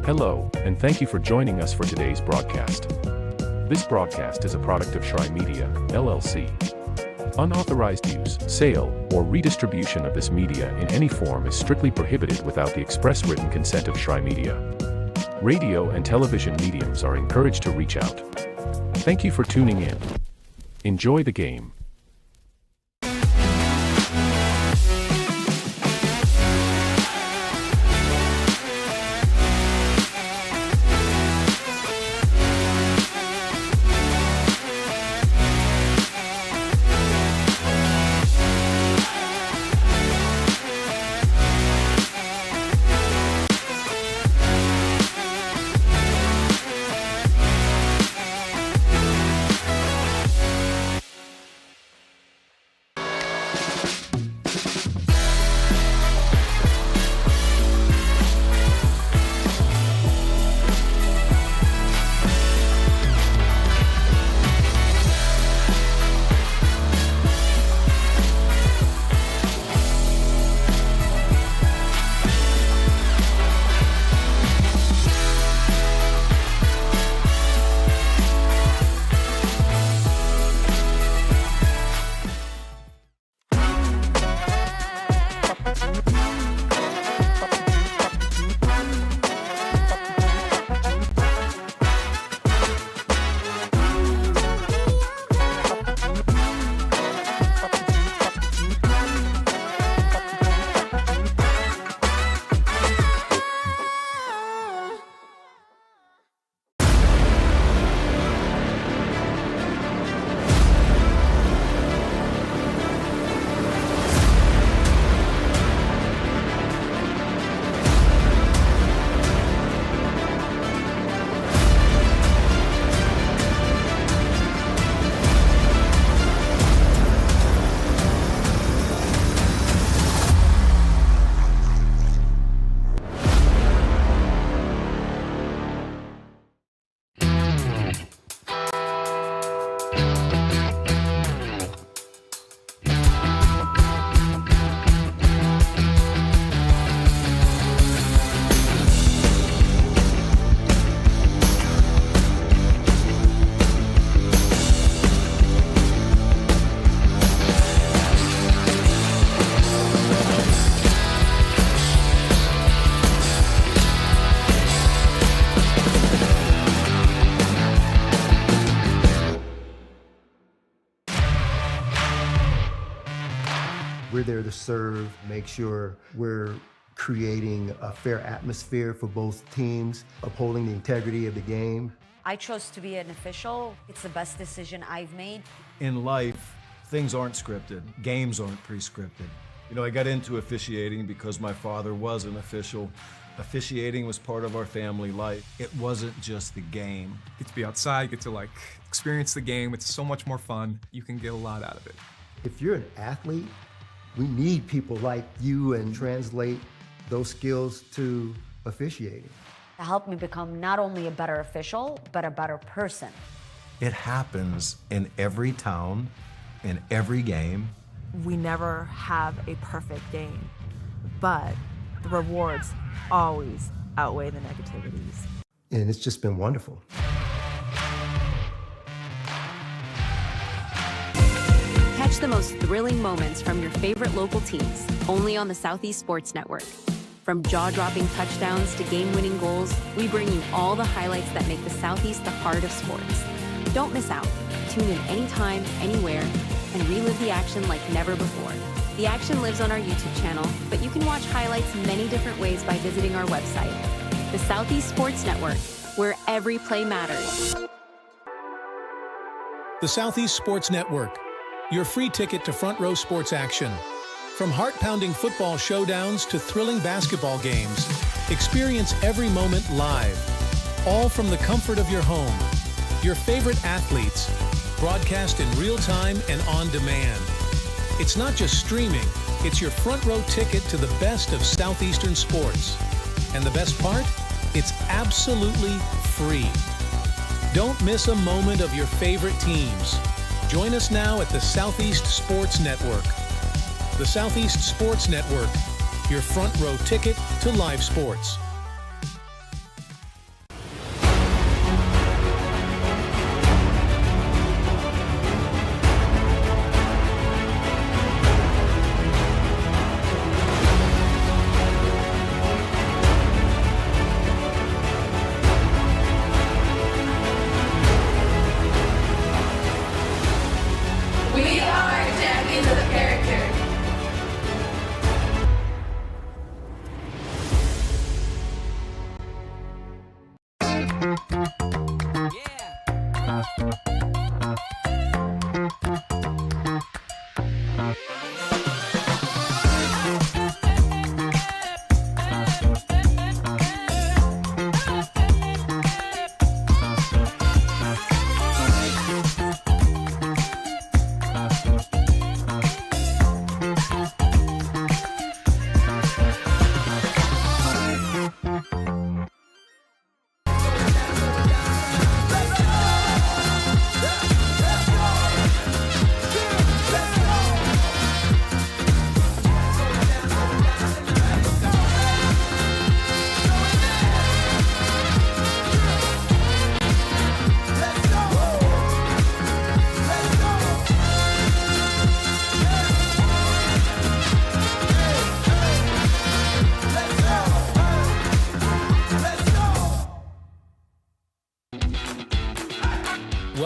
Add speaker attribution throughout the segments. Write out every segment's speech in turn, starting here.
Speaker 1: Hello, and thank you for joining us for today's broadcast. This broadcast is a product of Shry Media, LLC. Unauthorized use, sale, or redistribution of this media in any form is strictly prohibited without the express written consent of Shry Media. Radio and television mediums are encouraged to reach out. Thank you for tuning in. Enjoy the game.
Speaker 2: We're there to serve, make sure we're creating a fair atmosphere for both teams, upholding the integrity of the game.
Speaker 3: I chose to be an official. It's the best decision I've made.
Speaker 4: In life, things aren't scripted. Games aren't pre-scripted. You know, I got into officiating because my father was an official. Officiating was part of our family life. It wasn't just the game.
Speaker 5: Get to be outside, get to experience the game. It's so much more fun. You can get a lot out of it.
Speaker 2: If you're an athlete, we need people like you and translate those skills to officiating.
Speaker 3: It helped me become not only a better official, but a better person.
Speaker 4: It happens in every town, in every game.
Speaker 6: We never have a perfect game, but the rewards always outweigh the negativities.
Speaker 2: And it's just been wonderful.
Speaker 7: Catch the most thrilling moments from your favorite local teams, only on the Southeast Sports Network. From jaw-dropping touchdowns to game-winning goals, we bring you all the highlights that make the Southeast the heart of sports. Don't miss out. Tune in anytime, anywhere, and relive the action like never before. The action lives on our YouTube channel, but you can watch highlights many different ways by visiting our website. The Southeast Sports Network, where every play matters.
Speaker 8: The Southeast Sports Network, your free ticket to front row sports action. From heart-pounding football showdowns to thrilling basketball games, experience every moment live, all from the comfort of your home. Your favorite athletes, broadcast in real time and on demand. It's not just streaming, it's your front row ticket to the best of Southeastern sports. And the best part? It's absolutely free. Don't miss a moment of your favorite teams. Join us now at the Southeast Sports Network. The Southeast Sports Network, your front row ticket to live sports.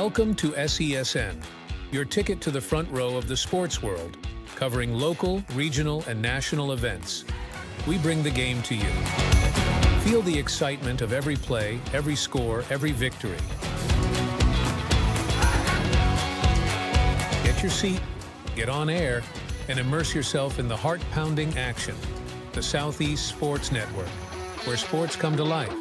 Speaker 8: Welcome to SESN, your ticket to the front row of the sports world, covering local, regional, and national events. We bring the game to you. Feel the excitement of every play, every score, every victory. Get your seat, get on air, and immerse yourself in the heart-pounding action. The Southeast Sports Network, where sports come to life.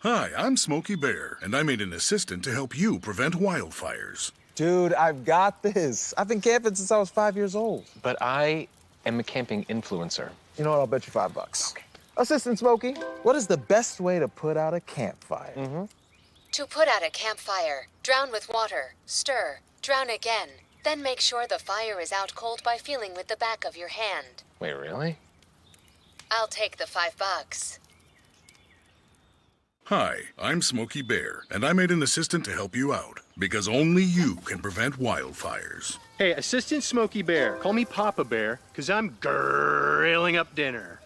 Speaker 9: Hi, I'm Smokey Bear, and I made an assistant to help you prevent wildfires.
Speaker 10: Dude, I've got this. I've been camping since I was 5 years old.
Speaker 11: But I am a camping influencer.
Speaker 10: You know what? I'll bet you $5. Okay. Assistant Smokey, what is the best way to put out a campfire?
Speaker 12: To put out a campfire, drown with water, stir, drown again. Then make sure the fire is out cold by feeling with the back of your hand.
Speaker 11: Wait, really?
Speaker 12: I'll take the $5.
Speaker 9: Hi, I'm Smokey Bear, and I made an assistant to help you out, because only you can prevent wildfires.
Speaker 13: Hey, Assistant Smokey Bear, call me Papa Bear, because I'm grilling up dinner.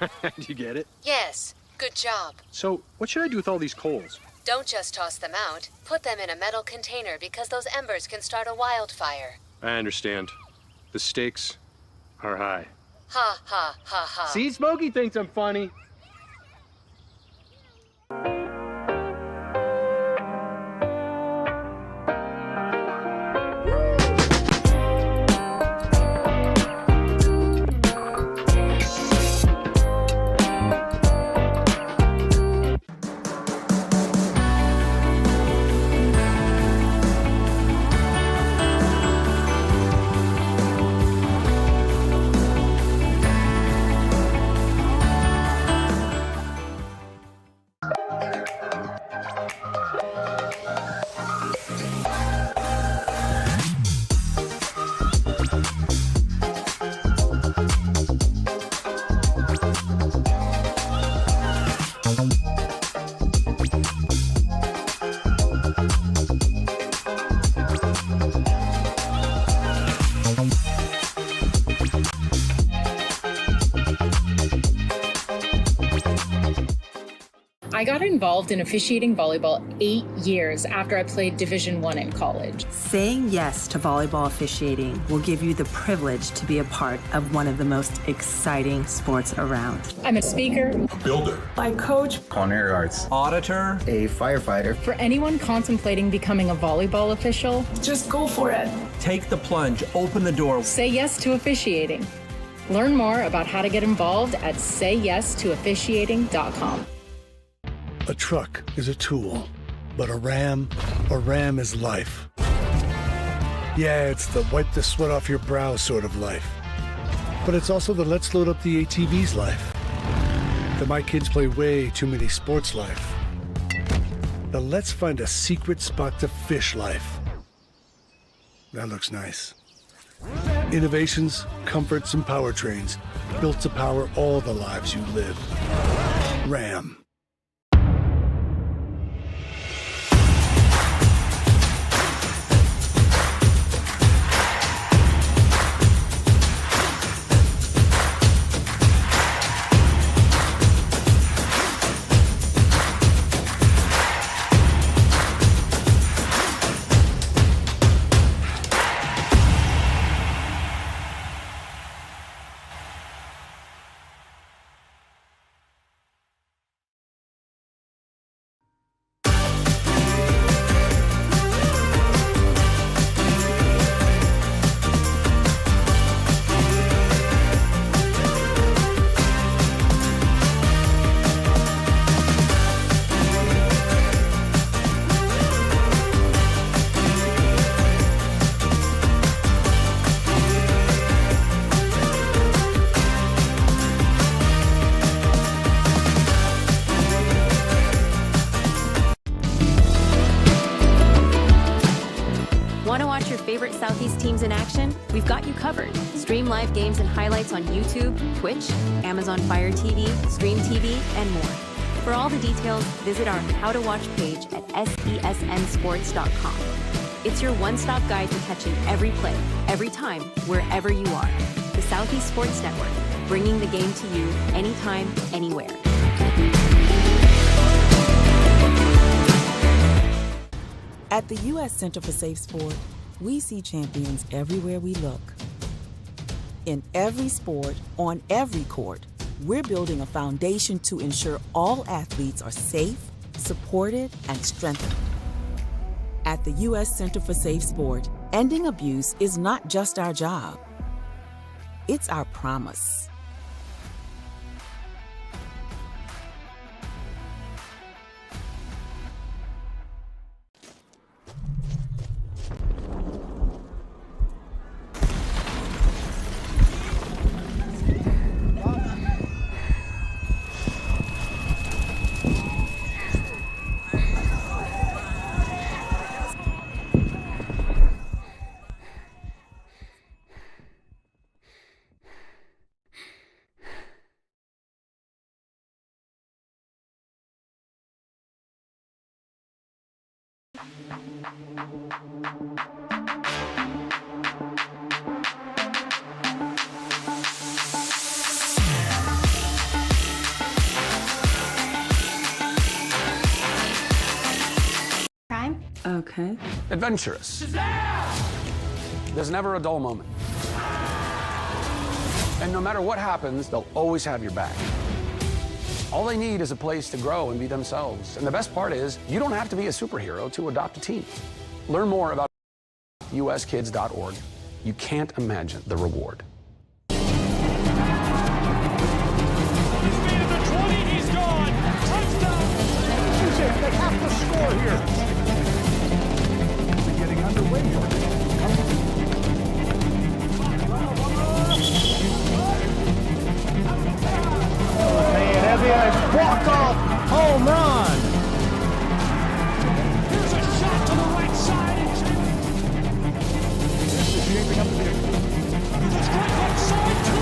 Speaker 13: Do you get it?
Speaker 12: Yes, good job.
Speaker 13: So, what should I do with all these coals?
Speaker 12: Don't just toss them out. Put them in a metal container because those embers can start a wildfire.
Speaker 13: I understand. The stakes are high.
Speaker 12: Ha, ha, ha, ha.
Speaker 13: See, Smokey thinks I'm funny.
Speaker 14: I got involved in officiating volleyball 8 years after I played Division I in college.
Speaker 15: Saying yes to volleyball officiating will give you the privilege to be a part of one of the most exciting sports around.
Speaker 14: I'm a speaker,
Speaker 9: A builder,
Speaker 14: I coach,
Speaker 10: Culinary arts, auditor,
Speaker 2: A firefighter.
Speaker 14: For anyone contemplating becoming a volleyball official, just go for it.
Speaker 10: take the plunge, open the door.
Speaker 14: Say yes to officiating. Learn more about how to get involved at sayyestoofficiating.com.
Speaker 16: A truck is a tool, but a ram is life. Yeah, it's the wipe the sweat off your brow sort of life. But it's also the let's load up the ATV's life. The my kids play way too many sports life. The let's find a secret spot to fish life. That looks nice. Innovations, comforts, and powertrains built to power all the lives you live. Ram.
Speaker 7: Want to watch your favorite Southeast teams in action? We've got you covered. Stream live games and highlights on YouTube, Twitch, Amazon Fire TV, Stream TV, and more. For all the details, visit our How to Watch page at sesnsports.com. It's your one-stop guide to catching every play, every time, wherever you are. The Southeast Sports Network, bringing the game to you anytime, anywhere.
Speaker 17: At the U.S. Center for Safe Sport, we see champions everywhere we look. In every sport, on every court, we're building a foundation to ensure all athletes are safe, supported, and strengthened. At the U.S. Center for Safe Sport, ending abuse is not just our job. It's our promise.
Speaker 18: Crime?
Speaker 17: Okay.
Speaker 18: Adventurous. There's never a dull moment. And no matter what happens, they'll always have your back. All they need is a place to grow and be themselves. And the best part is, you don't have to be a superhero to adopt a team. Learn more about uskids.org. You can't imagine the reward.
Speaker 19: He's made it to 20, he's gone. Touchdown. They have to score here. We're getting underway here. Walk-off home run. Here's a shot to the right side. This is shaping up to be a strike outside too.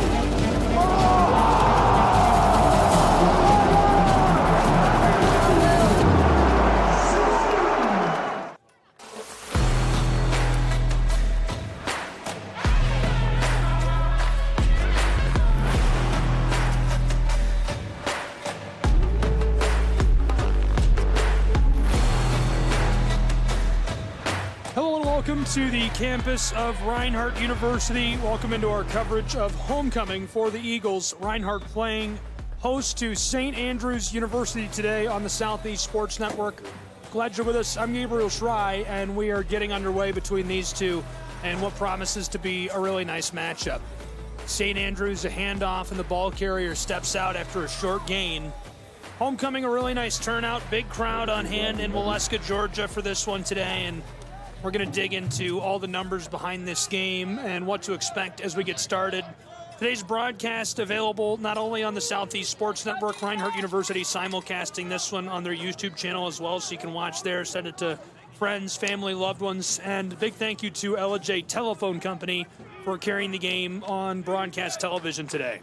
Speaker 19: Welcome to the campus of Reinhardt University. Welcome into our coverage of homecoming for the Eagles. Reinhardt playing host to St. Andrews University today on the Southeast Sports Network. Glad you're with us. I'm Gabriel Schrei, and we are getting underway between these two and what promises to be a really nice matchup. St. Andrews, a handoff, and the ball carrier steps out after a short gain. Homecoming, a really nice turnout. Big crowd on hand in Waleska, Georgia for this one today, and we're going to dig into all the numbers behind this game and what to expect as we get started. Today's broadcast available not only on the Southeast Sports Network, Reinhardt University simulcasting this one on their YouTube channel as well, so you can watch there, send it to friends, family, loved ones, and a big thank you to LJ Telephone Company for carrying the game on broadcast television today.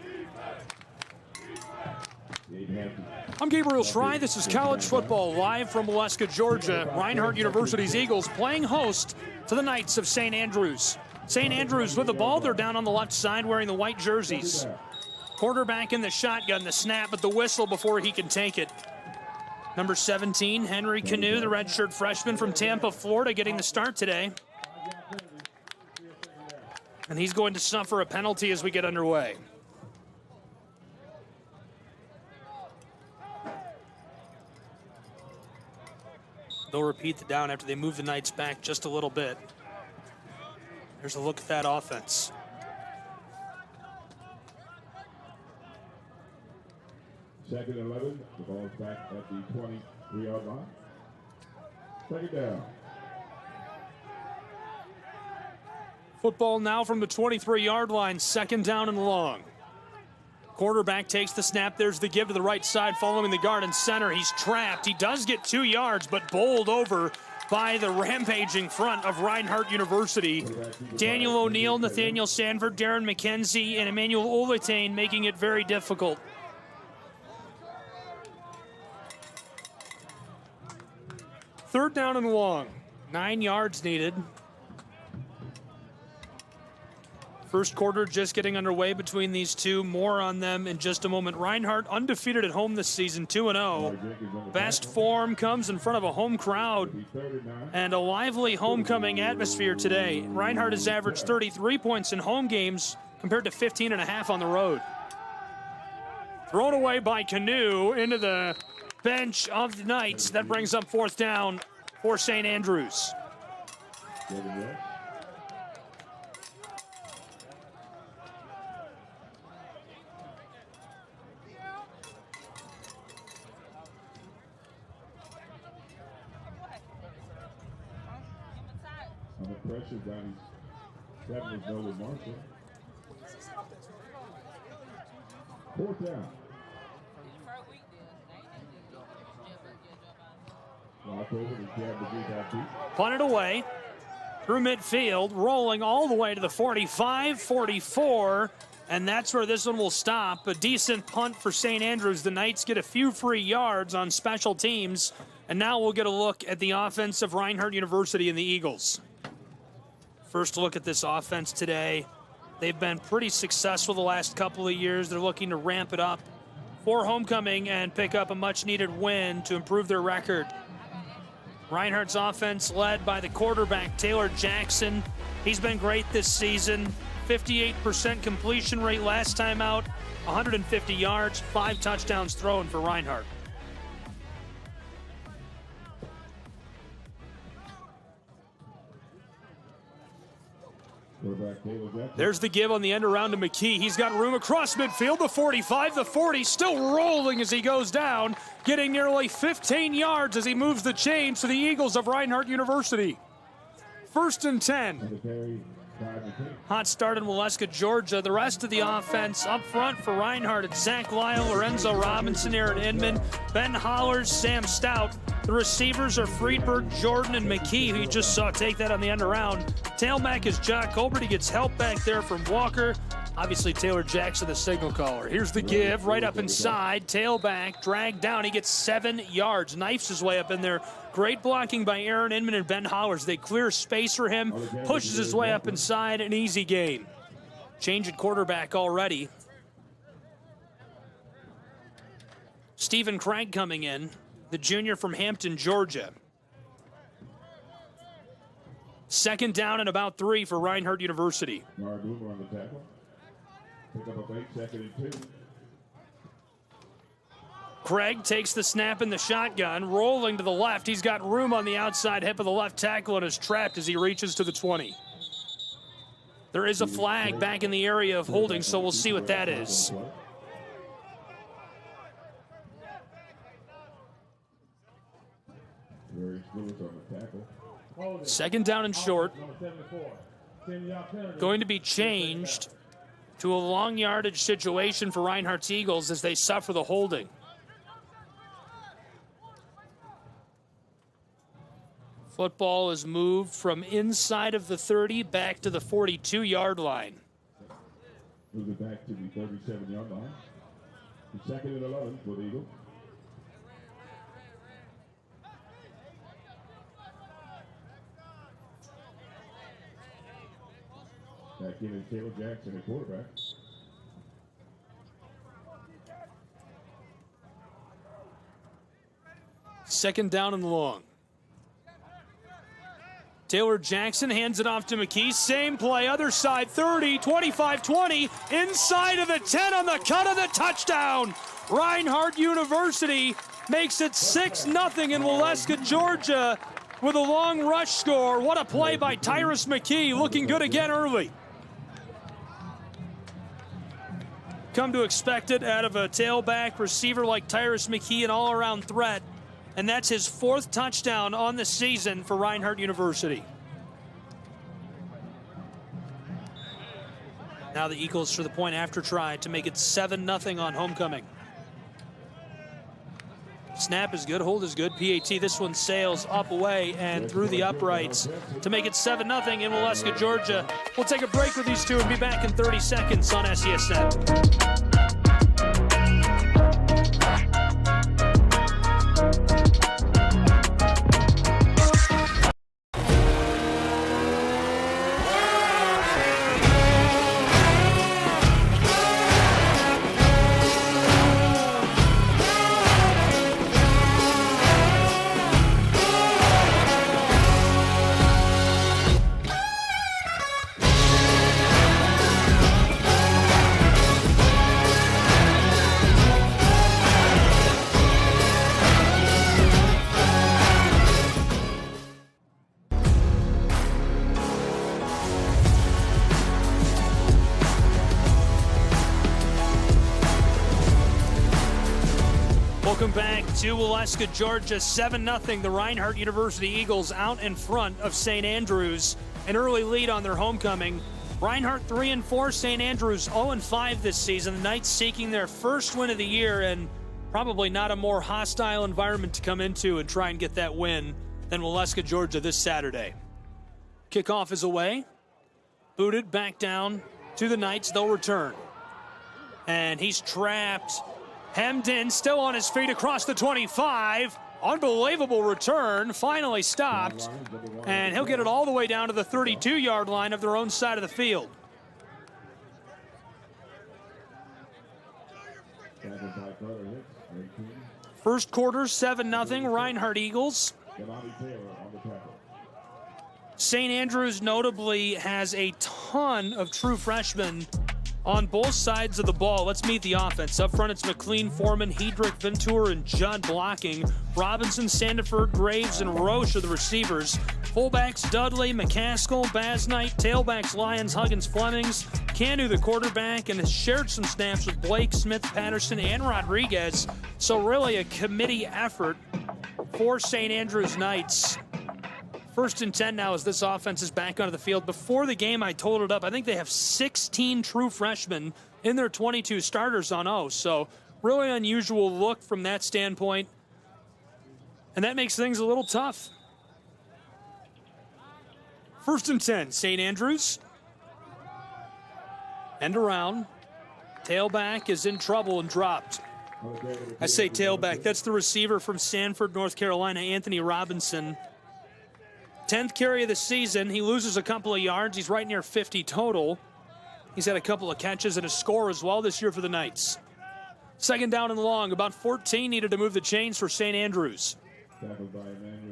Speaker 19: I'm Gabriel Schrei. This is college football live from Waleska, Georgia. Reinhardt University's Eagles playing host to the Knights of St. Andrews. St. Andrews with the ball. They're down on the left side wearing the white jerseys. Quarterback in the shotgun, the snap at the whistle before he can take it. Number 17, Henry Canoe, the redshirt freshman from Tampa, Florida, getting the start today. And he's going to suffer a penalty as we get underway. They'll repeat the down after they move the Knights back just a little bit. Here's a look at that offense.
Speaker 20: Second and 11, the ball is back at the 23-yard line. Second down.
Speaker 19: Football now from the 23-yard line, second down and long. Quarterback takes the snap. There's the give to the right side following the guard and center. He's trapped. He does get 2 yards, but bowled over by the rampaging front of Reinhardt University. Daniel O'Neill, Nathaniel Sanford, Darren McKenzie, and Emmanuel Oletain making it very difficult. Third down and long. 9 yards needed. First quarter just getting underway between these two. More on them in just a moment. Reinhardt undefeated at home this season, 2-0. Best form comes in front of a home crowd and a lively homecoming atmosphere today. Reinhardt has averaged 33 points in home games compared to 15.5 on the road. Thrown away by Canoe into the bench of the Knights. That brings up fourth down for St. Andrews.
Speaker 20: On the pressure, Donnie's seven is no with Marshall. Fourth down.
Speaker 19: Punted away through midfield, rolling all the way to the 45, 44, and that's where this one will stop. A decent punt for St. Andrews. The Knights get a few free yards on special teams, and now we'll get a look at the offense of Reinhardt University and the Eagles. First look at this offense today. They've been pretty successful the last couple of years. They're looking to ramp it up for homecoming and pick up a much-needed win to improve their record. Reinhardt's offense led by the quarterback, Taylor Jackson. He's been great this season. 58% completion rate last time out, 150 yards, 5 touchdowns thrown for Reinhardt. There's the give on the end around to McKee. He's got room across midfield, the 45, the 40, still rolling as he goes down, getting nearly 15 yards as he moves the chains to the Eagles of Reinhardt University. 1st and 10. Hot start in Waleska, Georgia. The rest of the offense up front for Reinhardt. It's Zach Lyle, Lorenzo Robinson, Aaron Inman, Ben Hollers, Sam Stout. The receivers are Friedberg, Jordan, and McKee, who you just saw take that on the end around. Tailback is Jock Colbert. He gets help back there from Walker. Obviously, Taylor Jackson, the signal caller. Here's the give right up inside. Tailback dragged down. He gets 7 yards. Knifes his way up in there. Great blocking by Aaron Inman and Ben Hollers. They clear space for him. Pushes his way up inside. An easy gain. Change at quarterback already. Stephen Craig coming in, the junior from Hampton, Georgia. 2nd down and about 3 for Reinhardt University. Craig takes the snap in the shotgun, rolling to the left. He's got room on the outside hip of the left tackle and is trapped as he reaches to the 20. There is a flag back in the area of holding, so we'll see what that is. Second down and short. Going to be changed to a long yardage situation for Reinhardt's Eagles as they suffer the holding. Football is moved from inside of the 30 back to the 42-yard line.
Speaker 20: Move it back to the 37-yard line. 2nd and 11 for the Eagles. Back in is Taylor Jackson at quarterback.
Speaker 19: Second down and long. Taylor Jackson hands it off to McKee. Same play, other side, 30, 25, 20. Inside of the 10 on the cut of the touchdown. Reinhardt University makes it 6-0 in Waleska, Georgia with a long rush score. What a play by Tyrus McKee, looking good again early. Come to expect it out of a tailback receiver like Tyrus McKee, an all-around threat. And that's his 4th touchdown on the season for Reinhardt University. Now the Eagles for the point after try to make it 7-0 on homecoming. Snap is good, hold is good. PAT, this one sails up, away, and through the uprights to make it 7-0 in Waleska, Georgia. We'll take a break with these two and be back in 30 seconds on SESN. Welcome back to Waleska, Georgia. 7-0. The Reinhardt University Eagles out in front of St. Andrews. An early lead on their homecoming. Reinhardt 3-4, St. Andrews 0-5 this season. The Knights seeking their first win of the year, and probably not a more hostile environment to come into and try and get that win than Waleska, Georgia this Saturday. Kickoff is away. Booted back down to the Knights. They'll return. And he's trapped. Hemmed in, still on his feet across the 25. Unbelievable return, finally stopped. And he'll get it all the way down to the 32-yard line of their own side of the field. First quarter, 7-0, Reinhardt Eagles. St. Andrews notably has a ton of true freshmen on both sides of the ball. Let's meet the offense. Up front, it's McLean, Foreman, Hedrick, Ventura, and Judd blocking. Robinson, Sandiford, Graves, and Roche are the receivers. Fullbacks, Dudley, McCaskill, Basnight. Tailbacks, Lyons, Huggins, Flemings. Canu, the quarterback, and has shared some snaps with Blake, Smith, Patterson, and Rodriguez. So really a committee effort for St. Andrews Knights. 1st and 10 now as this offense is back onto the field. Before the game, I totaled it up. I think they have 16 true freshmen in their 22 starters on O. So really unusual look from that standpoint. And that makes things a little tough. 1st and 10, St. Andrews. End around. Tailback is in trouble and dropped. I say tailback. That's the receiver from Sanford, North Carolina, Anthony Robinson. 10th carry of the season. He loses a couple of yards. He's right near 50 total. He's had a couple of catches and a score as well this year for the Knights. 2nd down and long. About 14 needed to move the chains for St. Andrews.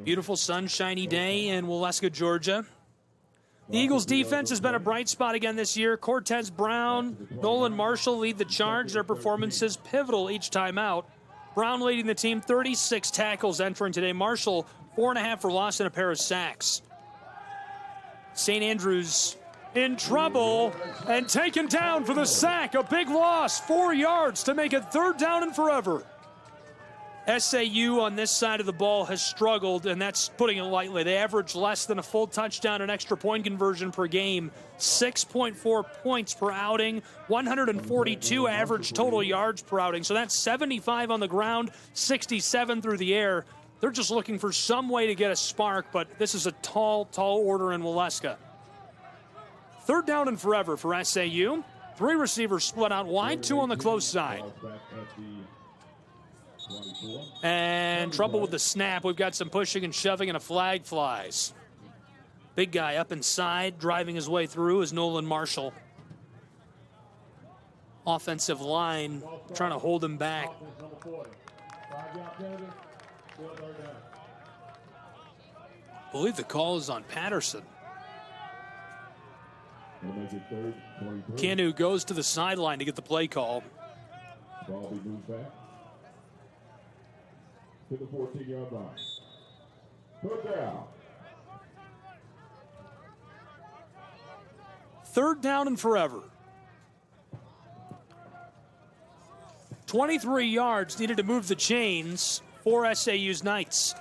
Speaker 19: Beautiful sunshiny day in Waleska, Georgia. The Eagles' defense has been a bright spot again this year. Cortez Brown, Nolan Marshall lead the charge. Their performances pivotal each time out. Brown leading the team, 36 tackles entering today. Marshall, 4.5 for loss and a pair of sacks. St. Andrews in trouble and taken down for the sack. A big loss, 4 yards to make it 3rd down and forever. SAU on this side of the ball has struggled, and that's putting it lightly. They average less than a full touchdown and extra point conversion per game. 6.4 points per outing, 142 average total yards per outing. So that's 75 on the ground, 67 through the air. They're just looking for some way to get a spark, but this is a tall, tall order in Waleska. 3rd down and forever for SAU. 3 receivers split out wide, 2 on the close side. And trouble with the snap. We've got some pushing and shoving and a flag flies. Big guy up inside, driving his way through is Nolan Marshall. Offensive line trying to hold him back. I believe the call is on Patterson. Canu goes to the sideline to get the play call.
Speaker 20: Ball be moved back to the 14-yard line. Put down.
Speaker 19: 3rd down and forever. 23 yards needed to move the chains for SAU's Knights.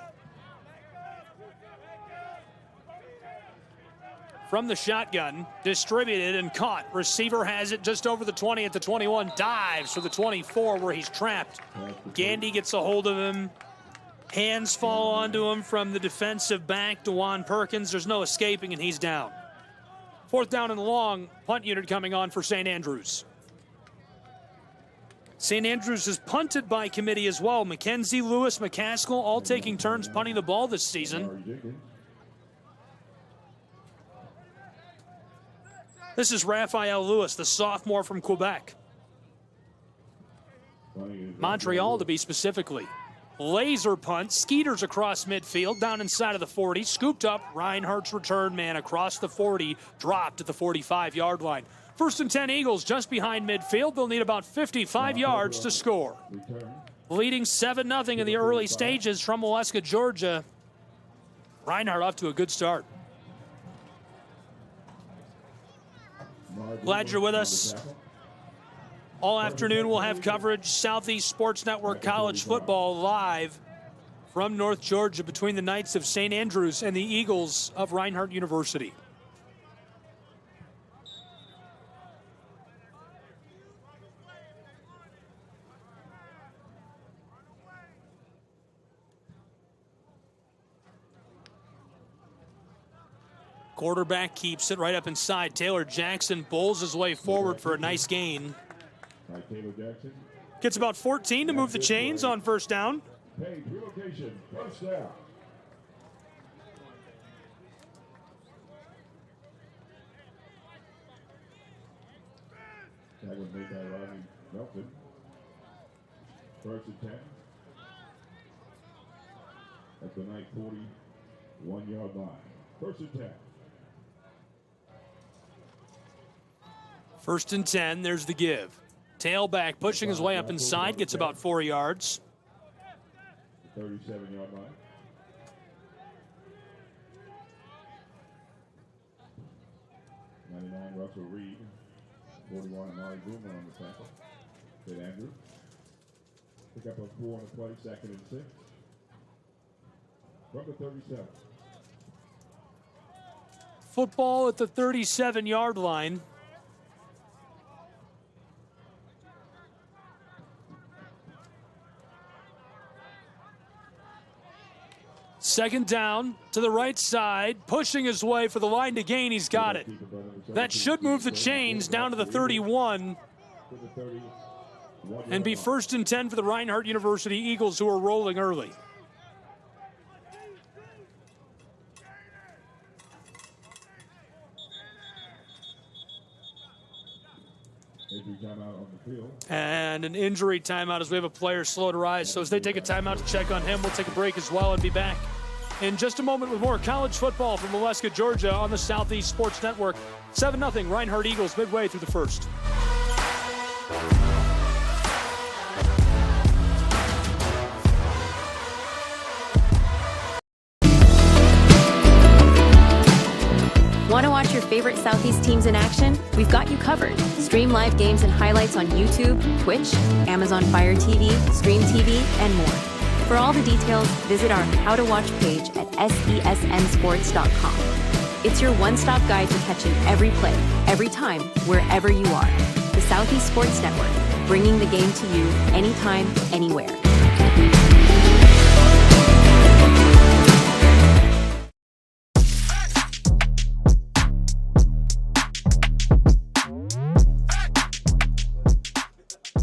Speaker 19: From the shotgun, distributed and caught. Receiver has it just over the 20 at the 21. Dives for the 24 where he's trapped. Gandy gets a hold of him. Hands fall onto him from the defensive back, DeJuan Perkins. There's no escaping, and he's down. 4th down and long, punt unit coming on for St. Andrews. St. Andrews is punted by committee as well. McKenzie, Lewis, McCaskill all taking turns punting the ball this season. This is Raphael Lewis, the sophomore from Quebec. Montreal, to be specifically. Laser punt, Skeeters across midfield, down inside of the 40, scooped up, Reinhardt's return man across the 40, dropped at the 45-yard line. 1st and 10 Eagles just behind midfield. They'll need about 55 yards to score. Leading 7-0 in the early stages from Waleska, Georgia. Reinhardt off to a good start. Glad you're with us. All afternoon we'll have coverage, Southeast Sports Network College Football live from North Georgia between the Knights of St. Andrews and the Eagles of Reinhardt University. Quarterback keeps it right up inside. Taylor Jackson bowls his way forward for a nice gain. Gets about 14 to move the chains on 1st down.
Speaker 20: Page relocation, 1st down. That was made by Rodney Melton. 1st and 10. At the 941-yard line. 1st and 10.
Speaker 19: 1st and 10, there's the give. Tailback pushing his way up inside, gets about 4 yards.
Speaker 20: 37-yard line. '99 Russell Reed. 41 Amari Boomer on the tackle. St. Andrews. Pick up a 4 on the play, 2nd and 6. From the 37.
Speaker 19: Football at the 37-yard line. Second down to the right side, pushing his way for the line to gain. He's got it. That should move the chains down to the 31 and be 1st and 10 for the Reinhardt University Eagles, who are rolling early. And an injury timeout as we have a player slow to rise. So as they take a timeout to check on him, we'll take a break as well and be back in just a moment with more college football from Waleska, Georgia on the Southeast Sports Network. 7-0 Reinhardt Eagles midway through the 1st.
Speaker 7: Want to watch your favorite Southeast teams in action? We've got you covered. Stream live games and highlights on YouTube, Twitch, Amazon Fire TV, Stream TV, and more. For all the details, visit our How to Watch page at sesnsports.com. It's your one-stop guide to catching every play, every time, wherever you are. The Southeast Sports Network, bringing the game to you anytime, anywhere.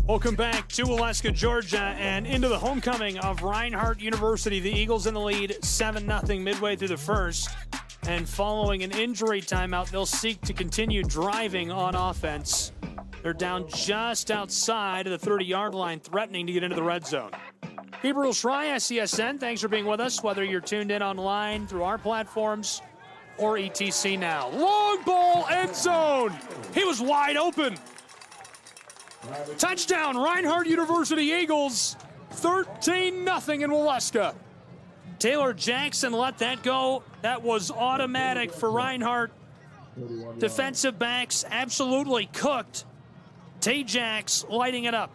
Speaker 19: Welcome back to Waleska, Georgia, and into the homecoming of Reinhardt University. The Eagles in the lead, 7-0 midway through the 1st. And following an injury timeout, they'll seek to continue driving on offense. They're down just outside of the 30-yard line, threatening to get into the red zone. Gabriel Schrei, SCSN, thanks for being with us, whether you're tuned in online through our platforms or ETC Now. Long ball, end zone. He was wide open. Touchdown, Reinhardt University Eagles, 13-0 in Waleska. Taylor Jackson let that go. That was automatic for Reinhardt. Defensive backs absolutely cooked. Tay-Jax lighting it up.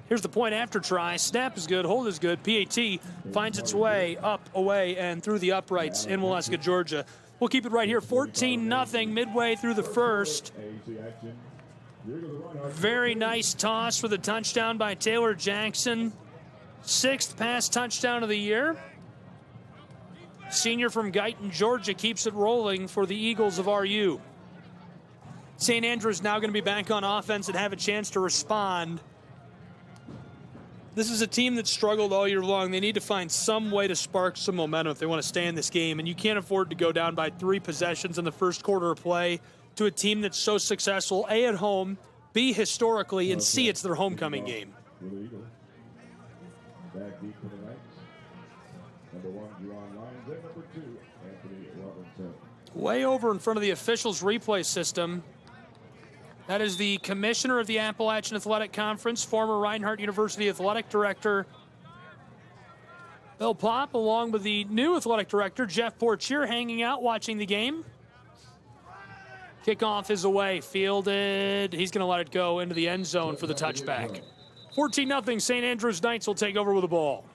Speaker 19: Here's the point after try. Snap is good, hold is good. PAT finds its way up, away, and through the uprights in Waleska, Georgia. We'll keep it right here, 14-0 midway through the first. Very nice toss for the touchdown by Taylor Jackson. 6th pass touchdown of the year. Senior from Guyton, Georgia, keeps it rolling for the Eagles of RU. St. Andrews now going to be back on offense and have a chance to respond. This is a team that struggled all year long. They need to find some way to spark some momentum if they want to stay in this game. And you can't afford to go down by 3 possessions in the first quarter of play to a team that's so successful, A, at home, B, historically, and C, it's their homecoming game.
Speaker 20: Back deep to the right. Number 1, Juwan Lyons. And number 2, Anthony Robinson.
Speaker 19: Way over in front of the officials' replay system. That is the commissioner of the Appalachian Athletic Conference, former Reinhardt University Athletic Director Bill Popp, along with the new athletic director, Jeff Portier, hanging out, watching the game. Kickoff is away, fielded. He's going to let it go into the end zone for the touchback. 14-0, St. Andrews Knights will take over with the ball.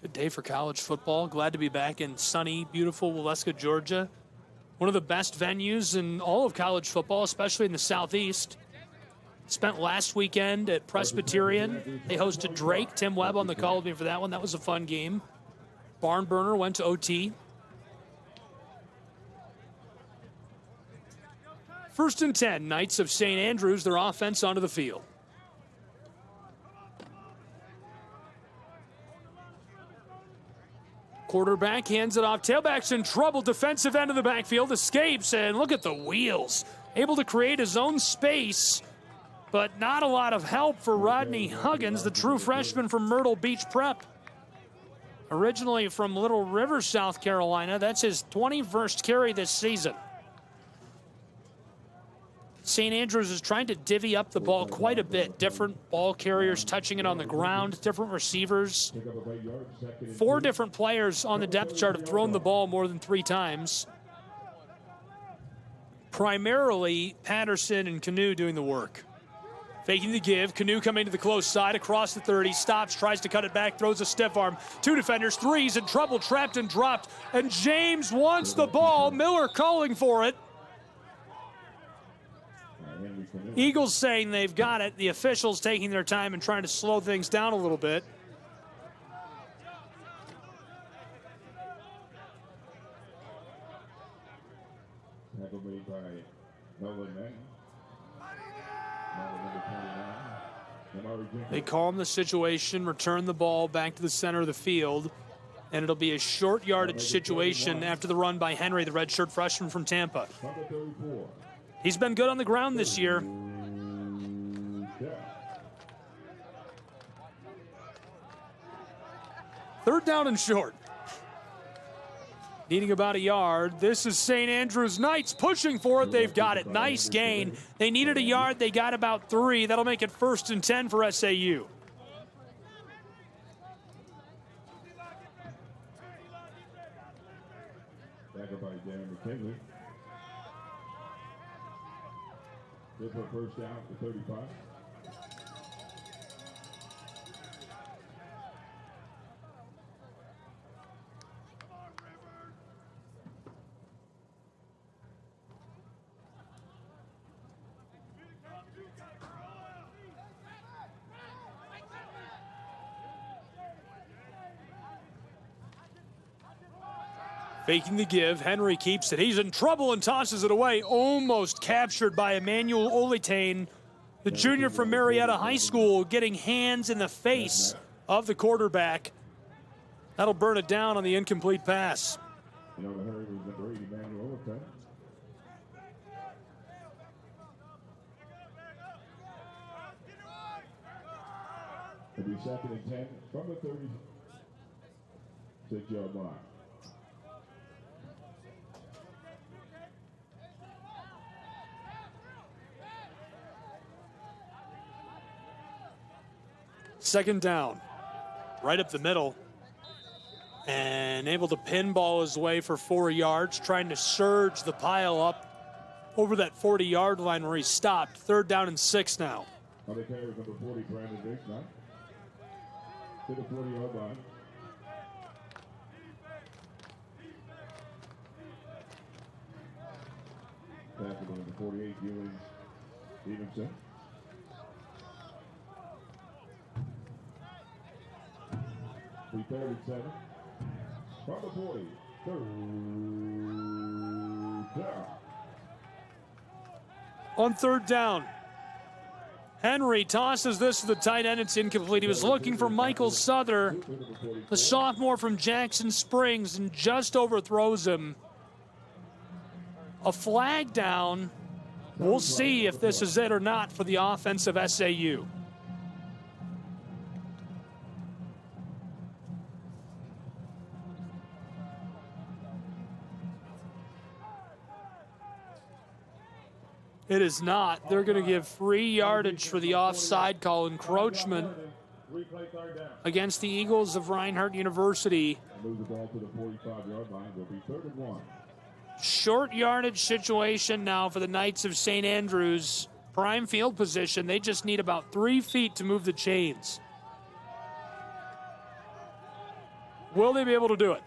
Speaker 19: Good day for college football. Glad to be back in sunny, beautiful Waleska, Georgia. One of the best venues in all of college football, especially in the Southeast. Spent last weekend at Presbyterian. They hosted Drake. Tim Webb on the call with me for that one. That was a fun game. Barn burner, went to OT. 1st and 10, Knights of St. Andrews, their offense onto the field. Quarterback hands it off. Tailback's in trouble. Defensive end of the backfield escapes, and look at the wheels. Able to create his own space, but not a lot of help for Rodney Huggins, the true freshman from Myrtle Beach Prep. Originally from Little River, South Carolina. That's his 21st carry this season. St. Andrews is trying to divvy up the ball quite a bit. Different ball carriers touching it on the ground, different receivers. 4 different players on the depth chart have thrown the ball more than 3 times. Primarily Patterson and Canoe doing the work. Faking the give, Canoe coming to the close side, across the 30, stops, tries to cut it back, throws a stiff arm. 2 defenders, 3's in trouble, trapped and dropped. And James wants the ball, Miller calling for it. Eagles saying they've got it. The officials taking their time and trying to slow things down a little bit.
Speaker 20: Tackle made by Nolan Mann.
Speaker 19: They calm the situation, return the ball back to the center of the field, and it'll be a short yardage situation after the run by Henry, the redshirt freshman from Tampa. He's been good on the ground this year. Third down and short. Needing about a yard. This is St. Andrews Knights pushing for it. They've got it. Nice gain. They needed a yard. They got about 3. That'll make it 1st and 10 for SAU.
Speaker 20: Tackle by Dan McKinley. Good for 1st down to 35.
Speaker 19: Faking the give, Henry keeps it. He's in trouble and tosses it away. Almost captured by Emmanuel Olitane, the junior from Marietta High School, getting hands in the face of the quarterback. That'll burn it down on the incomplete pass.
Speaker 20: You know, the hurry was number 8, Emmanuel Olitane. It'll be 2nd and 10 from the 36-yard line.
Speaker 19: Second down, right up the middle. and able to pinball his way for 4 yards, trying to surge the pile up over that 40-yard line where he stopped. 3rd down and 6 now.
Speaker 20: Other carries number 40, Brandon Diggs, now to the 40-yard line. Pass to number 48, Ewing Stevenson. We 37. From the 40. 3rd down.
Speaker 19: On 3rd down, Henry tosses this to the tight end. It's incomplete. He was looking for Michael Souther, the sophomore from Jackson Springs, and just overthrows him. A flag down. We'll see if this is it or not for the offensive SAU. It is not. They're going to give free yardage for the offside call, encroachment against the Eagles of Reinhardt University.
Speaker 20: Move the ball to the 45-yard line. Will be 3rd and 1.
Speaker 19: Short yardage situation now for the Knights of St. Andrews. Prime field position. They just need about 3 feet to move the chains. Will they be able to do it?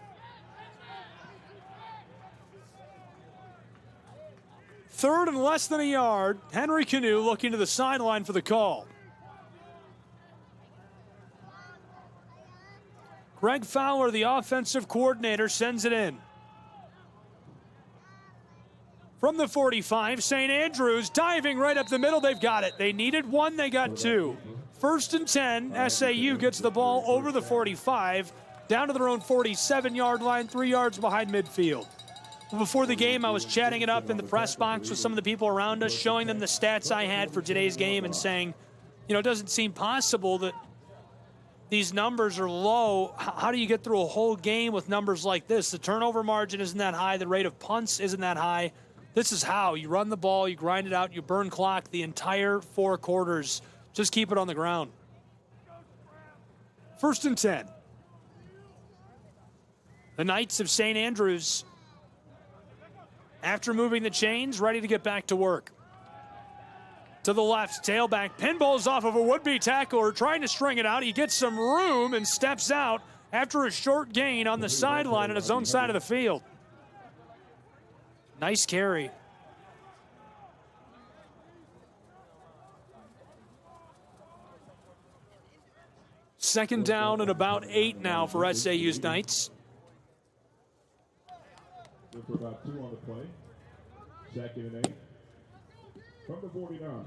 Speaker 19: 3rd and less than a yard. Henry Canoe looking to the sideline for the call. Greg Fowler, the offensive coordinator, sends it in. From the 45, St. Andrews diving right up the middle. They've got it. They needed 1, they got 2. 1st and 10, SAU gets the ball over the 45, down to their own 47-yard line, 3 yards behind midfield. Before the game, I was chatting it up in the press box with some of the people around us, showing them the stats I had for today's game and saying, you know, it doesn't seem possible that these numbers are low. How do you get through a whole game with numbers like this? The turnover margin isn't that high. The rate of punts isn't that high. This is how. You run the ball, you grind it out, you burn clock the entire 4 quarters. Just keep it on the ground. 1st and 10. The Knights of St. Andrews, after moving the chains, ready to get back to work. To the left, tailback, pinballs off of a would-be tackler, trying to string it out. He gets some room and steps out after a short gain on the sideline on his own side of the field. Nice carry. Second down and about 8 now for SAU's Knights.
Speaker 20: For about 2 on the play. 2nd and 8. From the 49.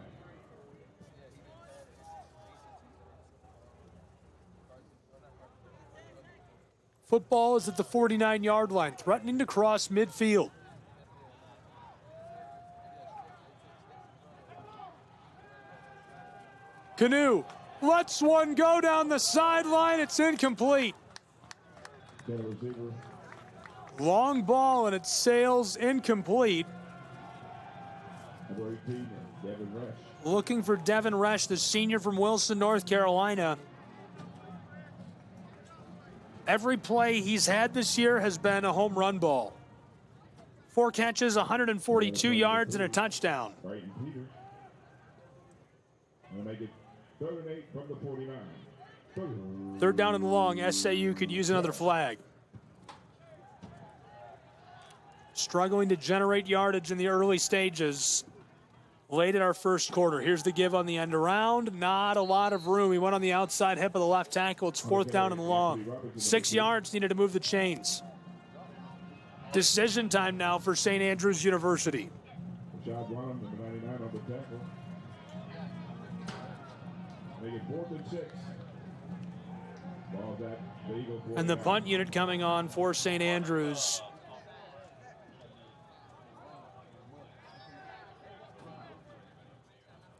Speaker 19: Football is at the 49-yard line, threatening to cross midfield. Canoe lets one go down the sideline. It's incomplete. Long ball, and it sails incomplete. Looking for Devin Resch, the senior from Wilson, North Carolina. Every play he's had this year has been a home run ball. 4 catches, 142 yards, and a touchdown.
Speaker 20: Make it 3rd and 8 from the 49.
Speaker 19: 3rd down and long. SAU could use another flag. Struggling to generate yardage in the early stages. Late in our first quarter. Here's the give on the end around. Not a lot of room. He went on the outside hip of the left tackle. It's 4th down and long. 6 yards needed to move the chains. Decision time now for St. Andrews University.
Speaker 20: Shot one, number 99 on the tackle. Make it 4th and 6. Ball's at the Eagle.
Speaker 19: And the punt unit coming on for St. Andrews.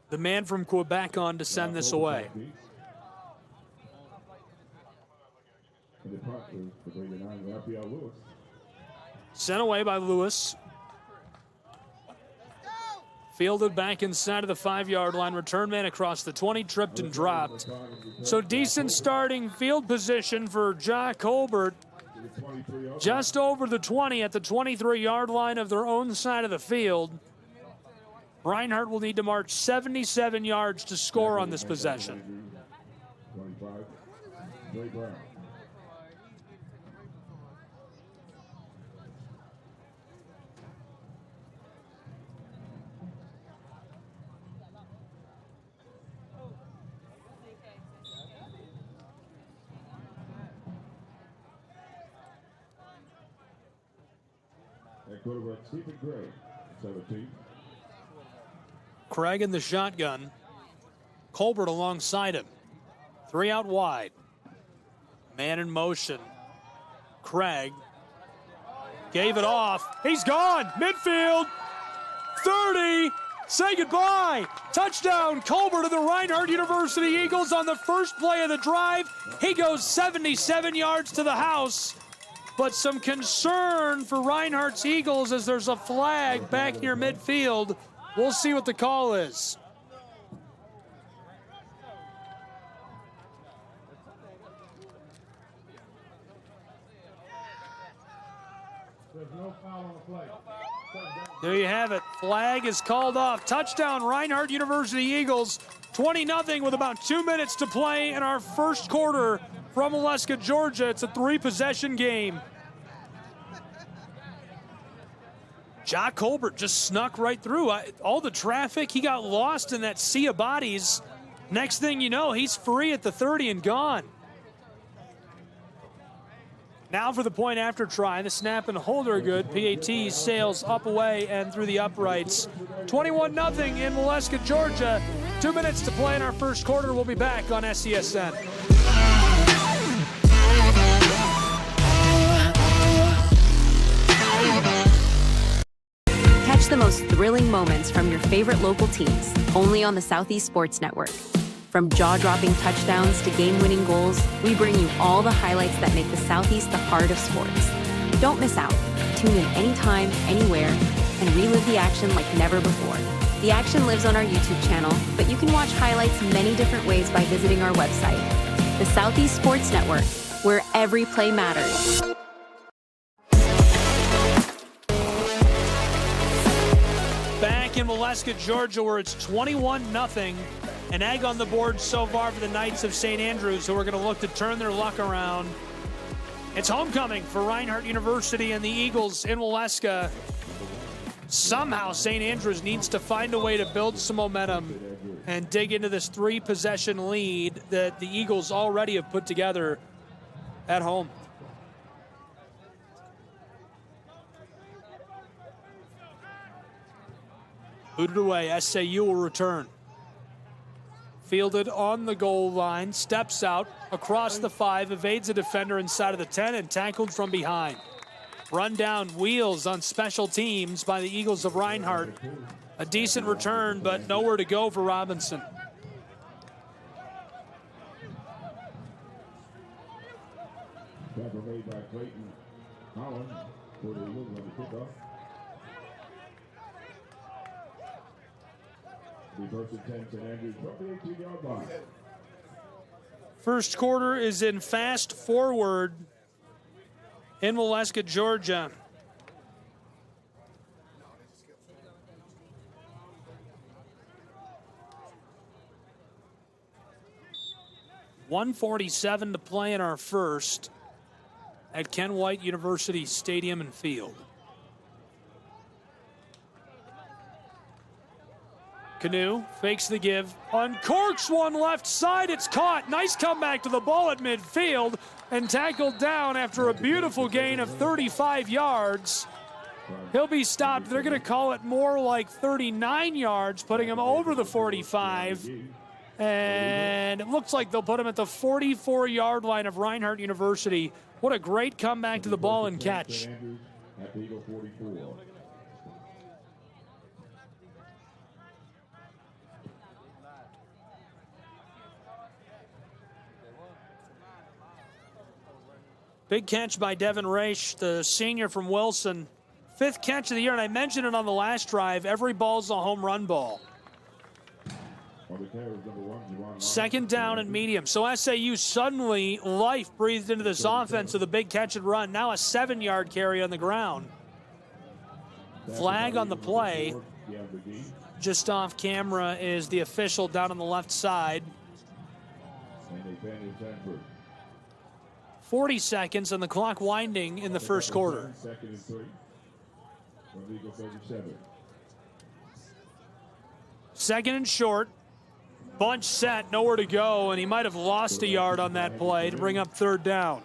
Speaker 19: The man from Quebec on to send this away. Sent away by Lewis. Fielded back inside of the 5-yard line. Return man across the 20, tripped and dropped. So decent starting field position for Jack Colbert. just over the 20 at the 23-yard line of their own side of the field. Reinhardt will need to march 77 yards to score on this possession.
Speaker 20: 25, Trey Brown. At quarterback, Stephen Gray, 17.
Speaker 19: Craig in the shotgun. Colbert alongside him. 3 out wide. Man in motion. Craig gave it off. He's gone. Midfield. 30. Say goodbye. Touchdown. Colbert of the Reinhardt University Eagles on the first play of the drive. He goes 77 yards to the house. But some concern for Reinhardt's Eagles as there's a flag back near midfield. We'll see what the call is.
Speaker 20: There's no foul on the play.
Speaker 19: There you have it. Flag is called off. Touchdown, Reinhardt University Eagles. 20-0 with about 2 minutes to play in our first quarter from Wildfire, Georgia. It's a 3-possession game. Ja Colbert just snuck right through. All the traffic, he got lost in that sea of bodies. Next thing you know, he's free at the 30 and gone. Now for the point after try. The snap and hold are good. PAT sails up away and through the uprights. 21-0 in Wildfire, Georgia. 2 minutes to play in our first quarter. We'll be back on SCSN.
Speaker 7: Catch the most thrilling moments from your favorite local teams, only on the Southeast Sports Network. From jaw-dropping touchdowns to game-winning goals, we bring you all the highlights that make the Southeast the heart of sports. Don't miss out. Tune in anytime, anywhere, and relive the action like never before. The action lives on our YouTube channel, but you can watch highlights many different ways by visiting our website. The Southeast Sports Network, where every play matters.
Speaker 19: Back in Wildfire, Georgia, where it's 21-0. An egg on the board so far for the Knights of St. Andrews, who are going to look to turn their luck around. It's homecoming for Reinhardt University and the Eagles in Wildfire. Somehow St. Andrews needs to find a way to build some momentum and dig into this 3-possession lead that the Eagles already have put together at home. Booted away, SAU will return. Fielded on the goal line, steps out across the 5, evades a defender inside of the 10, and tackled from behind. Run down wheels on special teams by the Eagles of Reinhardt. A decent return, but nowhere to go for Robinson.
Speaker 20: Tackle made by Clayton Holland for the Eagles on the kickoff. The first and 10, St. Andrews from the 18-yard line.
Speaker 19: First quarter is in fast forward in Wildfire, Georgia. .147 to play in our first at Ken White University Stadium and Field. Canoe fakes the give, uncorks one left side, it's caught. Nice comeback to the ball at midfield and tackled down after a beautiful gain of 35 yards. He'll be stopped. They're going to call it more like 39 yards, putting him over the 45. And it looks like they'll put him at the 44-yard line of Reinhardt University. What a great comeback to the ball and catch.
Speaker 20: At the Eagle 44.
Speaker 19: Big catch by Devin Raish, the senior from Wilson. 5th catch of the year, and I mentioned it on the last drive. Every ball's a home run ball.
Speaker 20: On the carries, number 1, Juwan
Speaker 19: Second down and medium. So SAU suddenly life breathed into this offense with a big catch and run. Now a 7-yard carry on the ground. Flag on the play. Just off camera is the official down on the left side. 40 seconds and the clock winding in the first quarter. Second and short. Bunch set, nowhere to go, and he might have lost a yard on that play to bring up third down.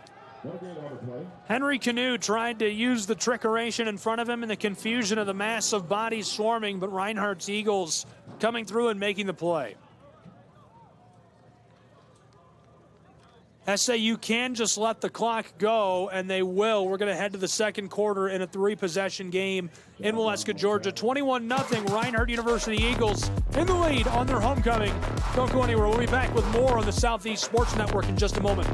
Speaker 19: Henry Canoe tried to use the trickeration in front of him in the confusion of the mass of bodies swarming, but Reinhardt's Eagles coming through and making the play. SAU can just let the clock go, and they will. We're going to head to the second quarter in a 3-possession game in Waleska, Georgia. 21-0, Reinhardt University Eagles in the lead on their homecoming. Don't go anywhere. We'll be back with more on the Southeast Sports Network in just a moment.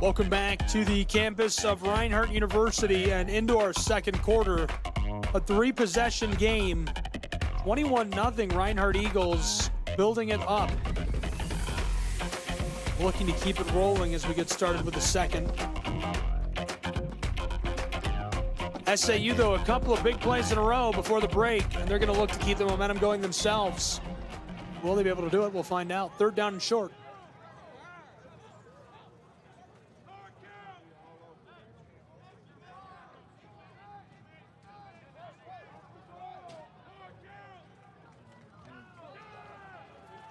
Speaker 19: Welcome back to the campus of Reinhardt University and into our second quarter. A 3-possession game. 21-0 Reinhardt Eagles building it up. Looking to keep it rolling as we get started with the second. SAU, though, a couple of big plays in a row before the break, and they're going to look to keep the momentum going themselves. Will they be able to do it? We'll find out. Third down and short.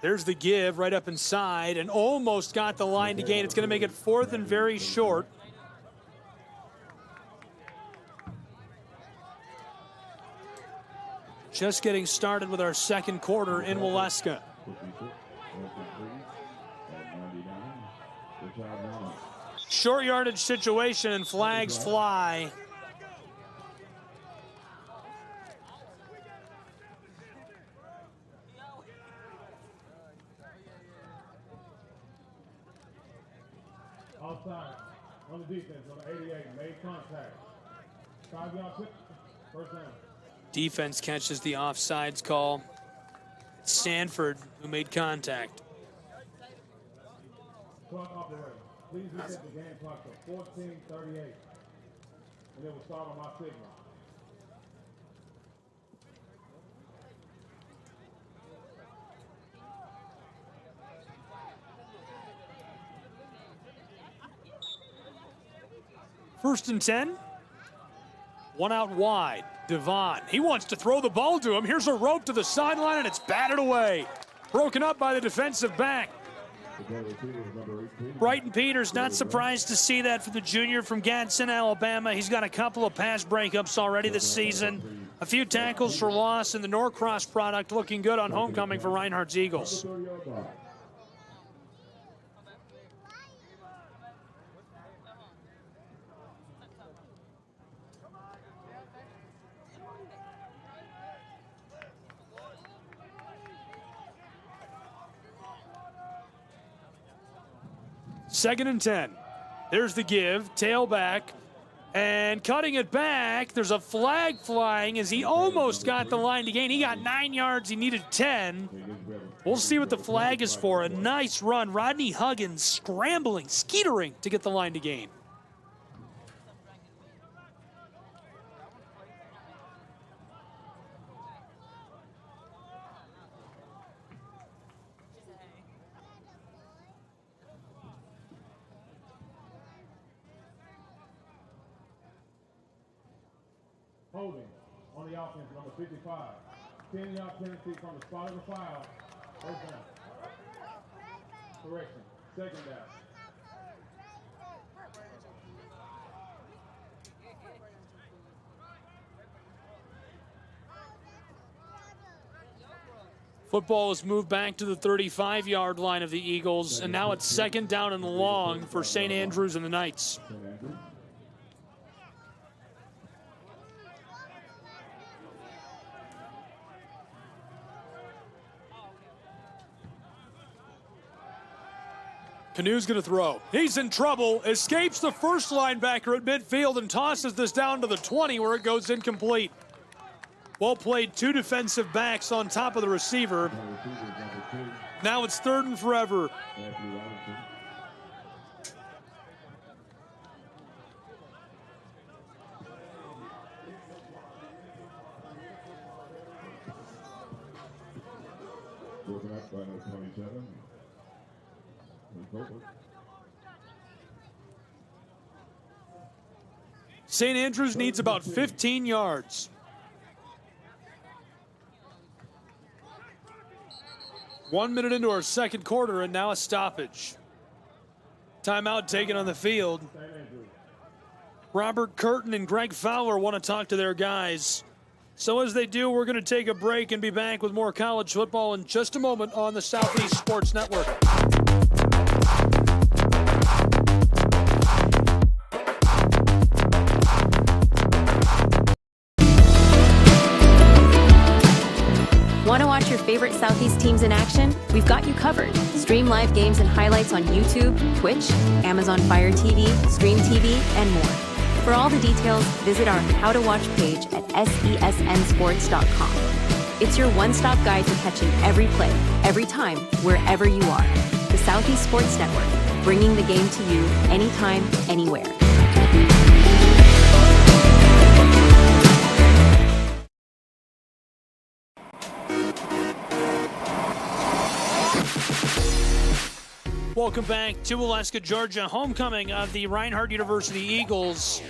Speaker 19: There's the give right up inside and almost got the line to gain. It's going to make it fourth and very short. Just getting started with our second quarter in Waleska. Short yardage situation and flags fly.
Speaker 20: Offside on the defense on the 88, made contact. 5-yard kick, first down.
Speaker 19: Defense catches the offsides call. It's Sanford who made contact.
Speaker 20: Clock operator, please reset the game clock to 14:38, and it will start on my signal.
Speaker 19: First and 10. One out wide. Devon. He wants to throw the ball to him. Here's a rope to the sideline, and it's batted away. Broken up by the defensive back. Brighton Peters, not surprised to see that for the junior from Gadsden, Alabama. He's got a couple of pass breakups already this season. A few tackles for loss, and the Norcross product looking good on homecoming for Reinhardt's Eagles. Second and 10. There's the give, tailback, and cutting it back. There's a flag flying as he almost got the line to gain. He got 9 yards, he needed 10. We'll see what the flag is for. A nice run. Rodney Huggins scrambling, skeetering to get the line to gain.
Speaker 20: Holding on the offense, number 55. 10-yard penalty from the spot of the foul. First down. Correction. Second down.
Speaker 19: Football is moved back to the 35-yard line of the Eagles, and now it's second down and long for St. Andrews and the Knights. Canu's going to throw. He's in trouble, escapes the first linebacker at midfield and tosses this down to the 20 where it goes incomplete. Well played, two defensive backs on top of the receiver. Now it's third and forever.
Speaker 20: Broken up by number 27.
Speaker 19: St. Andrews needs about 15 yards. One minute into our second quarter, and now a stoppage. Timeout taken on the field. Robert Curtin and Greg Fowler want to talk to their guys. So as they do, we're going to take a break and be back with more college football in just a moment on the Southeast Sports Network.
Speaker 7: Want to watch your favorite Southeast teams in action? We've got you covered. Stream live games and highlights on YouTube, Twitch, Amazon Fire TV, Stream TV, and more. For all the details, visit our How to Watch page at sesnsports.com. It's your one-stop guide to catching every play, every time, wherever you are. The Southeast Sports Network, bringing the game to you anytime, anywhere.
Speaker 19: Welcome back to Alaska, Georgia. Homecoming of the Reinhardt University Eagles.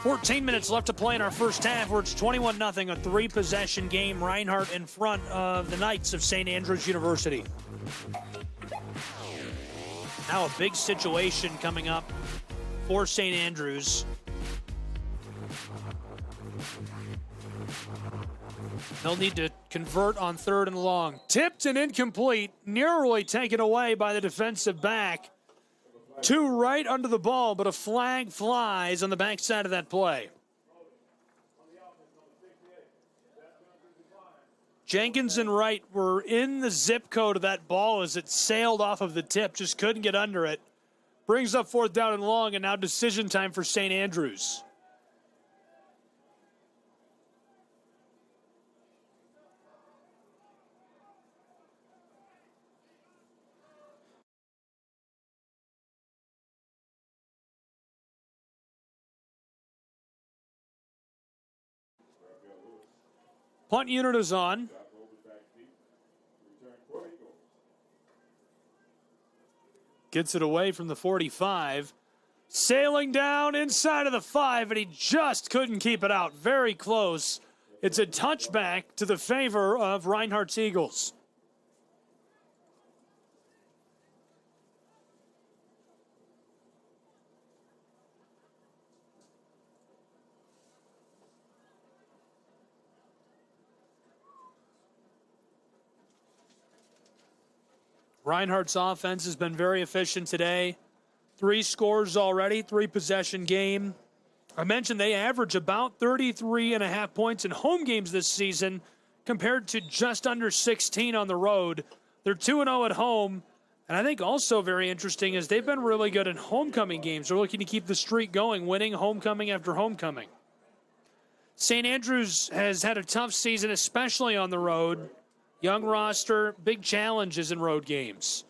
Speaker 19: 14 minutes left to play in our first half, where it's 21-0, a three-possession game. Reinhardt in front of the Knights of St. Andrews University. Now a big situation coming up for St. Andrews. They'll need to convert on third and long. Tipped and incomplete, narrowly taken away by the defensive back. Two right under the ball, but a flag flies on the backside of that play. Jenkins and Wright were in the zip code of that ball as it sailed off of the tip, just couldn't get under it. Brings up fourth down and long, and now decision time for St. Andrews. Punt unit is on. Gets it away from the 45. Sailing down inside of the 5, and he just couldn't keep it out. Very close. It's a touchback to the favor of Reinhardt's Eagles. Reinhardt's offense has been very efficient today. 3 scores already, 3-possession game. I mentioned they average about 33.5 points in home games this season compared to just under 16 on the road. They're 2-0 at home. And I think also very interesting is they've been really good in homecoming games. They're looking to keep the streak going, winning homecoming after homecoming. St. Andrews has had a tough season, especially on the road. Young roster, big challenges in road games.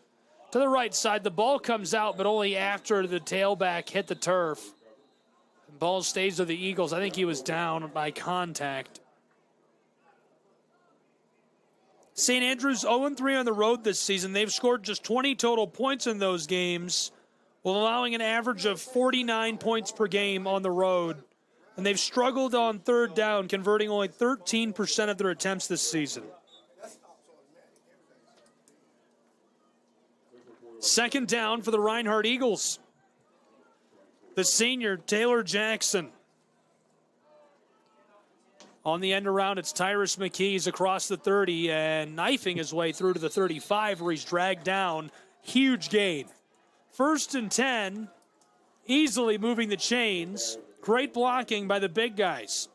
Speaker 19: To the right side, the ball comes out, but only after the tailback hit the turf. The ball stays with the Eagles. I think he was down by contact. St. Andrews 0-3 on the road this season. They've scored just 20 total points in those games, while allowing an average of 49 points per game on the road. and they've struggled on third down, converting only 13% of their attempts this season. Second down for the Reinhardt Eagles. The senior, Taylor Jackson. On the end around, it's Tyrus McKees across the 30 and knifing his way through to the 35 where he's dragged down. Huge gain. 1st and 10, easily moving the chains. Great blocking by the big guys.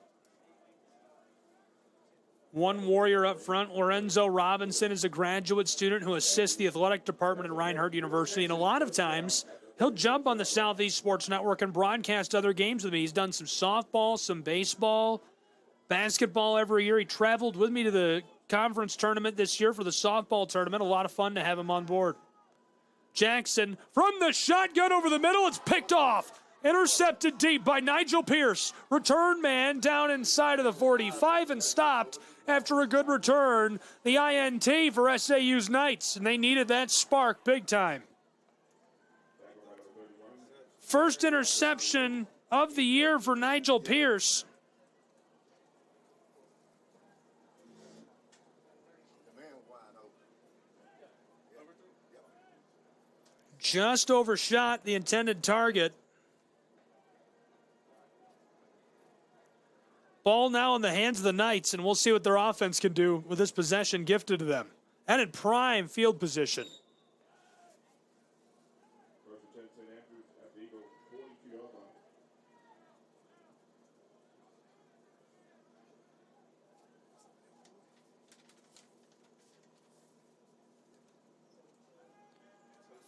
Speaker 19: One warrior up front, Lorenzo Robinson, is a graduate student who assists the athletic department at Reinhardt University, and a lot of times he'll jump on the Southeast Sports Network and broadcast other games with me. He's done some softball, some baseball, basketball every year. He traveled with me to the conference tournament this year for the softball tournament. A lot of fun to have him on board. Jackson from the shotgun over the middle. It's picked off. Intercepted deep by Nigel Pierce. Return man down inside of the 45 and stopped after a good return. The INT for SAU's Knights, and they needed that spark big time. First interception of the year for Nigel Pierce. Just overshot the intended target. Ball now in the hands of the Knights, and we'll see what their offense can do with this possession gifted to them. And in prime field position.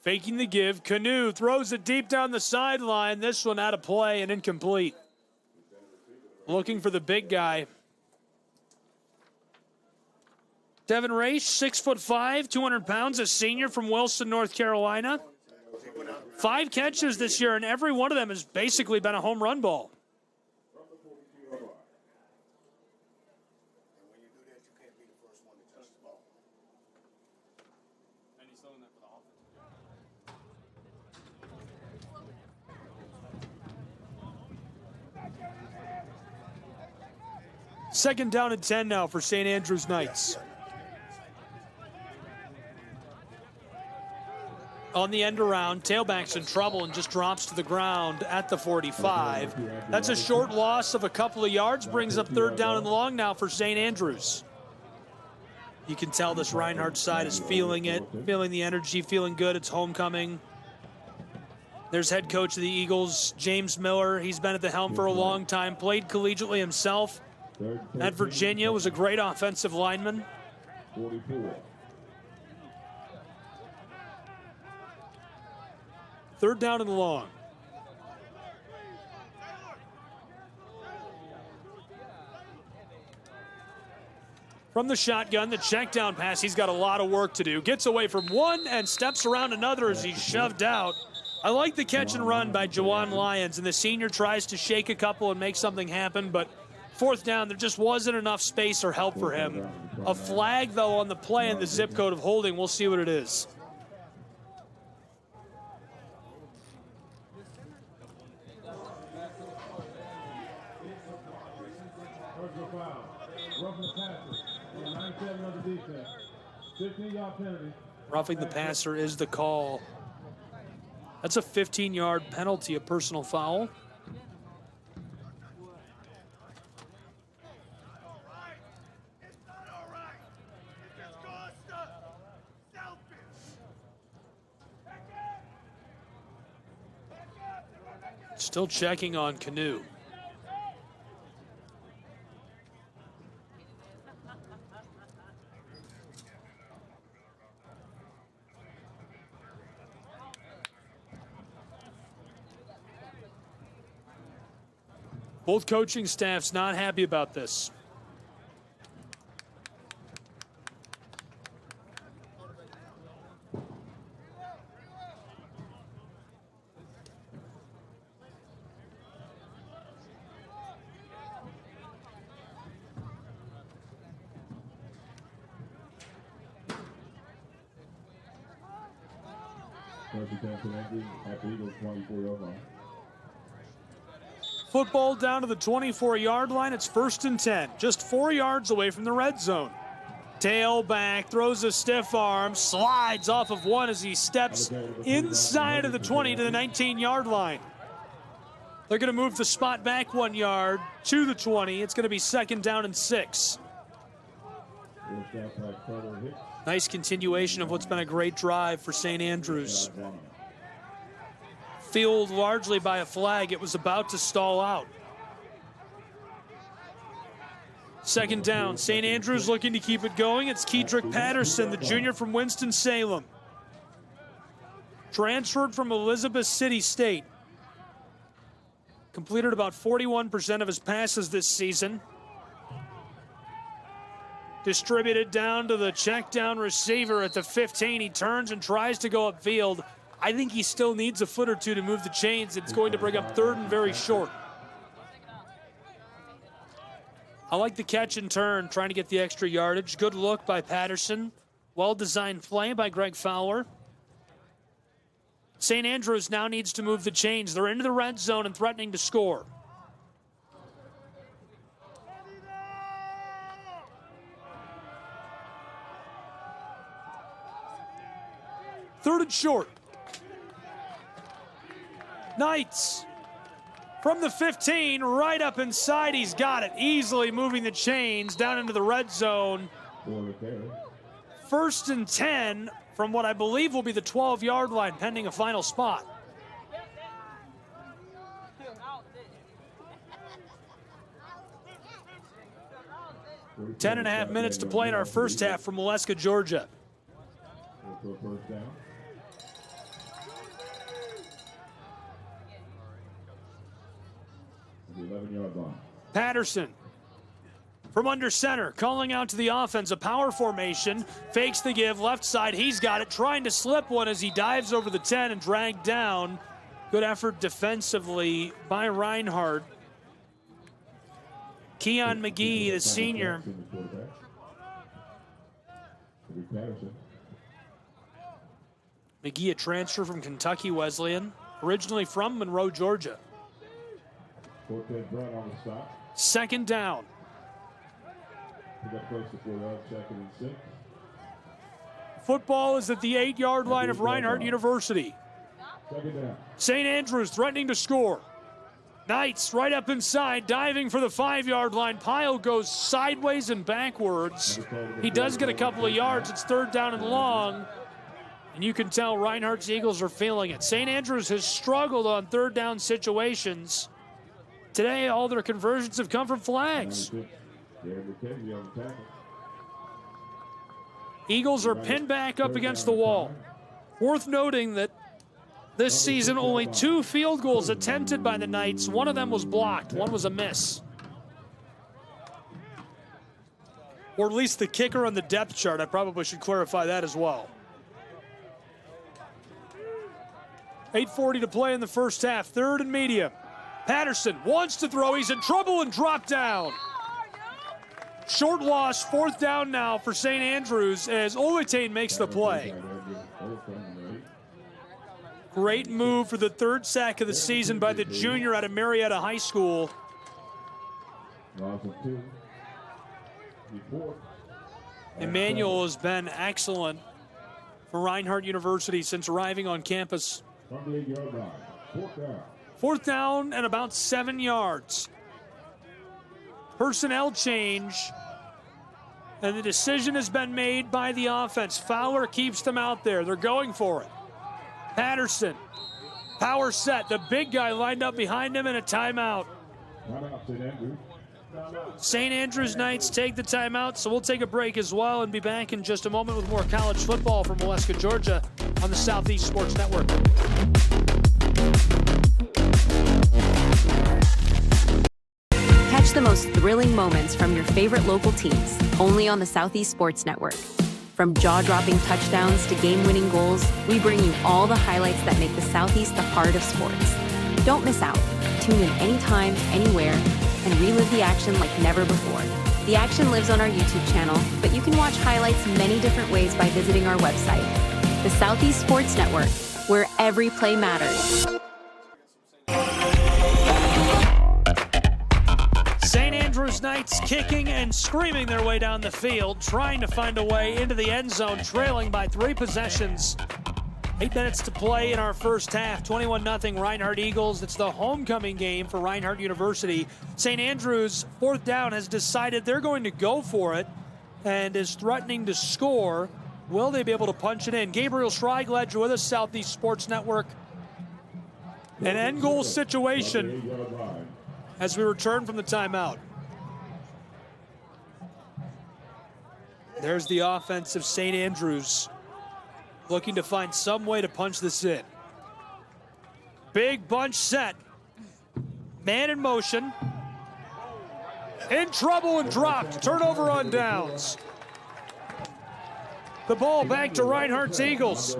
Speaker 19: Faking the give, Canoe throws it deep down the sideline. This one out of play and incomplete. Looking for the big guy. Devin Race, 6'5", 200 pounds, a senior from Wilson, North Carolina. 5 catches this year, and every one of them has basically been a home run ball. Second down and 10 now for St. Andrews Knights. On the end around, tailback's in trouble and just drops to the ground at the 45. That's a short loss of a couple of yards, brings up third down and long now for St. Andrews. You can tell this Reinhardt side is feeling it, feeling the energy, feeling good. It's homecoming. There's head coach of the Eagles, James Miller. He's been at the helm for a long time, played collegiately himself. At Virginia, was a great offensive lineman.
Speaker 20: 44.
Speaker 19: Third down and long. From the shotgun, the check down pass. He's got a lot of work to do. Gets away from one and steps around another as he's shoved out. I like the catch and run by Jawan Lyons, and the senior tries to shake a couple and make something happen, but fourth down, there just wasn't enough space or help for him. A flag, though, on the play and the zip code of holding. We'll see what it is. Roughing the passer is the call. That's a 15-yard penalty, a personal foul. Still checking on Canoe. Both coaching staffs not happy about this. Football down to the 24-yard line. It's 1st and 10, just 4 yards away from the red zone. Tailback, throws a stiff arm, slides off of one as he steps inside of the 20 to the 19-yard line. They're going to move the spot back 1 yard to the 20. It's going to be 2nd down and 6. Nice continuation of what's been a great drive for St. Andrews. Fueled largely by a flag. It was about to stall out. 2nd down. St. Andrews looking to keep it going. It's Kedrick Patterson, the junior from Winston-Salem. Transferred from Elizabeth City State. Completed about 41% of his passes this season. Distributed down to the check down receiver at the 15. He turns and tries to go upfield. I think he still needs a foot or two to move the chains. It's going to bring up 3rd and very short. I like the catch and turn, trying to get the extra yardage. Good look by Patterson. Well-designed play by Greg Fowler. St. Andrews now needs to move the chains. They're into the red zone and threatening to score. Third and short. Knights from the 15, right up inside. He's got it, easily moving the chains down into the red zone. 1st and 10 from what I believe will be the 12-yard line, pending a final spot. Ten and a half minutes to play in our first half from Molesca, Georgia. Patterson from under center, calling out to the offense, a power formation, fakes the give, left side, he's got it, trying to slip one as he dives over the 10 and dragged down. Good effort defensively by Reinhardt. Keon McGee, the senior. McGee, a transfer from Kentucky Wesleyan, originally from Monroe, Georgia. 2nd down. Football is at the 8-yard line of Reinhardt University. St. Andrews threatening to score. Knights right up inside, diving for the 5-yard line. Pyle goes sideways and backwards. He does get a couple of yards. It's 3rd down and long. And you can tell Reinhardt's Eagles are feeling it. St. Andrews has struggled on 3rd down situations. Today, all their conversions have come from flags. Eagles are pinned back up against the wall. Worth noting that this season, only 2 field goals attempted by the Knights. One of them was blocked. One was a miss. Or at least the kicker on the depth chart. I probably should clarify that as well. 8:40 to play in the first half. 3rd and medium. Patterson wants to throw. He's in trouble and dropped down. Short loss, 4th down now for St. Andrews as Oletain makes the play. Great move for the 3rd sack of the season by the junior out of Marietta High School. Emmanuel has been excellent for Reinhardt University since arriving on campus. 4th down and about 7 yards. Personnel change, and the decision has been made by the offense. Fowler keeps them out there. They're going for it. Patterson, power set. The big guy lined up behind him in a timeout. St. Andrews Knights take the timeout, so we'll take a break as well and be back in just a moment with more college football from Molesca, Georgia on the Southeast Sports Network.
Speaker 7: Catch the most thrilling moments from your favorite local teams, only on the Southeast Sports Network. From jaw-dropping touchdowns to game-winning goals, we bring you all the highlights that make the Southeast the heart of sports. Don't miss out. Tune in anytime, anywhere, and relive the action like never before. The action lives on our YouTube channel, but you can watch highlights many different ways by visiting our website. The Southeast Sports Network, where every play matters.
Speaker 19: Andrews Knights kicking and screaming their way down the field, trying to find a way into the end zone, trailing by 3 possessions. 8 minutes to play in our first half. 21-0 Reinhardt Eagles. It's the homecoming game for Reinhardt University. St. Andrews, 4th down, has decided they're going to go for it and is threatening to score. Will they be able to punch it in? Gabriel Schreig, glad you're with us, Southeast Sports Network. An end goal situation as we return from the timeout. There's the offense of St. Andrews, looking to find some way to punch this in. Big bunch set. Man in motion. In trouble and dropped. Turnover on downs. The ball back to Reinhardt's Eagles.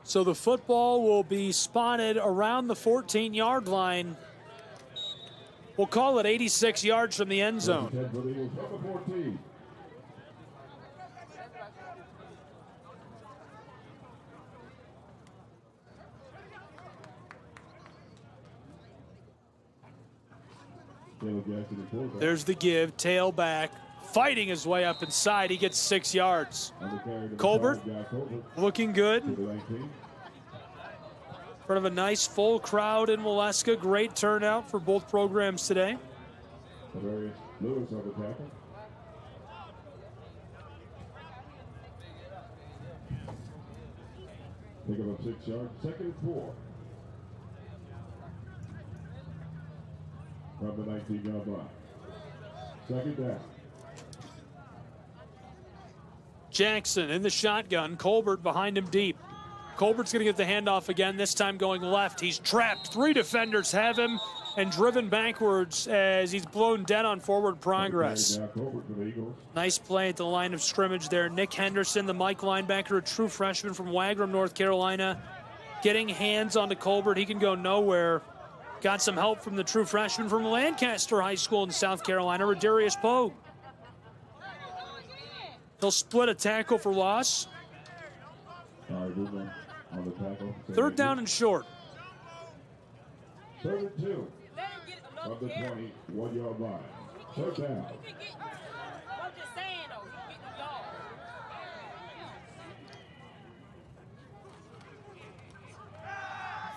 Speaker 19: So the football will be spotted around the 14-yard line. We'll call it 86 yards from the end zone. There's the give, tailback, fighting his way up inside. He gets 6 yards. Colbert looking good. In front of a nice full crowd in Waleska. Great turnout for both programs today.
Speaker 20: Pick up 6 yards, 2nd and 4. From the 19-yard line. 2nd down.
Speaker 19: Jackson in the shotgun. Colbert behind him deep. Colbert's going to get the handoff again, this time going left. He's trapped. 3 defenders have him and driven backwards as he's blown dead on forward progress. Nice play at the line of scrimmage there. Nick Henderson, the Mike linebacker, a true freshman from Wagram, North Carolina, getting hands onto Colbert. He can go nowhere. Got some help from the true freshman from Lancaster High School in South Carolina, Rodarius Pogue. He'll split a tackle for loss. 3rd down and short.
Speaker 20: 3rd and 2. From the 21-yard line. 3rd down.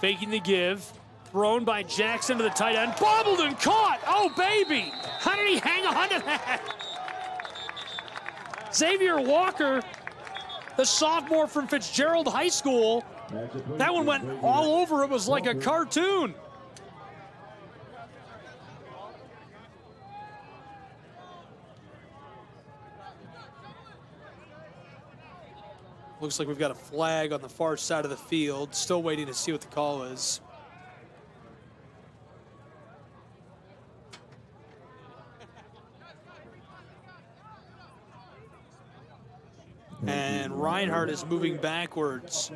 Speaker 19: Faking the give. Thrown by Jackson to the tight end. Bobbled and caught. Oh, baby. How did he hang on to that? Xavier Walker, the sophomore from Fitzgerald High School. That one went all over. It was like a cartoon. Looks like we've got a flag on the far side of the field. Still waiting to see what the call is. And Reinhardt is moving backwards.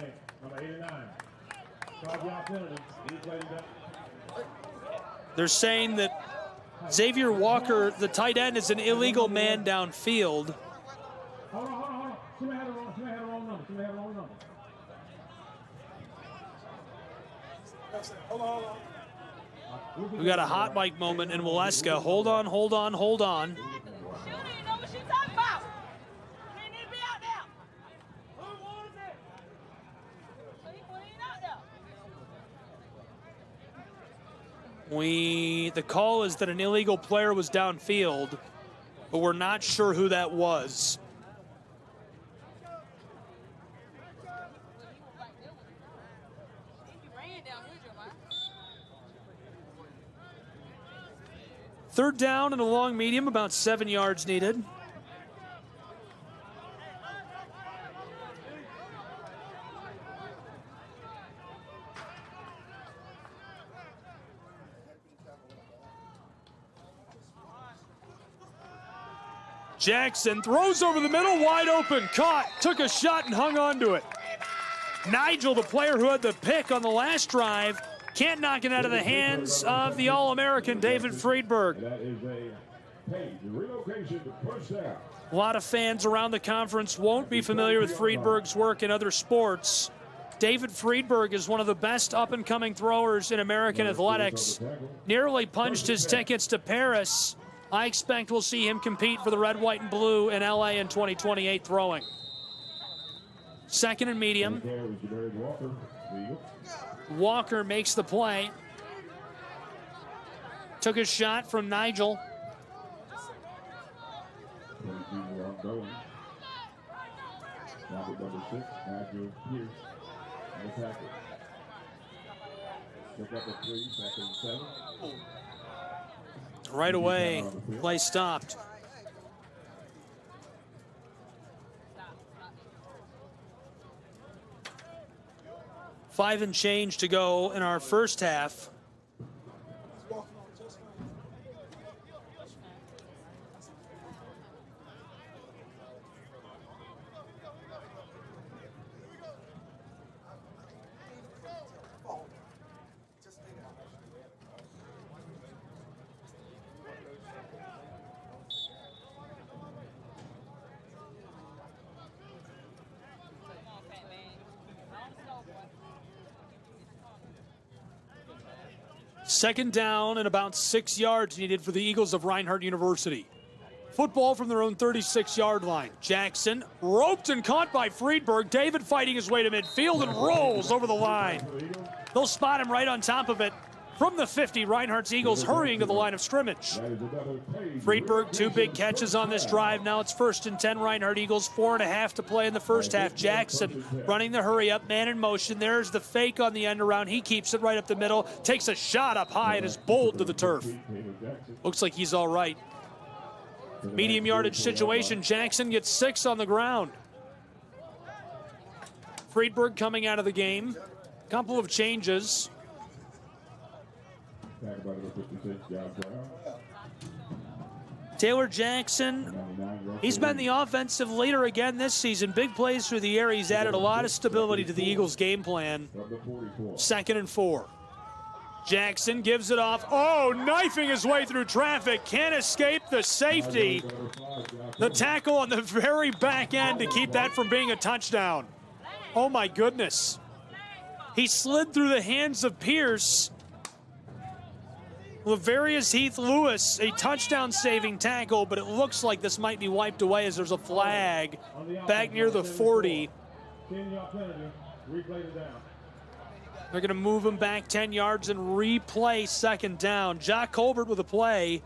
Speaker 19: They're saying that Xavier Walker, the tight end, is an illegal man downfield. We got a hot mic moment in Waleska. Hold on, hold on, hold on. The call is that an illegal player was downfield, but we're not sure who that was. Third down and a long medium, about 7 yards needed. Jackson throws over the middle, wide open, caught, took a shot and hung on to it. Nigel, the player who had the pick on the last drive, Can't knock it out of the hands of the All-American David Friedberg.
Speaker 20: That is a page relocation to push out.
Speaker 19: A lot of fans around the conference won't be familiar with Friedberg's work in other sports. David Friedberg is one of the best up-and-coming throwers in American athletics. Nearly punched his tickets to Paris. I expect we'll see him compete for the red, white, and blue in LA in 2028 throwing. Second and medium. Walker makes the play. Took a shot from Nigel.
Speaker 20: Number 6, Nigel Pierce. Attack it. Pick up a 3, second and 7.
Speaker 19: Right away, play stopped. Five and change to go in our first half. Second down and about 6 yards needed for the Eagles of Reinhardt University. Football from their own 36-yard line. Jackson roped and caught by Friedberg. David fighting his way to midfield and rolls over the line. They'll spot him right on top of it. From the 50, Reinhardt's Eagles hurrying to the line of scrimmage. Friedberg, 2 big catches on this drive. Now it's 1st and 10, Reinhardt Eagles, 4.5 to play in the first half. Jackson running the hurry up, man in motion. There's the fake on the end around. He keeps it right up the middle, takes a shot up high and is bowled to the turf. Looks like he's all right. Medium yardage situation. Jackson gets 6 on the ground. Friedberg coming out of the game. Couple of changes. Taylor Jackson, he's been the offensive leader again this season. Big plays through the air. He's added a lot of stability to the Eagles' game plan. 2nd and 4. Jackson gives it off. Oh, knifing his way through traffic. Can't escape the safety. The tackle on the very back end to keep that from being a touchdown. Oh, my goodness. He slid through the hands of Pierce. Laverius Heath-Lewis, a touchdown-saving tackle, but it looks like this might be wiped away as there's a flag back near the 40. They're going to move him back 10 yards and replay 2nd down. Jock Colbert with a play.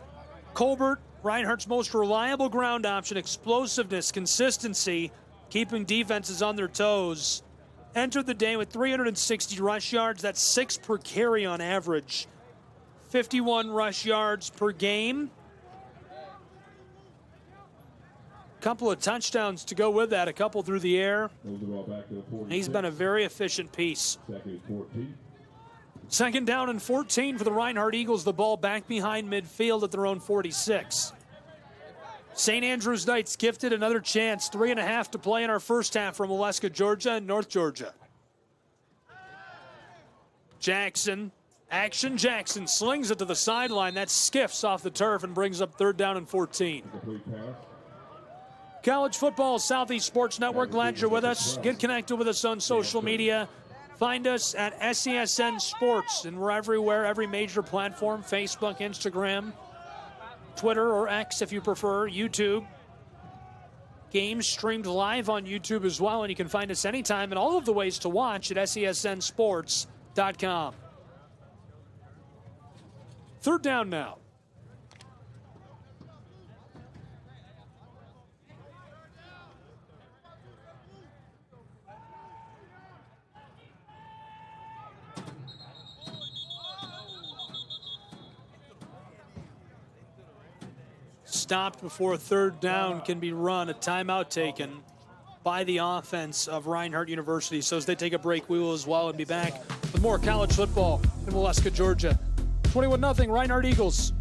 Speaker 19: Colbert, Reinhardt's most reliable ground option, explosiveness, consistency, keeping defenses on their toes. Entered the day with 360 rush yards. That's 6 per carry on average. 51 rush yards per game. Couple of touchdowns to go with that, a couple through the air. He's been a very efficient piece. 2nd down and 14 for the Reinhardt Eagles. The ball back behind midfield at their own 46. St. Andrews Knights gifted another chance. 3.5 to play in our first half from Alaska, Georgia and North Georgia. Jackson. Action Jackson slings it to the sideline. That skiffs off the turf and brings up 3rd down and 14. College football, Southeast Sports Network. Glad you're with us. Get connected with us on social media. Find us at SESN Sports, and we're everywhere, every major platform, Facebook, Instagram, Twitter, or X if you prefer, YouTube. Games streamed live on YouTube as well, and you can find us anytime and all of the ways to watch at SESNsports.com. 3rd down now. Stopped before 3rd down can be run. A timeout taken by the offense of Reinhardt University. So as they take a break, we will as well, and be back with more college football in Waleska, Georgia. 21-0 Reinhardt Eagles.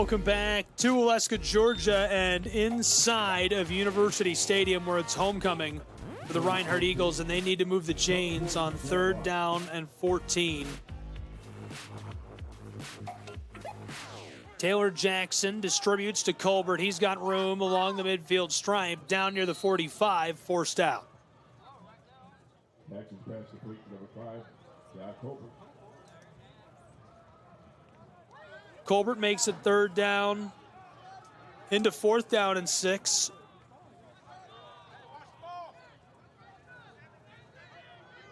Speaker 19: Welcome back to Alaska, Georgia, and inside of University Stadium where it's homecoming for the Reinhardt Eagles, and they need to move the chains on 3rd down and 14. Taylor Jackson distributes to Colbert. He's got room along the midfield stripe, down near the 45, forced out.
Speaker 20: Jackson's pass complete to number 5, John Colbert.
Speaker 19: Colbert makes it 3rd down into 4th down and 6.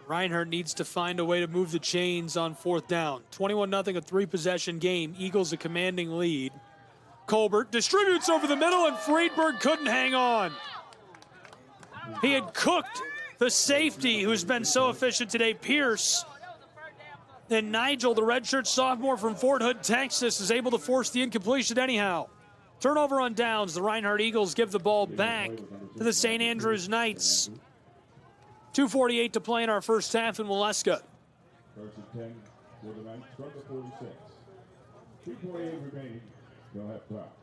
Speaker 19: Reinhardt needs to find a way to move the chains on 4th down. 21-0, a 3-possession game. Eagles a commanding lead. Colbert distributes over the middle, and Friedberg couldn't hang on. He had cooked the safety who's been so efficient today, Pierce. And Nigel, the redshirt sophomore from Fort Hood, Texas, is able to force the incompletion anyhow. Turnover on downs. The Reinhardt Eagles give the ball back to the St. Andrews Knights. 2:48 to play in our first half in Waleska.
Speaker 20: 1st and 10 for the Knights from the 46. 2:48 remaining. They'll have clock.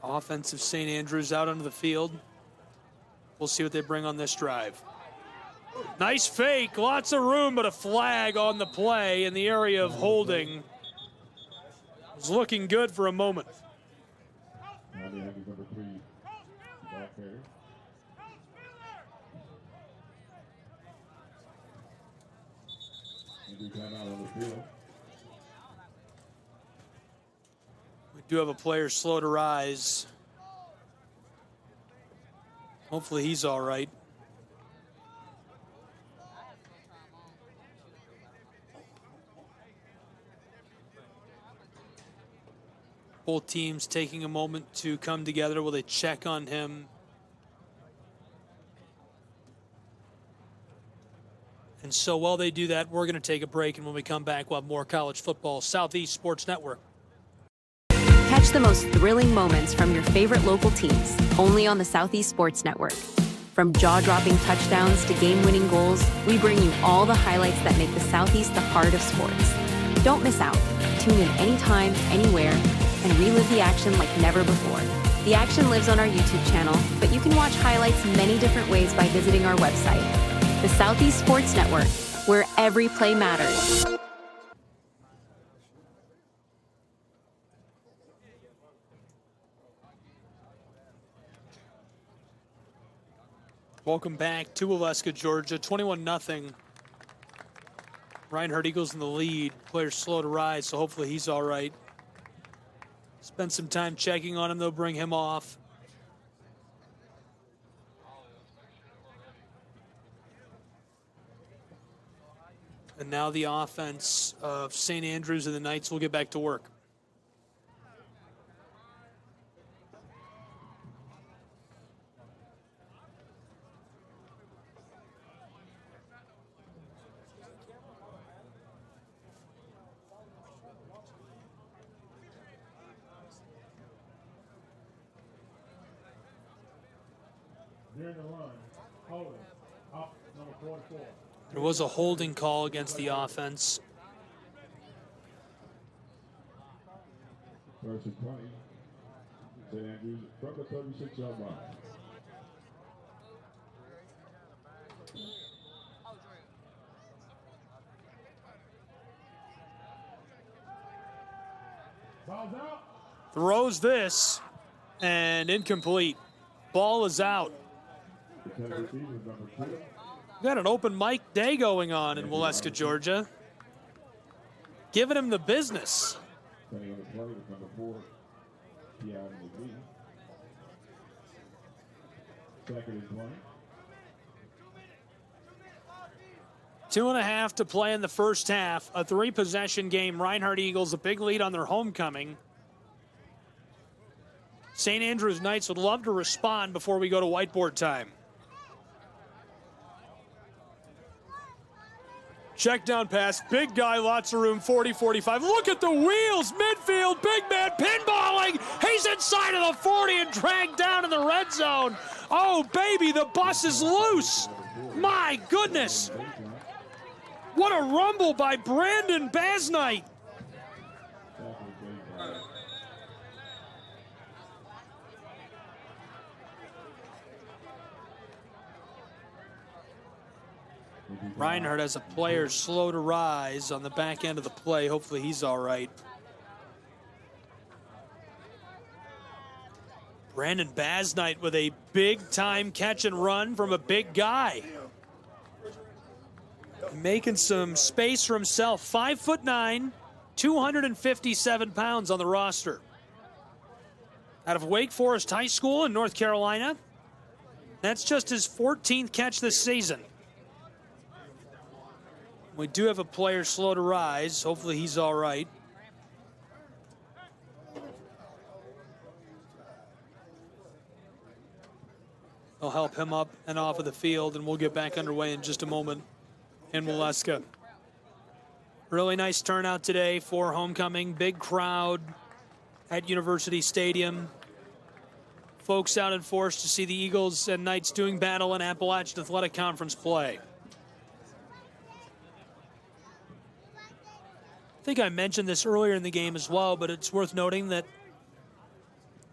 Speaker 19: Offensive St. Andrews out onto the field. We'll see what they bring on this drive. Nice fake, lots of room, but a flag on the play in the area of holding. Was looking good for a moment.
Speaker 20: Now they have number 3, Wildfire. Injury timeout on the field.
Speaker 19: We do have a player slow to rise. Hopefully he's all right. Both teams taking a moment to come together while they check on him. And so while they do that, we're going to take a break, and when we come back, we'll have more college football. Southeast Sports Network.
Speaker 7: Catch the most thrilling moments from your favorite local teams, only on the Southeast Sports Network. From jaw-dropping touchdowns to game-winning goals, we bring you all the highlights that make the Southeast the heart of sports. Don't miss out. Tune in anytime, anywhere, and relive the action like never before. The action lives on our YouTube channel, but you can watch highlights many different ways by visiting our website. The Southeast Sports Network, where every play matters.
Speaker 19: Welcome back to Waleska, Georgia. 21-0. Reinhardt Eagles in the lead. Player's slow to rise, so hopefully he's all right. Spend some time checking on him. They'll bring him off. And now the offense of St. Andrews and the Knights will get back to work.
Speaker 20: Near the line, holding, up, number 44.
Speaker 19: There was a holding call against the offense.
Speaker 20: 1st and 20. St. Andrews from the 36-yard line. Ball's out.
Speaker 19: Throws this, and incomplete. Ball is out. We've got an open mic day going on in Waleska, Georgia. Giving him the business.
Speaker 20: Standing on the play with number 4, Keon McGee. 2nd and 20.
Speaker 19: 2.5 to play in the first half. A 3-possession game. Reinhardt Eagles a big lead on their homecoming. St. Andrews Knights would love to respond before we go to whiteboard time. Check down pass, big guy, lots of room, 40-45. Look at the wheels, midfield, big man pinballing. He's inside of the 40 and dragged down in the red zone. Oh, baby, the bus is loose. My goodness. What a rumble by Brandon Basnight. Reinhardt has a player slow to rise on the back end of the play. Hopefully he's all right. Brandon Basnight with a big-time catch and run from a big guy. Making some space for himself. 5'9", 257 pounds on the roster. Out of Wake Forest High School in North Carolina. That's just his 14th catch this season. We do have a player slow to rise. Hopefully he's all right. They'll help him up and off of the field, and we'll get back underway in just a moment in Waleska. Really nice turnout today for homecoming. Big crowd at University Stadium. Folks out in force to see the Eagles and Knights doing battle in Appalachian Athletic Conference play. I think I mentioned this earlier in the game as well, but it's worth noting that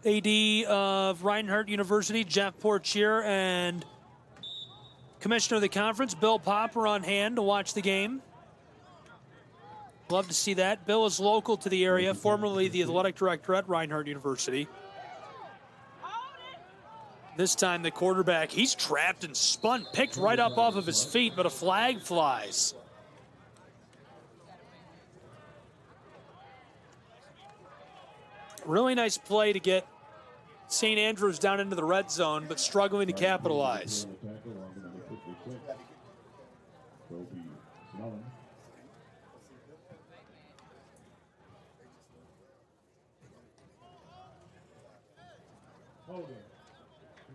Speaker 19: AD of Reinhardt University, Jeff Portier, and Commissioner of the Conference, Bill Popp, are on hand to watch the game. Love to see that. Bill is local to the area, formerly the athletic director at Reinhardt University. This time the quarterback, he's trapped and spun, picked right up off of his feet, but a flag flies. Really nice play to get St. Andrews down into the red zone, but struggling to capitalize.
Speaker 20: Holding.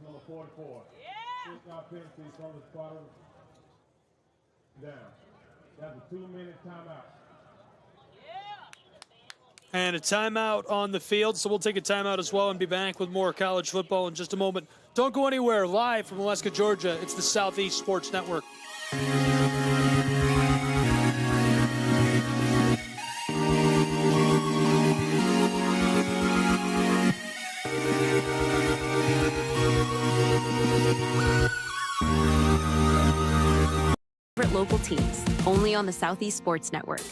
Speaker 20: Number 44. Yeah. 6-out penalty from the spotter. Down. That's a 2-minute timeout.
Speaker 19: And a timeout on the field, so we'll take a timeout as well and be back with more college football in just a moment. Don't go anywhere. Live from Waleska, Georgia, it's the Southeast Sports Network.
Speaker 7: Favorite local teams, only on the Southeast Sports Network.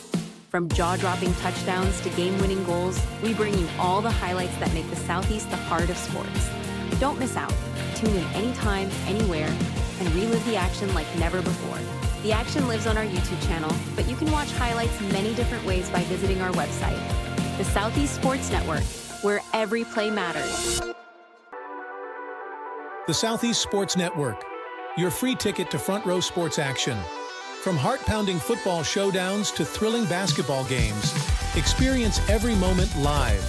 Speaker 7: From jaw-dropping touchdowns to game-winning goals, we bring you all the highlights that make the Southeast the heart of sports. Don't miss out. Tune in anytime, anywhere, and relive the action like never before. The action lives on our YouTube channel, but you can watch highlights many different ways by visiting our website. The Southeast Sports Network, where every play matters.
Speaker 8: The Southeast Sports Network, your free ticket to front row sports action. From heart-pounding football showdowns to thrilling basketball games, experience every moment live,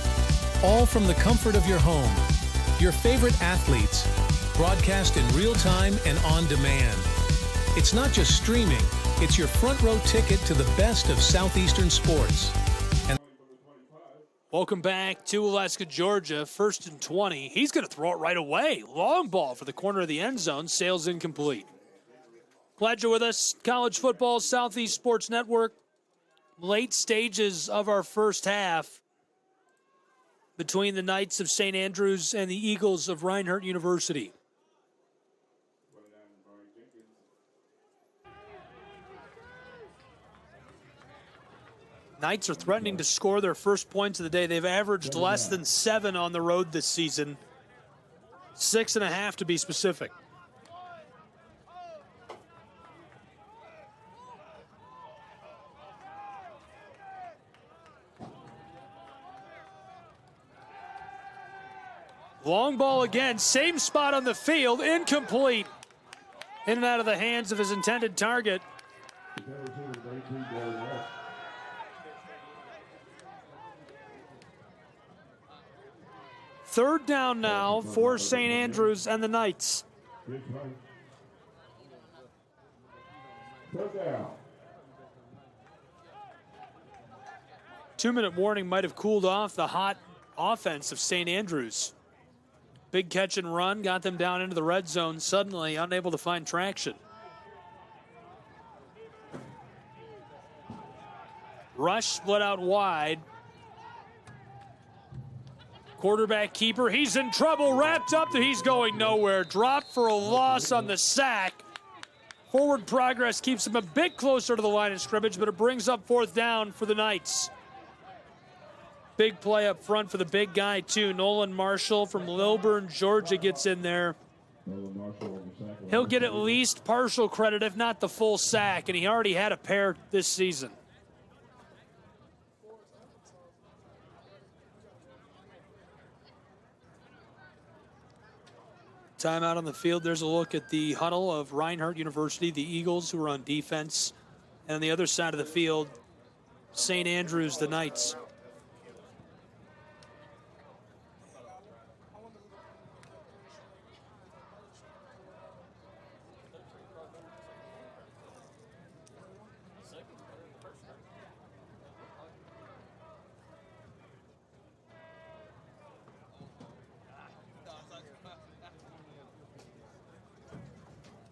Speaker 8: all from the comfort of your home. Your favorite athletes, broadcast in real time and on demand. It's not just streaming, it's your front row ticket to the best of Southeastern sports.
Speaker 19: Welcome back to Waleska, Georgia. 1st and 20. He's going to throw it right away. Long ball for the corner of the end zone. Sails incomplete. Glad you're with us. College football, Southeast Sports Network. Late stages of our first half between the Knights of St. Andrews and the Eagles of Reinhardt University. Knights are threatening to score their first points of the day. They've averaged less than 7 on the road this season. 6.5 to be specific. Long ball again, same spot on the field, incomplete. In and out of the hands of his intended target. Third down now for St. Andrews and the Knights.
Speaker 20: Third down.
Speaker 19: 2-minute warning might have cooled off the hot offense of St. Andrews. Big catch and run, got them down into the red zone, suddenly unable to find traction. Rush split out wide. Quarterback keeper, he's in trouble, wrapped up, he's going nowhere. Dropped for a loss on the sack. Forward progress keeps him a bit closer to the line of scrimmage, but it brings up 4th down for the Knights. Big play up front for the big guy, too. Nolan Marshall from Lilburn, Georgia gets in there. He'll get at least partial credit, if not the full sack, and he already had a pair this season. Timeout on the field. There's a look at the huddle of Reinhardt University, the Eagles, who are on defense. And on the other side of the field, St. Andrews, the Knights.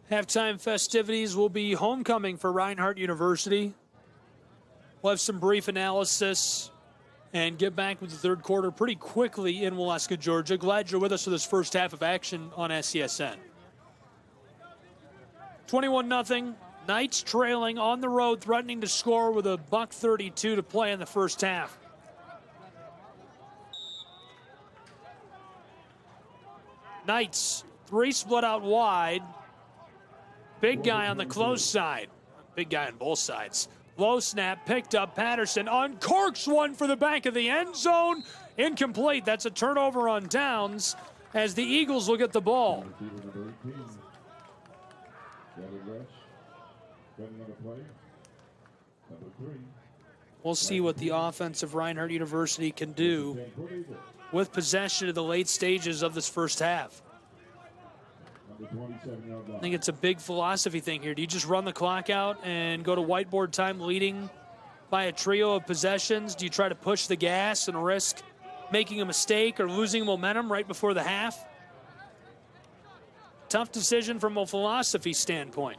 Speaker 19: Halftime festivities will be homecoming for Reinhardt University. We'll have some brief analysis and get back with the third quarter pretty quickly in Waleska, Georgia. Glad you're with us for this first half of action on SCSN. 21-0. Knights trailing on the road, threatening to score with a $1:32 to play in the first half. Knights, 3 split out wide. Big guy on the close side. Big guy on both sides. Low snap, picked up. Patterson uncorks one for the back of the end zone. Incomplete. That's a turnover on downs as the Eagles will get the ball. We'll see what the offense of Reinhardt University can do with possession of the late stages of this first half. I think it's a big philosophy thing here. Do you just run the clock out and go to whiteboard time leading by a trio of possessions? Do you try to push the gas and risk making a mistake or losing momentum right before the half? Tough decision from a philosophy standpoint.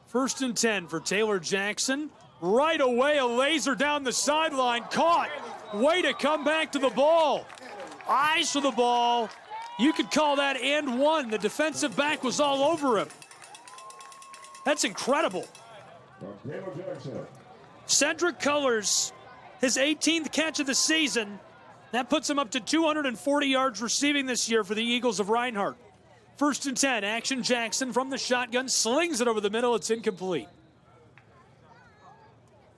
Speaker 19: First and 10 for Taylor Jackson. Right away, a laser down the sideline, caught. Way to come back to the ball. Eyes for the ball. You could call that and one. The defensive back was all over him. That's incredible. Cedric Cullors, his 18th catch of the season. That puts him up to 240 yards receiving this year for the Eagles of Reinhardt. First and 10, action Jackson from the shotgun, slings it over the middle, it's incomplete.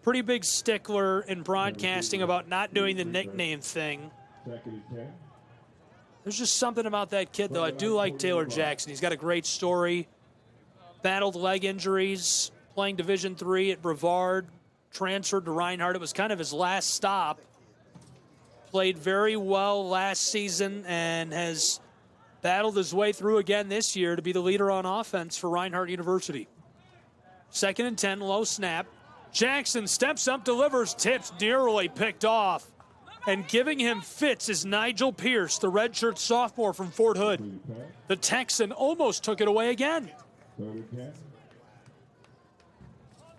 Speaker 19: Pretty big stickler in broadcasting about not doing the nickname thing. There's just something about that kid, though. I do like Taylor Jackson. He's got a great story. Battled leg injuries, playing Division III at Brevard, transferred to Reinhardt. It was kind of his last stop. Played very well last season and has battled his way through again this year to be the leader on offense for Reinhardt University. Second and 10, low snap. Jackson steps up, delivers, tips, nearly picked off. And giving him fits is Nigel Pierce, the redshirt sophomore from Fort Hood. The Texan almost took it away again.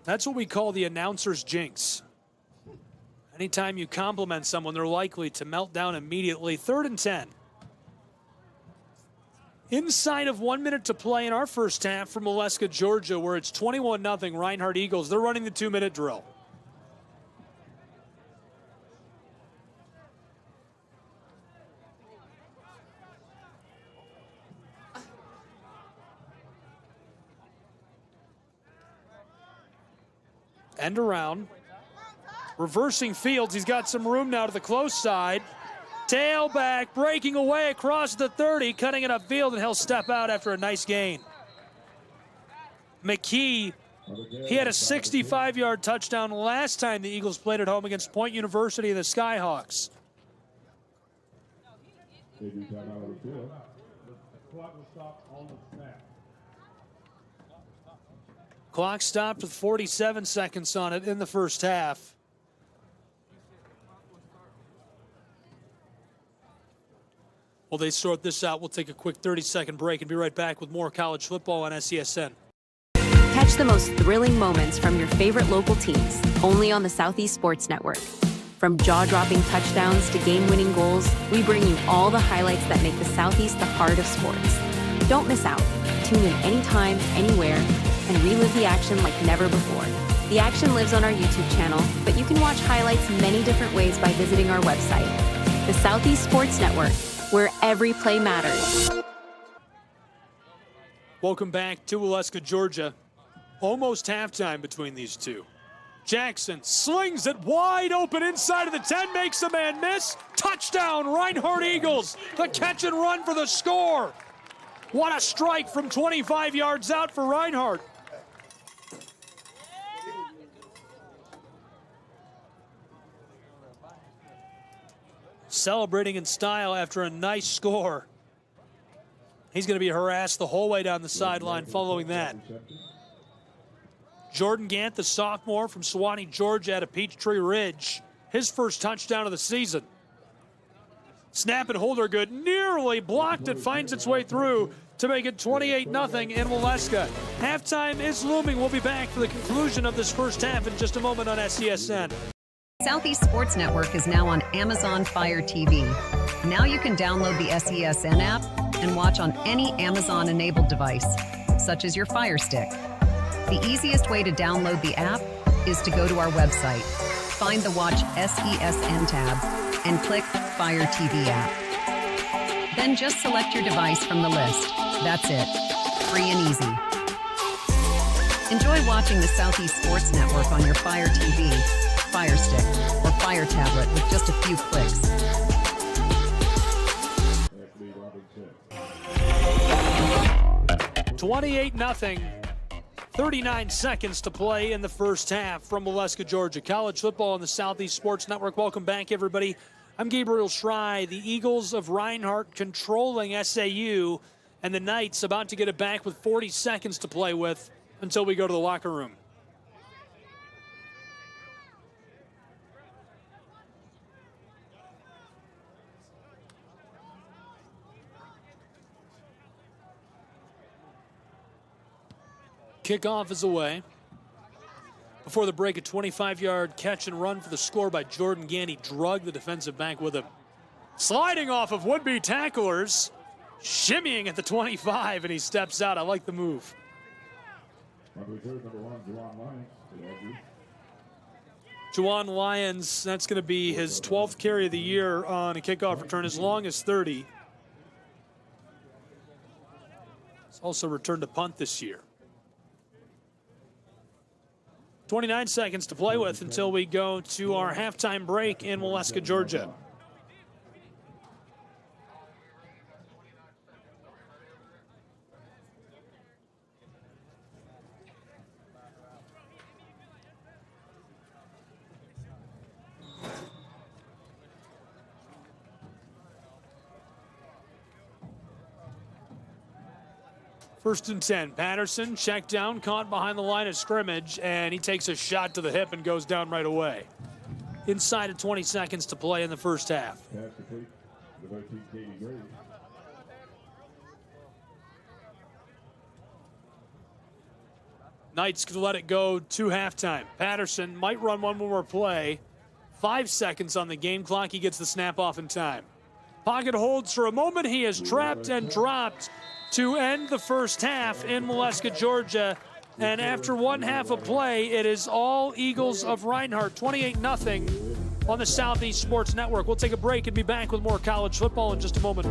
Speaker 19: That's what we call the announcer's jinx. Anytime you compliment someone, they're likely to melt down immediately. Third and 10. Inside of 1 minute to play in our first half from Waleska, Georgia, where it's 21-0 Reinhardt Eagles. They're running the 2-minute drill. End around. Reversing Fields. He's got some room now to the close side. Tailback breaking away across the 30, cutting it upfield, and he'll step out after a nice gain. McKee, he had a 65-yard touchdown last time the Eagles played at home against Point University and the Skyhawks. Clock stopped with 47 seconds on it in the first half. While they sort this out, we'll take a quick 30-second break and be right back with more college football on SESN.
Speaker 7: Catch the most thrilling moments from your favorite local teams, only on the Southeast Sports Network. From jaw-dropping touchdowns to game-winning goals, we bring you all the highlights that make the Southeast the heart of sports. Don't miss out. Tune in anytime, anywhere, and relive the action like never before. The action lives on our YouTube channel, but you can watch highlights many different ways by visiting our website. The Southeast Sports Network, where every play matters.
Speaker 19: Welcome back to Wildfire, Georgia. Almost halftime between these two. Jackson slings it wide open inside of the 10, makes a man miss. Touchdown, Reinhardt Eagles. The catch and run for the score. What a strike from 25 yards out for Reinhardt. Celebrating in style after a nice score. He's going to be harassed the whole way down the sideline following that. Jordan Gant, the sophomore from Sewanee, Georgia, out of Peachtree Ridge. His first touchdown of the season. Snap and hold are good. Nearly blocked it, finds its way through to make it 28-0 in Wildfire. Halftime is looming. We'll be back for the conclusion of this first half in just a moment on SESN.
Speaker 12: Southeast Sports Network is now on Amazon Fire TV. Now you can download the SESN app and watch on any Amazon-enabled device, such as your Fire Stick. The easiest way to download the app is to go to our website, find the Watch SESN tab, and click Fire TV app. Then just select your device from the list. That's it. Free and easy. Enjoy watching the Southeast Sports Network on your Fire TV, Fire Stick, or Fire tablet with just a few clicks.
Speaker 19: 28-0. 39 seconds to play in the first half from Wildfire, Georgia. College football on the Southeast Sports Network. Welcome back, everybody. I'm Gabriel Schrei. The Eagles of Reinhardt controlling SAU, and the Knights about to get it back with 40 seconds to play with until we go to the locker room. Kickoff is away. Before the break, a 25-yard catch and run for the score by Jordan Gant. He drugged the defensive back with him. Sliding off of would-be tacklers. Shimmying at the 25, and he steps out. I like the move. Juwan Lyons, that's going to be his 12th carry of the year on a kickoff return, as long as 30. He's also returned a punt this year. 29 seconds to play with until we go to our halftime break in Wildfire, Georgia. First and 10. Patterson checked down, caught behind the line of scrimmage, and he takes a shot to the hip and goes down right away. Inside of 20 seconds to play in the first half. Knights could let it go to halftime. Patterson might run one more play. 5 seconds on the game clock. He gets the snap off in time. Pocket holds for a moment. He is trapped and dropped to end the first half in Wildfire, Georgia. And after one half of play, it is all Eagles of Reinhardt, 28-0 on the Southeast Sports Network. We'll take a break and be back with more college football in just a moment.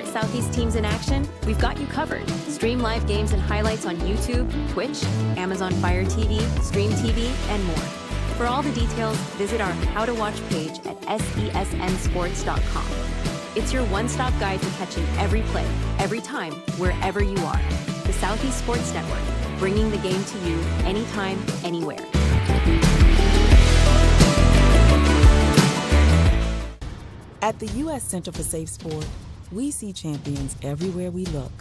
Speaker 7: favorite Southeast teams in action? We've got you covered. Stream live games and highlights on YouTube, Twitch, Amazon Fire TV, Stream TV, and more. For all the details, visit our How to Watch page at sesnsports.com. It's your one-stop guide to catching every play, every time, wherever you are. The Southeast Sports Network, bringing the game to you anytime, anywhere.
Speaker 17: At the U.S. Center for Safe Sport, we see champions everywhere we look.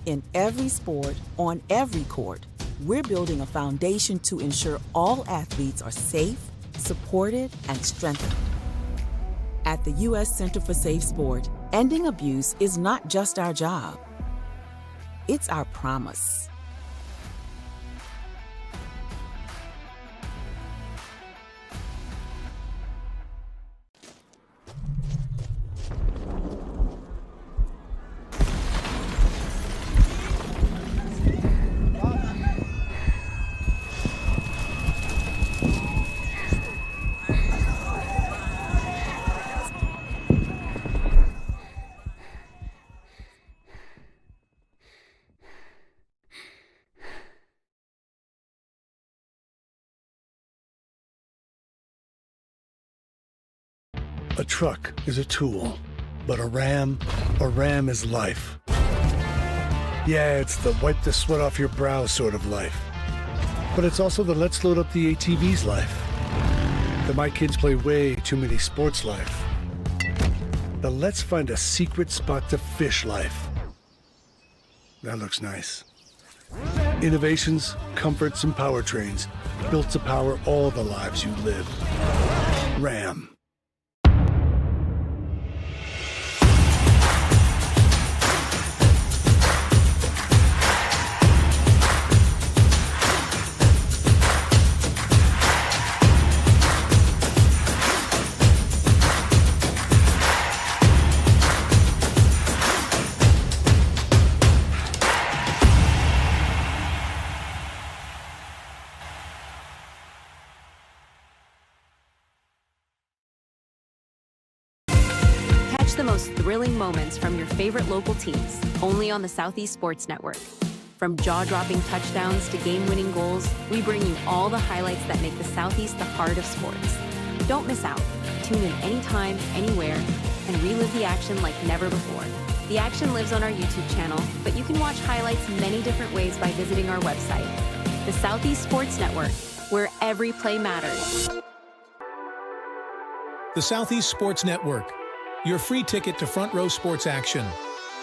Speaker 17: In every sport, on every court, we're building a foundation to ensure all athletes are safe, supported, and strengthened. At the U.S. Center for Safe Sport, ending abuse is not just our job. It's our promise.
Speaker 16: A truck is a tool, but a ram is life. Yeah, it's the wipe the sweat off your brow sort of life. But it's also the let's load up the ATV's life. The my kids play way too many sports life. The let's find a secret spot to fish life. That looks nice. Innovations, comforts, and powertrains built to power all the lives you live. Ram.
Speaker 7: The most thrilling moments from your favorite local teams, only on the Southeast Sports Network. From jaw-dropping touchdowns to game-winning goals, we bring you all the highlights that make the Southeast the heart of sports. Don't miss out. Tune in anytime, anywhere, and relive the action like never before. The action lives on our YouTube channel, but you can watch highlights many different ways by visiting our website. The Southeast Sports Network, where every play matters.
Speaker 8: The Southeast Sports Network, your free ticket to front row sports action.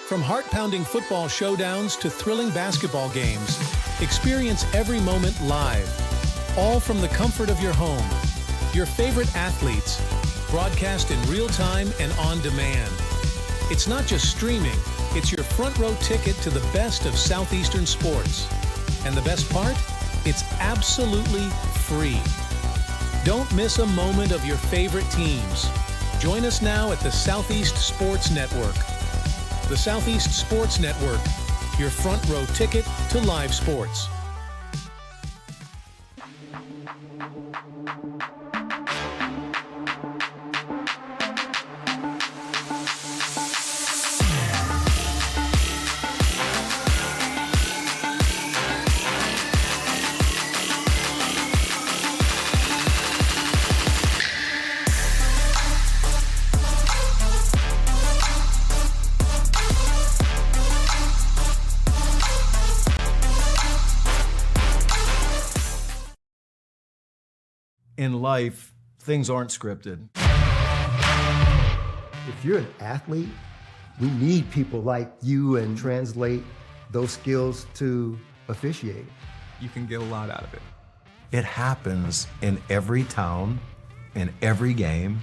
Speaker 8: From heart-pounding football showdowns to thrilling basketball games, experience every moment live, all from the comfort of your home. Your favorite athletes, broadcast in real time and on demand. It's not just streaming, it's your front row ticket to the best of Southeastern sports. And the best part? It's absolutely free. Don't miss a moment of your favorite teams. Join us now at the Southeast Sports Network. The Southeast Sports Network, your front row ticket to live sports.
Speaker 4: In life, things aren't scripted.
Speaker 2: If you're an athlete, we need people like you and translate those skills to officiating.
Speaker 5: You can get a lot out of it.
Speaker 4: It happens in every town, in every game.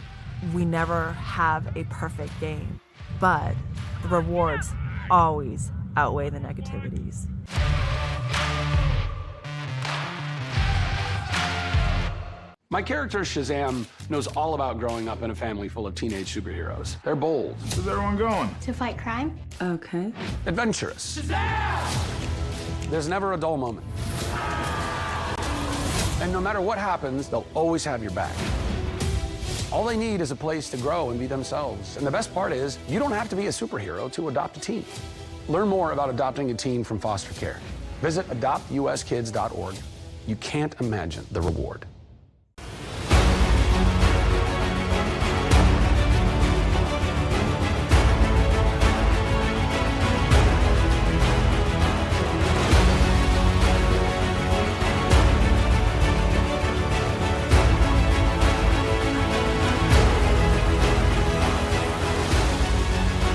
Speaker 6: We never have a perfect game, but the rewards always outweigh the negativities.
Speaker 18: My character, Shazam, knows all about growing up in a family full of teenage superheroes. They're bold.
Speaker 20: Where's everyone going?
Speaker 14: To fight crime?
Speaker 15: Okay.
Speaker 18: Adventurous. Shazam! There's never a dull moment. And no matter what happens, they'll always have your back. All they need is a place to grow and be themselves. And the best part is, you don't have to be a superhero to adopt a teen. Learn more about adopting a teen from foster care. Visit AdoptUSKids.org. You can't imagine the reward.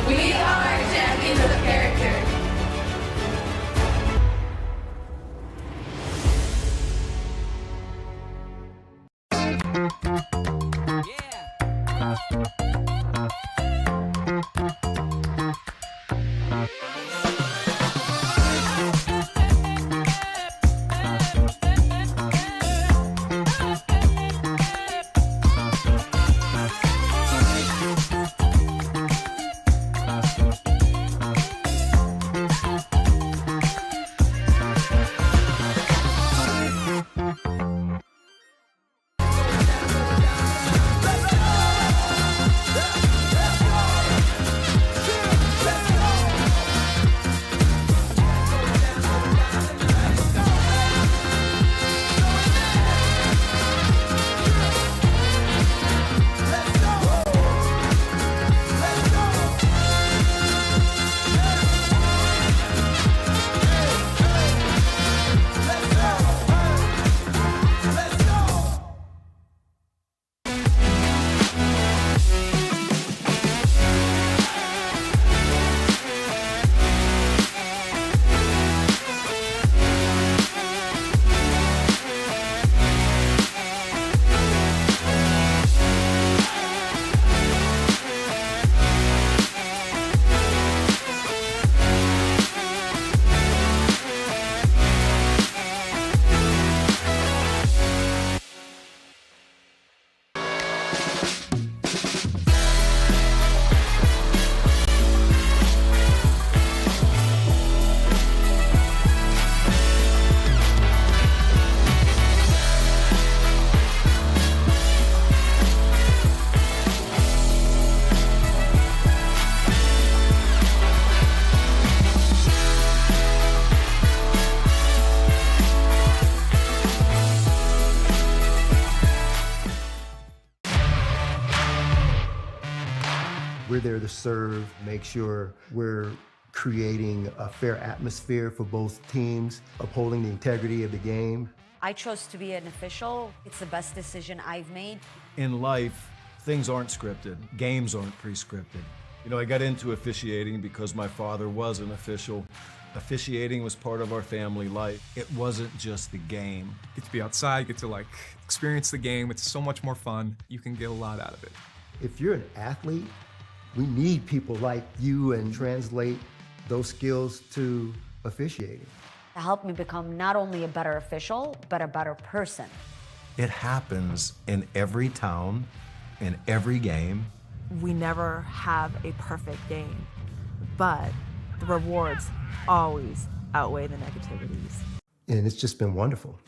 Speaker 21: We are champions of character.
Speaker 2: We're there to serve, make sure we're creating a fair atmosphere for both teams, upholding the integrity of the game.
Speaker 3: I chose to be an official. It's the best decision I've made.
Speaker 4: In life, things aren't scripted. Games aren't pre-scripted. You know, I got into officiating because my father was an official. Officiating was part of our family life. It wasn't just the game.
Speaker 5: Get to be outside, get to like experience the game. It's so much more fun. You can get a lot out of it.
Speaker 2: If you're an athlete, we need people like you and translate those skills to officiating.
Speaker 3: To help me become not only a better official, but a better person.
Speaker 4: It happens in every town, in every game.
Speaker 6: We never have a perfect game, but the rewards always outweigh the negativities.
Speaker 2: And it's just been wonderful.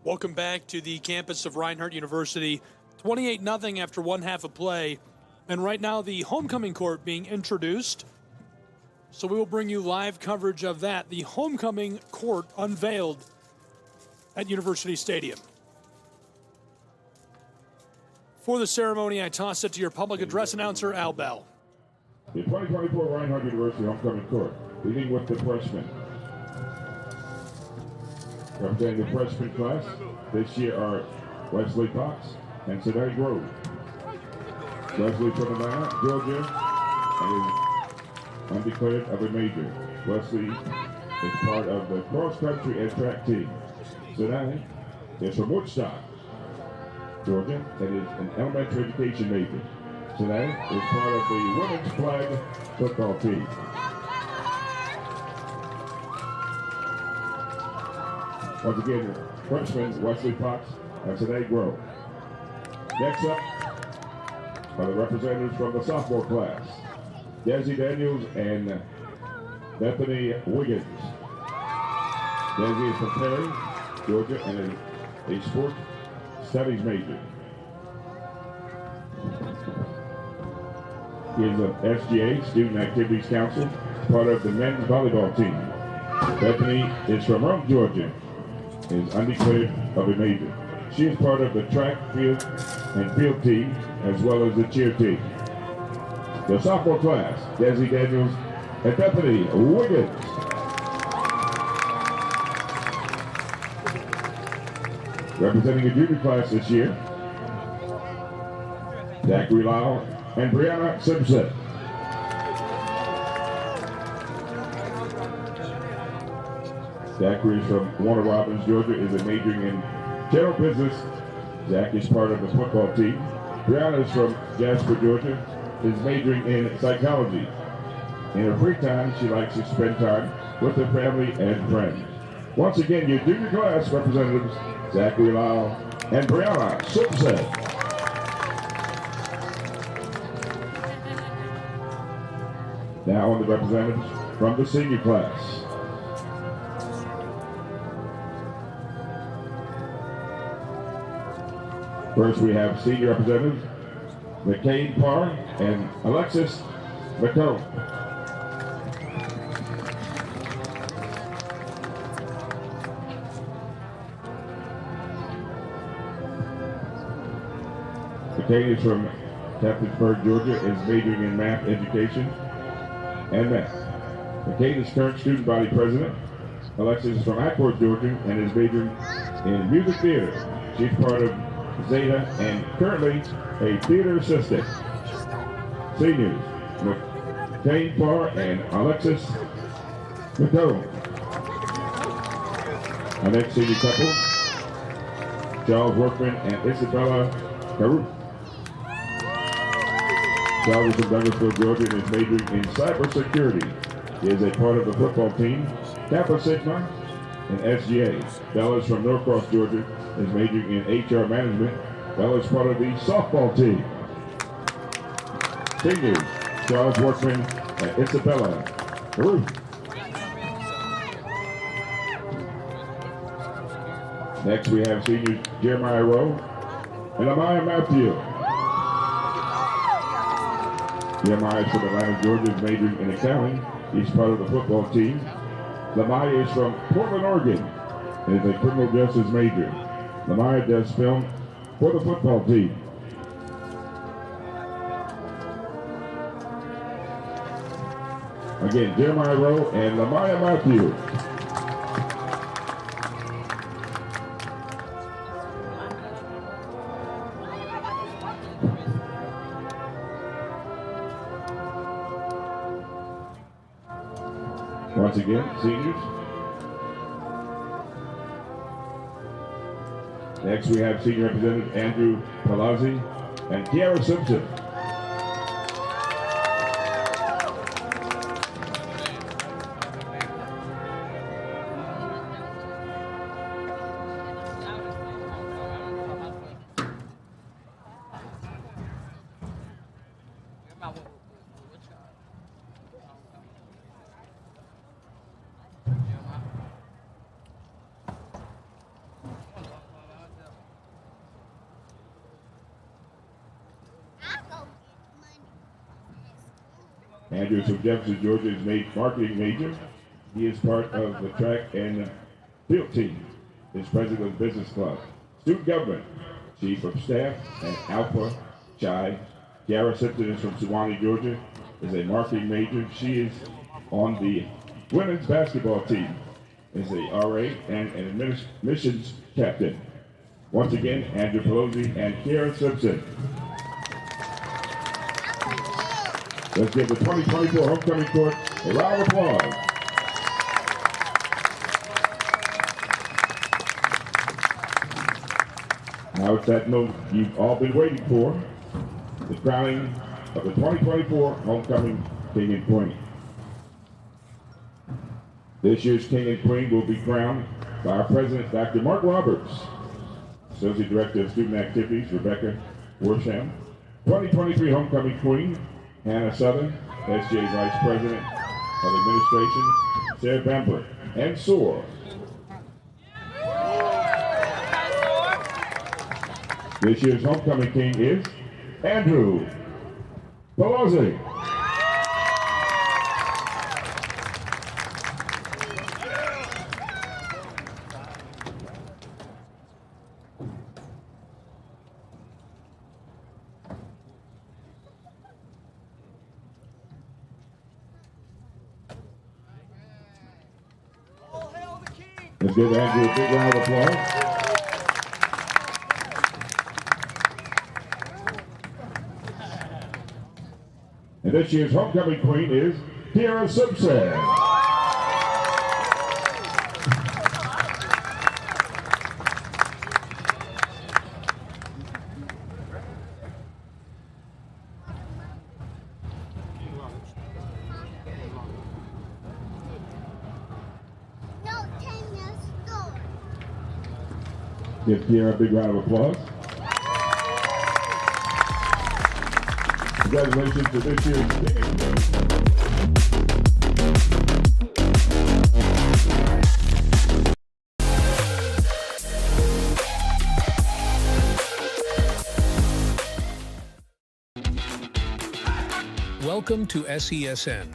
Speaker 19: Welcome back to the campus of Reinhardt University. 28-0 after one half of play. And right now the homecoming court being introduced. So we will bring you live coverage of that. The homecoming court unveiled at University Stadium. For the ceremony, I toss it to your public address announcer, Al Bell.
Speaker 20: The 2024 Reinhardt University homecoming court, beginning with the freshmen. Representing the freshman class this year are Wesley Cox and Sedai Grove. Wesley from Atlanta, Georgia, and is undeclared of a major. Wesley is part of the cross-country and track team. Sedai is from Woodstock, Georgia, and is an elementary education major. Sedai is part of the women's flag football team. Once again, freshman Wesley Fox and Sedai Grove. Next up, are the representatives from the sophomore class, Desi Daniels and Bethany Wiggins. Desi is from Perry, Georgia, and a sport studies major. He is an SGA, Student Activities Council, part of the men's volleyball team. Bethany is from Rome, Georgia, is undeclared of a major. She is part of the track, field, and field team, as well as the cheer team. The sophomore class, Desi Daniels and Bethany Wiggins. Representing the junior class this year, Zachary Lyle and Brianna Simpson. Zachary is from Warner Robins, Georgia, is majoring in general business. Zach is part of the football team. Brianna is from Jasper, Georgia, is majoring in psychology. In her free time, she likes to spend time with her family and friends. Once again, your junior class representatives, Zachary Lyle and Brianna Simpson. Now on the representatives from the senior class. First we have senior representatives McCain Parr and Alexis McComb. McCain is from Captainsburg, Georgia, is majoring in math education and math. McCain is current student body president. Alexis is from Ackworth, Georgia, and is majoring in music theater. She's part of Zeta and currently a theater assistant. Seniors, McCain Parr and Alexis McComb. Our next senior couple, Charles Workman and Isabella Caruth. Charles is from Douglasville, Georgia, and is majoring in cybersecurity. He is a part of the football team, Kappa Sigma, and SGA. Bella is from Norcross, Georgia, is majoring in HR management. Bella is part of the softball team. Seniors, Charles Workman and Isabella Caruth. Next we have seniors Jeremiah Rowe and Amaya Matthew. Jeremiah is from Atlanta, Georgia, is majoring in accounting. He's part of the football team. Lamaya is from Portland, Oregon, and is a criminal justice major. Lamaya does film for the football team. Again, Jeremiah Rowe and Lamaya Matthew. Once again, seniors. Next we have senior representative Andrew Palazzi and Kiara Simpson. Andrew from Jefferson, Georgia, is made marketing major. He is part of the track and field team. Is president of the business club. Student government, chief of staff and Alpha Chi. Kiara Simpson is from Suwanee, Georgia, is a marketing major. She is on the women's basketball team. Is a RA and an admissions captain. Once again, Andrew Pelosi and Kiara Simpson. Let's give the 2024 homecoming court a round of applause. Now it's that moment you've all been waiting for, the crowning of the 2024 homecoming king and queen. This year's king and queen will be crowned by our president, Dr. Mark Roberts, Associate Director of Student Activities, Rebecca Worsham, 2023 Homecoming Queen, Hannah Southern, SGA Vice President of Administration, Sarah Bamber, and SOAR. This year's Homecoming King is Andrew Pelosi. Let's give Andrew a big round of applause. And this year's Homecoming Queen is Kira Simpson. Give Kira a big round of applause. Congratulations to this year's
Speaker 8: Welcome to SESN,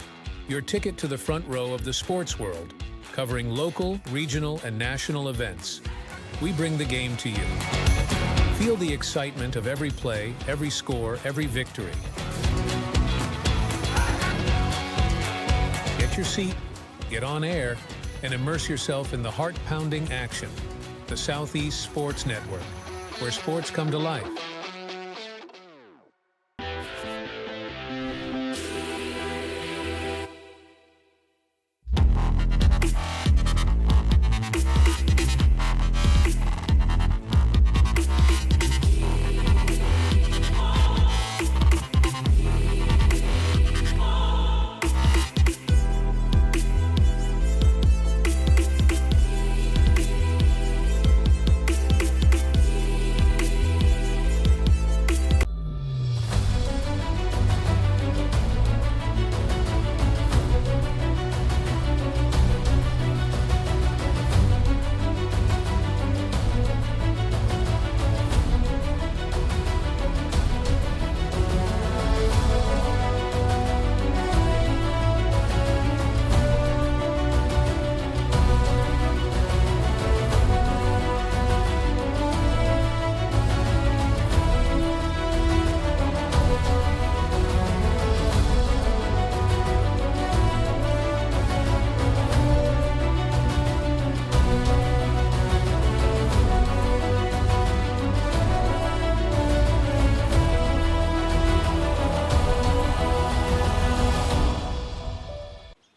Speaker 8: your ticket to the front row of the sports world, covering local, regional, and national events. We bring the game to you. Feel the excitement of every play, every score, every victory. Get your seat, get on air, and immerse yourself in the heart-pounding action. The Southeast Sports Network, where sports come to life.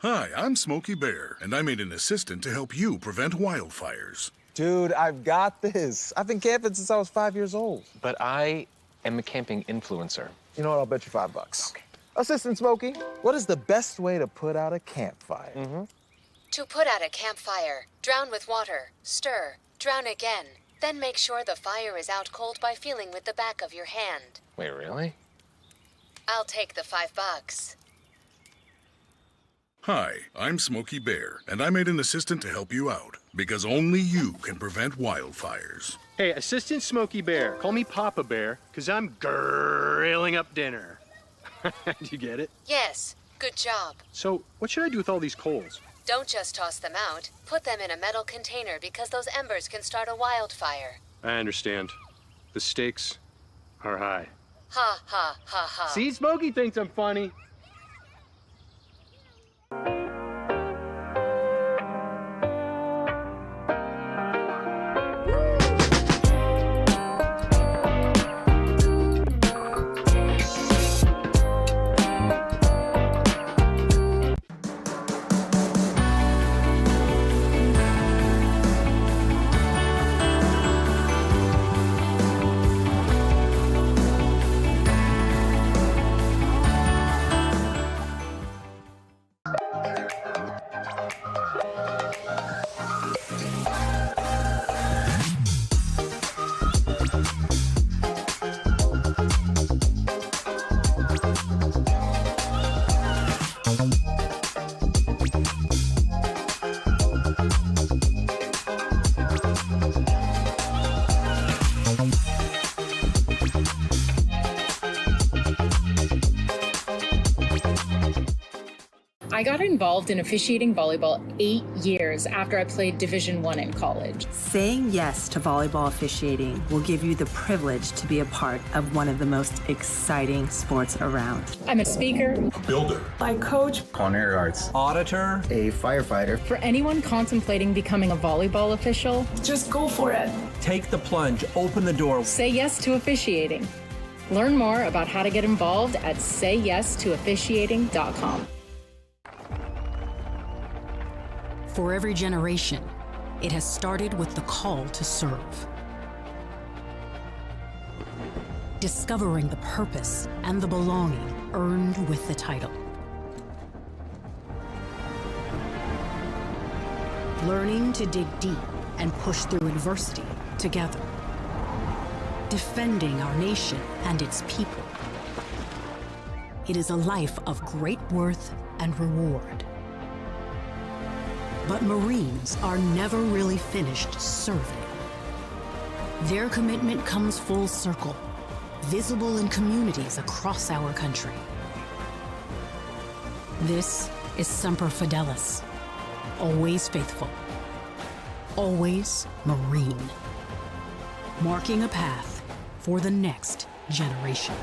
Speaker 9: Hi, I'm Smokey Bear, and I made an assistant to help you prevent wildfires.
Speaker 10: Dude, I've got this. I've been camping since I was 5 years old.
Speaker 11: But I am a camping influencer.
Speaker 10: You know what? I'll bet you $5. Okay. Assistant Smokey, what is the best way to put out a campfire?
Speaker 7: To put out a campfire, drown with water, stir, drown again. Then make sure the fire is out cold by feeling with the back of your hand.
Speaker 11: Wait, really?
Speaker 7: I'll take the $5.
Speaker 9: Hi, I'm Smokey Bear, and I made an assistant to help you out, because only you can prevent wildfires.
Speaker 13: Hey, Assistant Smokey Bear, call me Papa Bear, because I'm grilling up dinner. Do you get it?
Speaker 7: Yes, good job.
Speaker 13: So, what should I do with all these coals?
Speaker 7: Don't just toss them out. Put them in a metal container because those embers can start a wildfire.
Speaker 13: I understand. The stakes are high.
Speaker 7: Ha, ha, ha, ha.
Speaker 13: See, Smokey thinks I'm funny.
Speaker 14: I got involved in officiating volleyball 8 years after I played Division I in college.
Speaker 15: Saying yes to volleyball officiating will give you the privilege to be a part of one of the most exciting sports around.
Speaker 14: I'm a speaker,
Speaker 9: A builder.
Speaker 14: I coach,
Speaker 10: Culinary arts. Auditor.
Speaker 2: A firefighter.
Speaker 14: For anyone contemplating becoming a volleyball official,
Speaker 17: Just go for it.
Speaker 10: Take the plunge. Open the door.
Speaker 14: say yes to officiating. Learn more about how to get involved at sayyestoofficiating.com.
Speaker 1: For every generation, it has started with the call to serve. Discovering the purpose and the belonging earned with the title. Learning to dig deep and push through adversity together. Defending our nation and its people. It is a life of great worth and reward. But Marines are never really finished serving. Their commitment comes full circle, visible in communities across our country. This is Semper Fidelis, always faithful, always Marine, marking a path for the next generation.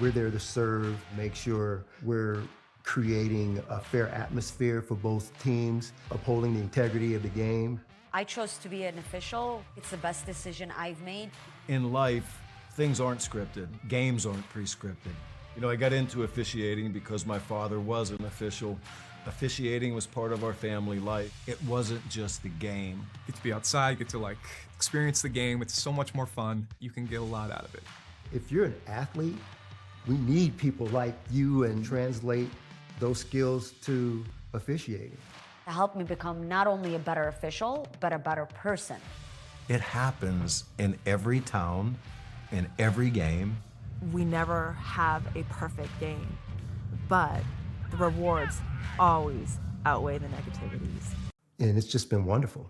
Speaker 2: We're there to serve, make sure we're creating a fair atmosphere for both teams, upholding the integrity of the game.
Speaker 3: I chose to be an official. It's the best decision I've made.
Speaker 4: In life, things aren't scripted. Games aren't pre-scripted. You know, I got into officiating because my father was an official. Officiating was part of our family life. It wasn't just the game.
Speaker 5: Get to be outside, get to experience the game. It's so much more fun. You can get a lot out of it.
Speaker 2: If you're an athlete, we need people like you and translate those skills to officiating.
Speaker 3: To help me become not only a better official, but a better person.
Speaker 4: It happens in every town, in every game.
Speaker 6: We never have a perfect game, but the rewards always outweigh the negativities.
Speaker 2: And it's just been wonderful.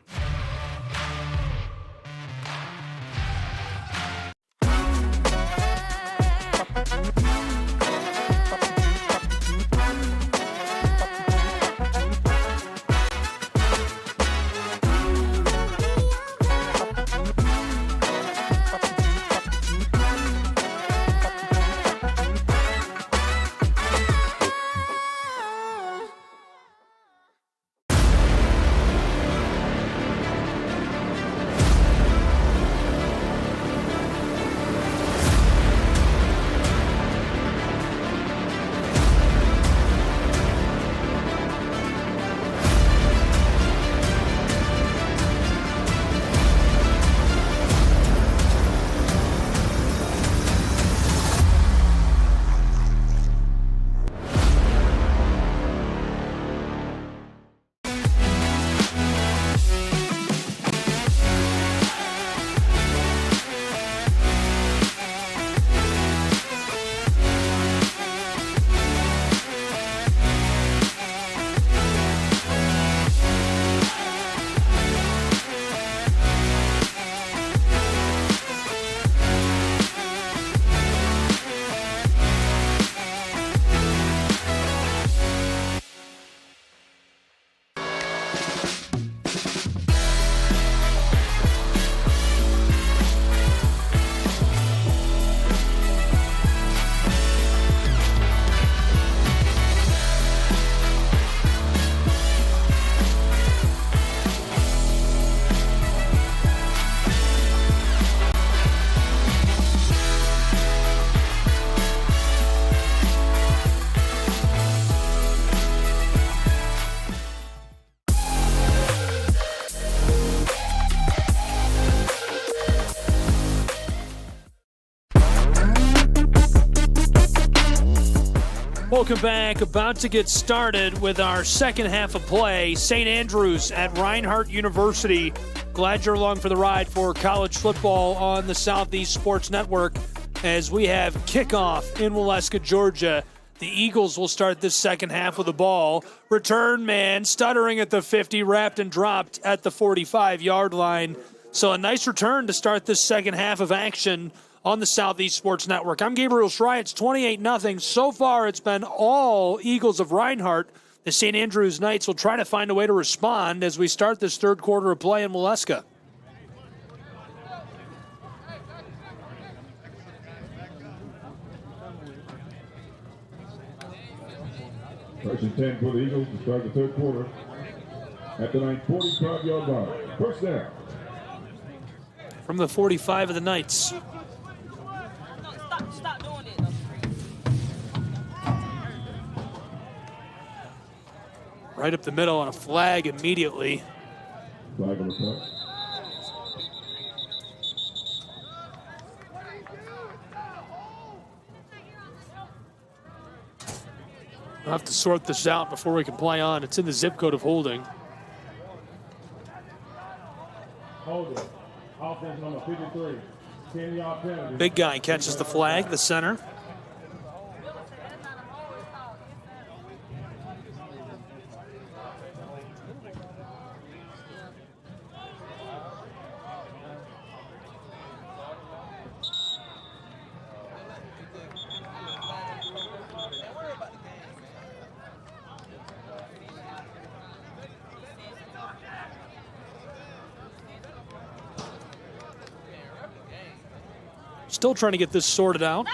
Speaker 19: Welcome back. About to get started with our second half of play. St. Andrews at Reinhardt University. Glad you're along for the ride for college football on the Southeast Sports Network as we have kickoff in Waleska, Georgia. The Eagles will start this second half with the ball. Return man stuttering at the 50, wrapped and dropped at the 45-yard line. So a nice return to start this second half of action on the Southeast Sports Network. I'm Gabriel Schrei. It's 28-0. So far, it's been all Eagles of Reinhardt. The St. Andrews Knights will try to find a way to respond as we start this third quarter of play in Waleska.
Speaker 20: First and 10 for the Eagles to start the third quarter at the 45-yard line. First down.
Speaker 19: From the 45 of the Knights. Right up the middle on a flag immediately.
Speaker 20: Flag on the play.
Speaker 19: I'll have to sort this out before we can play on. It's in the zip code of holding.
Speaker 20: Holding. Offense number 53. 10-yard penalty.
Speaker 19: Big guy catches the flag, the center. Still trying to get this sorted out.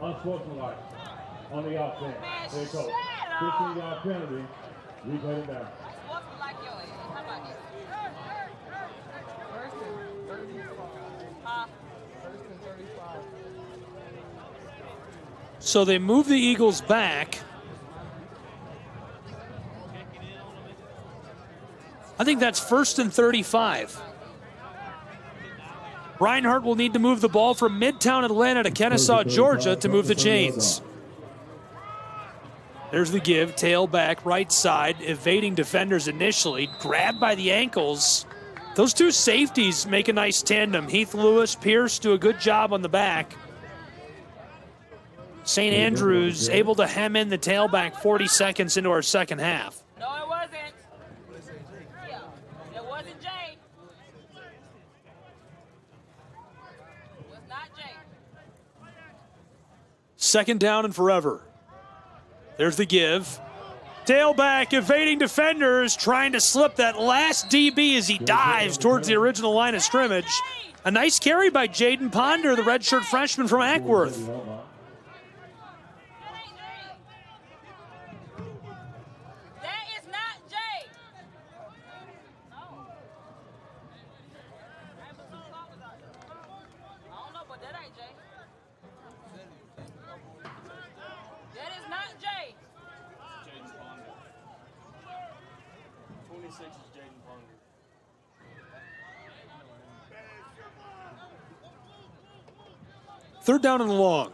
Speaker 20: Unsportsmanlike on the offense. There you go. 15-yard penalty. Replay it down.
Speaker 19: So they move the Eagles back. I think that's 1st and 35. Reinhardt will need to move the ball from Midtown Atlanta to Kennesaw, Georgia to move the chains. There's the give, tailback, right side, evading defenders initially, grabbed by the ankles. Those two safeties make a nice tandem. Heath Lewis, Pierce do a good job on the back. St. Andrews able to hem in the tailback 40 seconds into our second half.
Speaker 12: No, it wasn't. Yeah, it wasn't Jay. It was not Jay.
Speaker 19: Second down and forever. There's the give. Tailback, evading defenders, trying to slip that last DB as he dives towards the original line of scrimmage. A nice carry by Jaden Ponder, the redshirt freshman from Ackworth. Third down and long.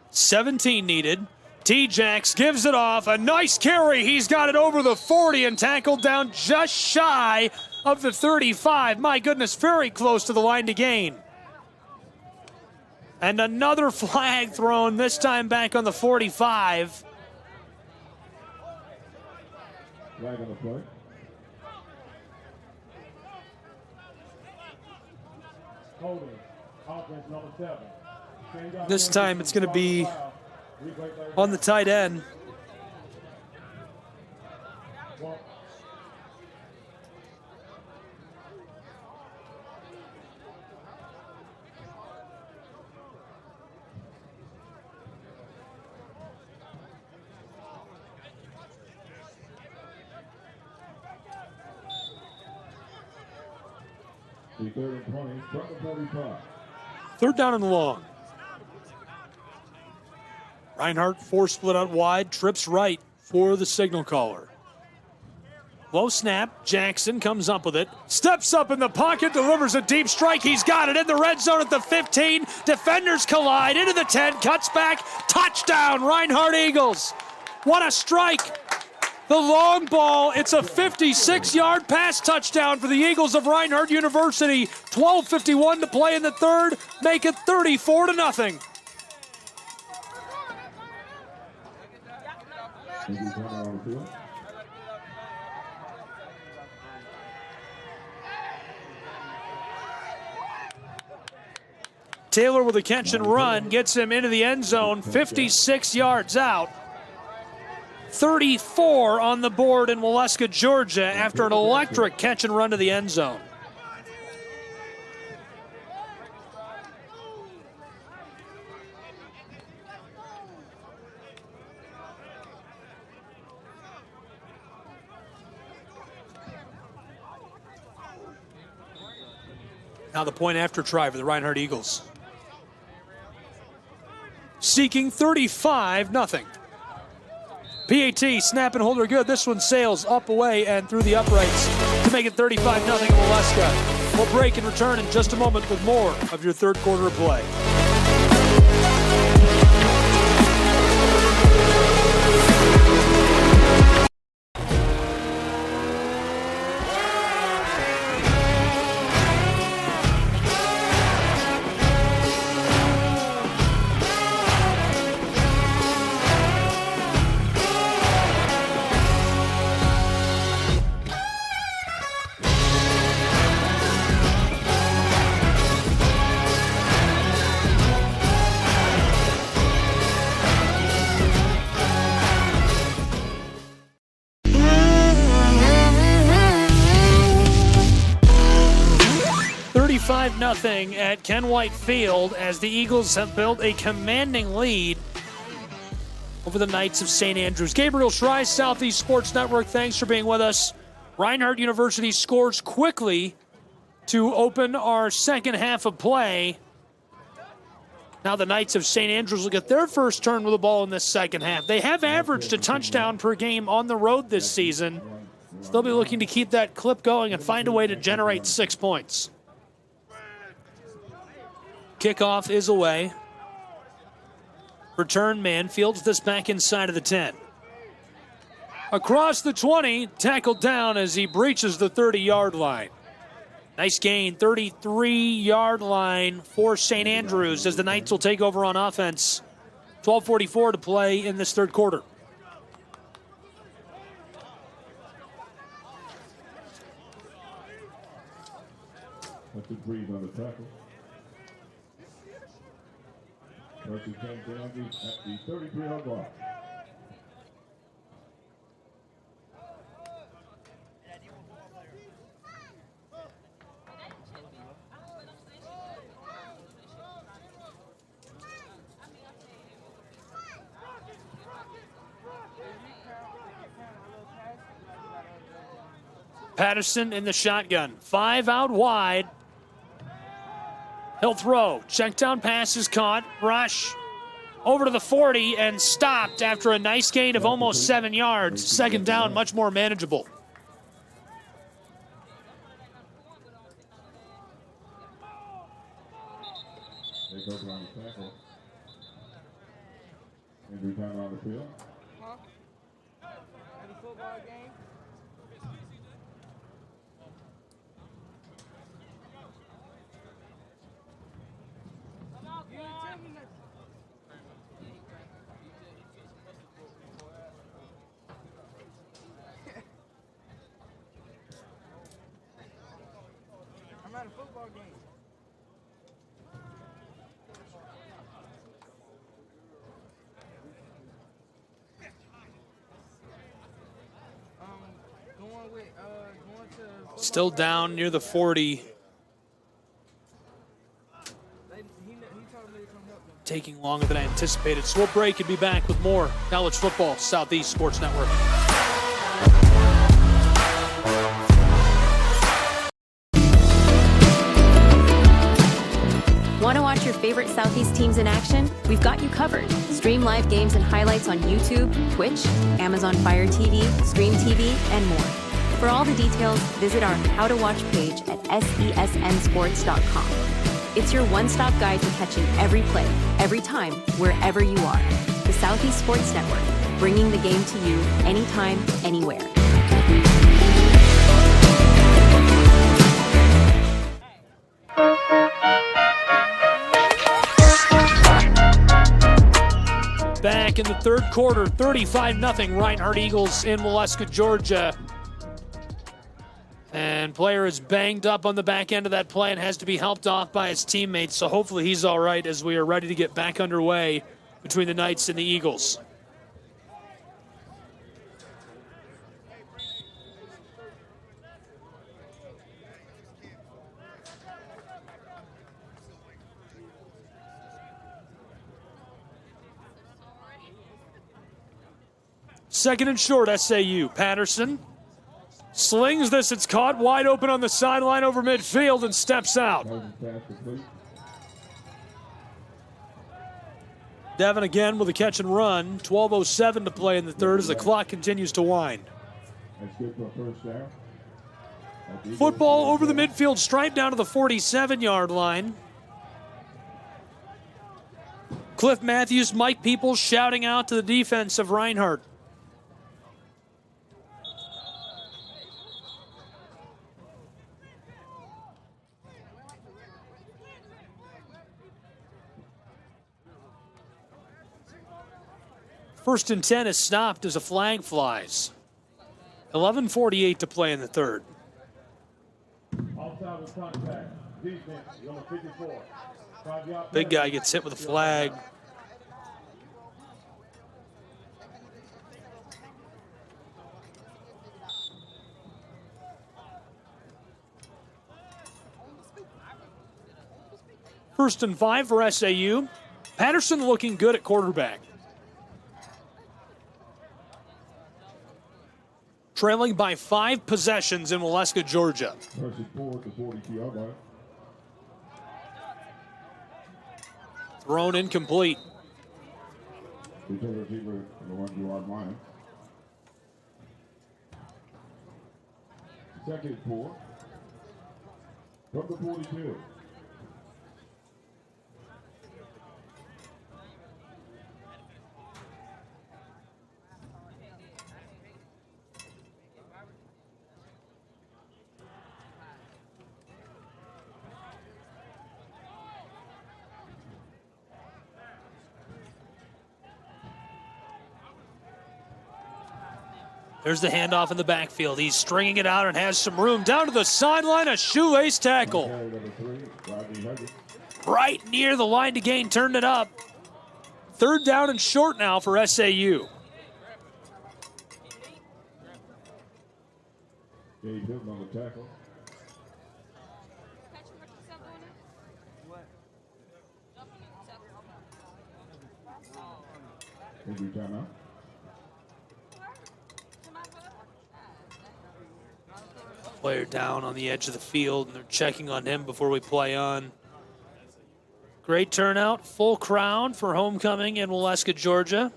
Speaker 19: 17 needed. T-Jax gives it off. A nice carry. He's got it over the 40 and tackled down just shy of the 35. My goodness, very close to the line to gain. And another flag thrown, this time back on the 45.
Speaker 20: Flag on the play. Holding. Offense number 7.
Speaker 19: This time it's going to be on the tight end.
Speaker 20: The 3rd and 20 from the 35.
Speaker 19: 3rd down and long. Reinhardt force split out wide, trips right for the signal caller. Low snap, Jackson comes up with it, steps up in the pocket, delivers a deep strike, he's got it in the red zone at the 15, defenders collide, into the 10, cuts back, touchdown, Reinhardt Eagles. What a strike. The long ball, it's a 56-yard pass touchdown for the Eagles of Reinhardt University. 12:51 to play in the 3rd, make it 34-0. Taylor with a catch and run gets him into the end zone, 56 yards out. 34 on the board in Waleska, Georgia, after an electric catch and run to the end zone. Now the point after try for the Reinhardt Eagles. Seeking 35-0. PAT, snap and hold are good. This one sails up, away, and through the uprights to make it 35-0 in Waleska. We'll break and return in just a moment with more of your 3rd quarter of play. Nothing at Ken White Field as the Eagles have built a commanding lead over the Knights of St. Andrews. Gabriel Schrei's Southeast Sports Network, thanks for being with us. Reinhardt University scores quickly to open our second half of play. Now the Knights of St. Andrews will get their first turn with the ball in this second half. They have averaged a touchdown per game on the road this season. So they'll be looking to keep that clip going and find a way to generate 6 points. Kickoff is away. Return man fields this back inside of the 10. Across the 20, tackled down as he breaches the 30-yard line. Nice gain, 33-yard line for St. Andrews as the Knights will take over on offense. 12:44 to play in this 3rd quarter.
Speaker 20: That's a breeze on the tackle. Versus St. Andrews at the 33-yard line.
Speaker 19: Patterson in the shotgun. 5 out wide. He'll throw. Check down pass is caught. Rush over to the 40 and stopped after a nice gain of almost 7 yards. Second down, much more manageable.
Speaker 20: They go around the tackle. Every time on the field.
Speaker 12: Any football game? I'm at a football game.
Speaker 19: Still down near the 40. Taking longer than I anticipated. So we'll break and be back with more College Football Southeast Sports Network.
Speaker 7: Southeast teams in action, we've got you covered. Stream live games and highlights on YouTube, Twitch, Amazon Fire TV, Stream TV, and more. For all the details, visit our How to Watch page at sesnsports.com. It's your one-stop guide to catching every play, every time, wherever you are. The Southeast Sports Network, bringing the game to you anytime, anywhere.
Speaker 19: Back in the third quarter, 35-0 Reinhardt Eagles in Waleska, Georgia. And player is banged up on the back end of that play and has to be helped off by his teammates. So hopefully he's all right as we are ready to get back underway between the Knights and the Eagles. Second and short, SAU. Patterson slings this. It's caught wide open on the sideline over midfield and steps out. Devin again with a catch and run. 12:07 to play in the third as the clock continues to wind. Football over the midfield stripe down to the 47-yard line. Cliff Matthews, Mike Peoples shouting out to the defense of Reinhardt. First and 10 is stopped as a flag flies. 11:48 to play in the third. Big guy gets hit with a flag. First and 5 for SAU. Patterson looking good at quarterback. Trailing by 5 possessions in Waleska, Georgia. Thrown incomplete.
Speaker 20: Second 4. From the 42.
Speaker 19: There's the handoff in the backfield. He's stringing it out and has some room. Down to the sideline, a shoelace tackle. Right near the line to gain, turned it up. Third down and short now for SAU. Player down on the edge of the field, and they're checking on him before we play on. Great turnout, full crowd for homecoming in Waleska, Georgia.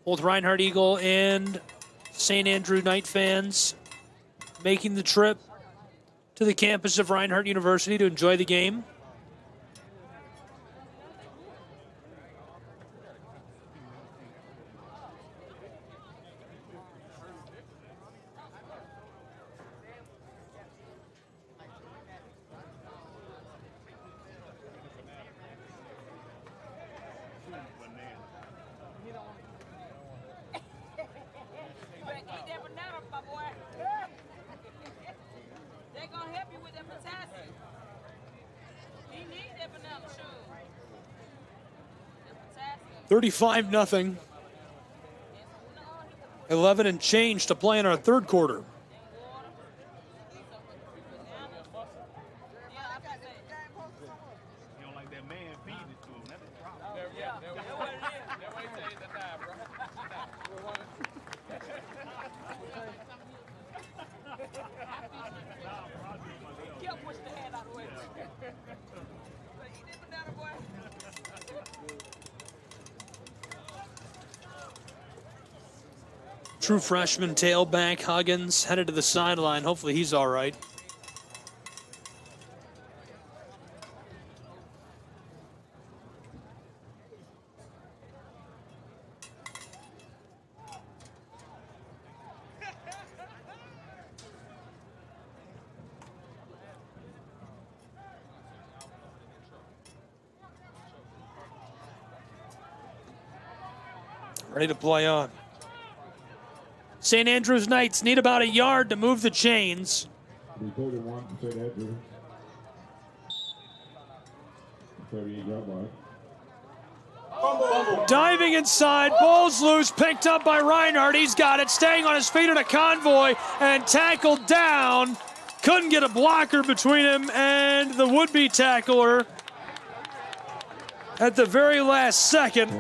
Speaker 19: Both Reinhardt Eagle and St. Andrew Knight fans making the trip to the campus of Reinhardt University to enjoy the game.
Speaker 16: They're gonna help you with that potassium. He needs that banana sugar.
Speaker 19: 35-0. 11 and change to play in our third quarter. True freshman tailback Huggins headed to the sideline. Hopefully he's all right. Ready to play on. St. Andrews Knights need about a yard to move the chains. Diving inside, ball's loose, picked up by Reinhardt. He's got it, staying on his feet in a convoy and tackled down. Couldn't get a blocker between him and the would-be tackler at the very last second.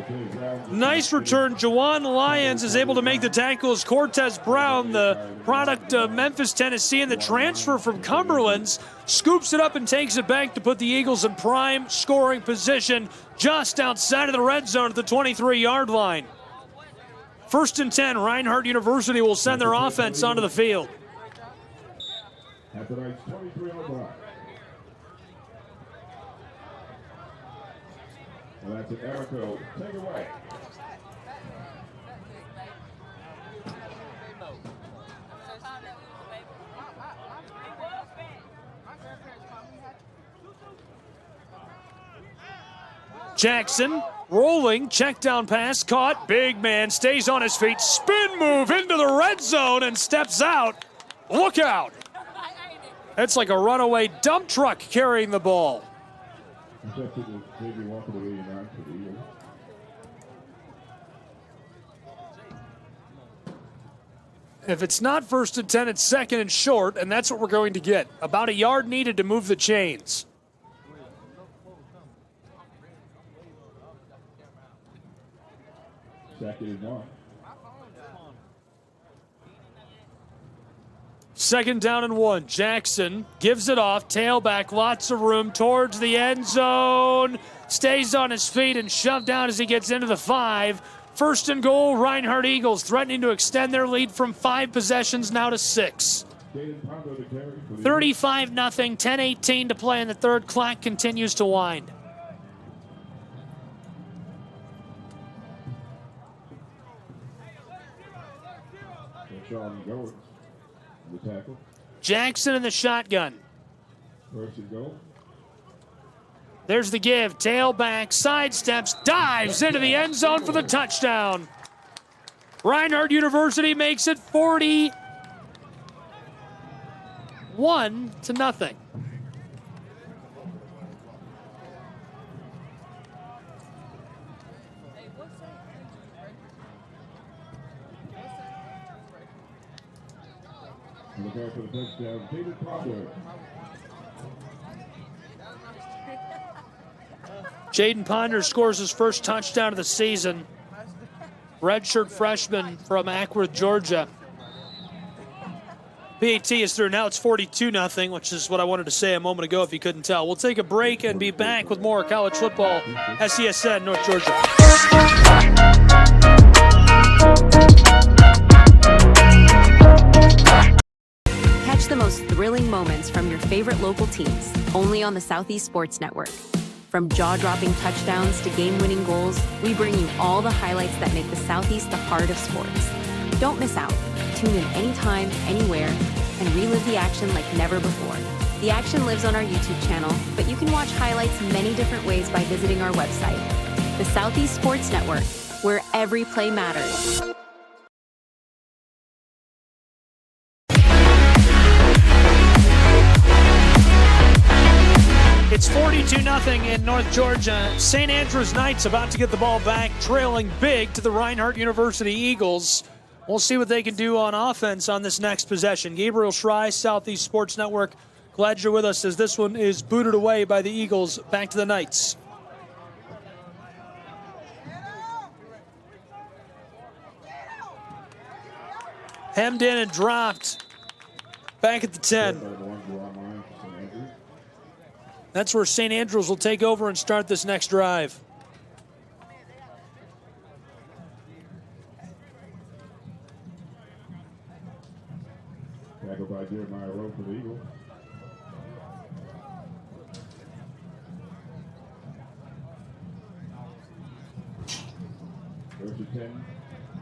Speaker 19: Nice return. Jawan Lyons is able to make the tackles. Cortez Brown, the product of Memphis, Tennessee, and the transfer from Cumberland's, scoops it up and takes it back to put the Eagles in prime scoring position just outside of the red zone at the 23-yard line. 1st and 10, Reinhardt University will send their offense onto the field.
Speaker 20: At the Knights' 23-yard line. And that's an airfield. Take it away.
Speaker 19: Jackson rolling, check down pass, caught, big man stays on his feet, spin move into the red zone and steps out. Look out. That's like a runaway dump truck carrying the ball. If it's not 1st and 10, it's 2nd and short, and that's what we're going to get. About a yard needed to move the chains. Second down and 1. Jackson gives it off. Tailback, lots of room towards the end zone. Stays on his feet and shoved down as he gets into the 5. 1st and goal, Reinhardt Eagles threatening to extend their lead from 5 possessions now to 6. 35-0, 10-18 to play in the third. Clock continues to wind. Jackson in the shotgun. There's the give. Tailback, sidesteps, dives into the end zone for the touchdown. Reinhardt University makes it 41-0.
Speaker 20: Look out for the touchdown, David Ponder.
Speaker 19: Jaden Ponder scores his first touchdown of the season. Redshirt freshman from Ackworth, Georgia. PAT is through. Now it's 42-0, which is what I wanted to say a moment ago if you couldn't tell. We'll take a break and be back with more college football. SESN, North Georgia.
Speaker 7: Catch the most thrilling moments from your favorite local teams, only on the Southeast Sports Network. From jaw-dropping touchdowns to game-winning goals, we bring you all the highlights that make the Southeast the heart of sports. Don't miss out. Tune in anytime, anywhere, and relive the action like never before. The action lives on our YouTube channel, but you can watch highlights many different ways by visiting our website. The Southeast Sports Network, where every play matters.
Speaker 19: It's 42-0 in North Georgia. St. Andrews Knights about to get the ball back, trailing big to the Reinhardt University Eagles. We'll see what they can do on offense on this next possession. Gabriel Schrei, Southeast Sports Network. Glad you're with us as this one is booted away by the Eagles. Back to the Knights. Hemmed in and dropped. Back at the 10. That's where St. Andrews will take over and start this next drive.
Speaker 20: Tackled by Jeremiah Rowe for the Eagles. First and 10.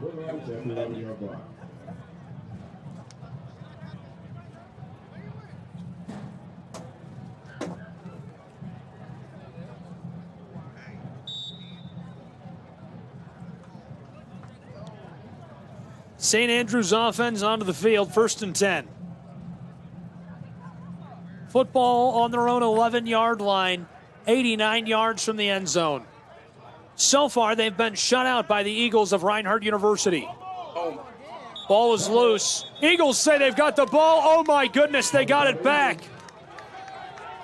Speaker 20: Blowout at the 11-yard line.
Speaker 19: St. Andrews offense onto the field, first and 10. Football on their own 11-yard line, 89 yards from the end zone. So far, they've been shut out by the Eagles of Reinhardt University. Ball is loose. Eagles say they've got the ball. Oh my goodness, they got it back.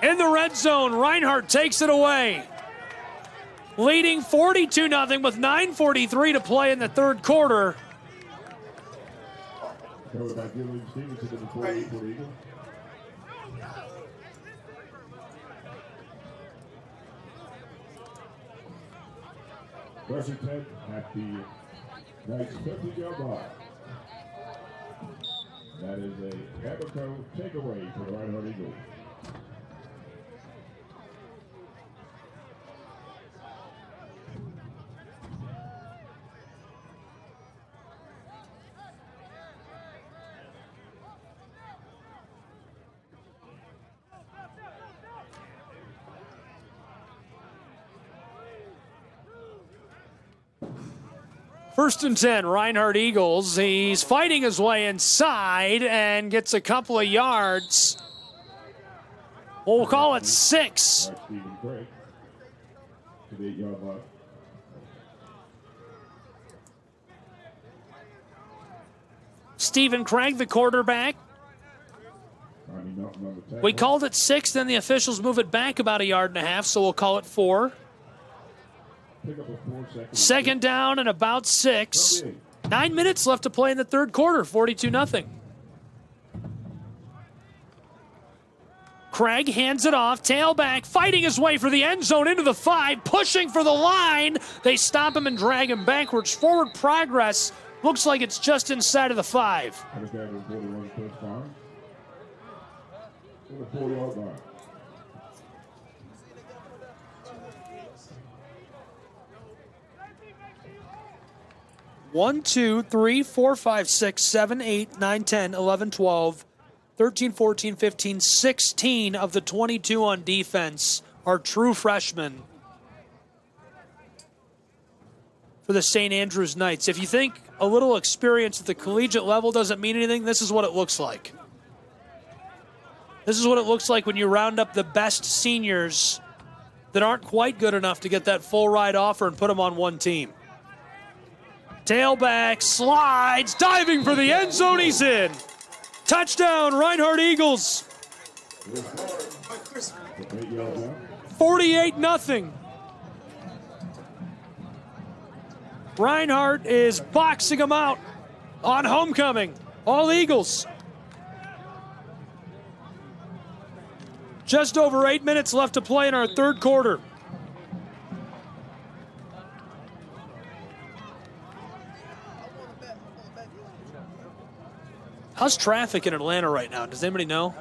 Speaker 19: In the red zone, Reinhardt takes it away. Leading 42-0 with 9:43 to play in the third quarter.
Speaker 20: Covered by Gilliam Stevenson to the 48 for the Eagles. First and 10 at the Knight's 50-yard line. That is a Abaco takeaway for the Reinhardt Eagles.
Speaker 19: First and 10, Reinhardt Eagles. He's fighting his way inside and gets a couple of yards. We'll call it 6.
Speaker 20: Stephen Craig to the 8-yard line.
Speaker 19: Stephen Craig, the quarterback. We called it 6, then the officials move it back about 1.5 yards, so we'll call it 4. Second down and about 6. 9 minutes left to play in the third quarter, 42-0. Craig hands it off, tailback, fighting his way for the end zone into the 5, pushing for the line. They stop him and drag him backwards. Forward progress looks like it's just inside of the 5.
Speaker 20: 4-yard line.
Speaker 19: One, 2, 3, 4, 5, 6, 7, 8, 9, 10, 11, 12, 13, 14, 15, 16 of the 22 on defense are true freshmen for the St. Andrews Knights. If you think a little experience at the collegiate level doesn't mean anything, this is what it looks like. This is what it looks like when you round up the best seniors that aren't quite good enough to get that full ride offer and put them on one team. Tailback, slides, diving for the end zone, he's in. Touchdown, Reinhardt Eagles. 48-0. Reinhardt is boxing them out on homecoming. All Eagles. Just over 8 minutes left to play in our third quarter. How's traffic in Atlanta right now? Does anybody know?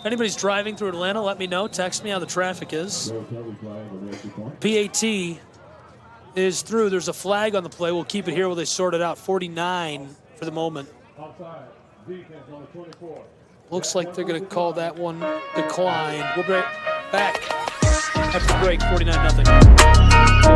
Speaker 19: If anybody's driving through Atlanta, let me know. Text me how the traffic is. PAT is through. There's a flag on the play. We'll keep it here while they sort it out. 49 for the moment. Looks like they're going to call that one decline. We'll be back after the break, 49-0.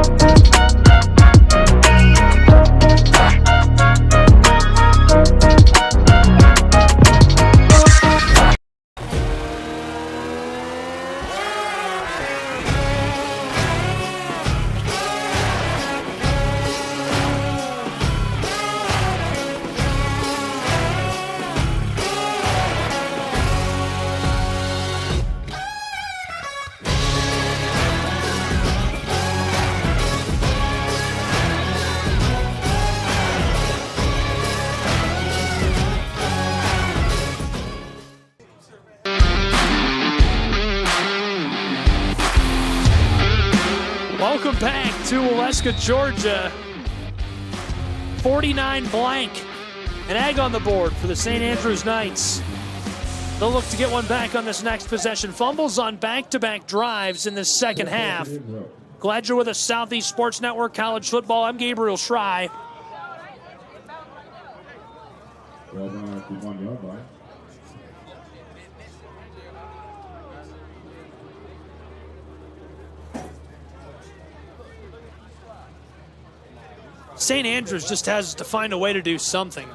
Speaker 19: Welcome back to Waleska, Georgia. 49 blank. An egg on the board for the St. Andrews Knights. They'll look to get one back on this next possession. Fumbles on back-to-back drives in this second half. Glad you're with us, Southeast Sports Network College Football. I'm Gabriel Schrei. St. Andrews just has to find a way to do something.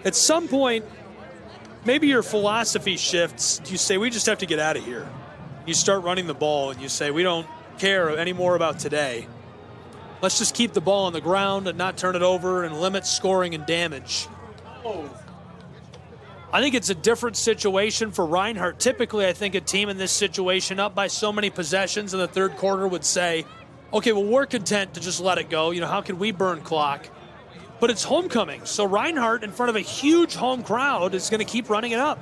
Speaker 19: At some point, maybe your philosophy shifts. You say, we just have to get out of here. You start running the ball and you say, we don't care anymore about today. Let's just keep the ball on the ground and not turn it over and limit scoring and damage. I think it's a different situation for Reinhardt. Typically, I think a team in this situation up by so many possessions in the third quarter would say, okay, well, we're content to just let it go. You know, how can we burn clock? But it's homecoming, so Reinhardt, in front of a huge home crowd, is going to keep running it up.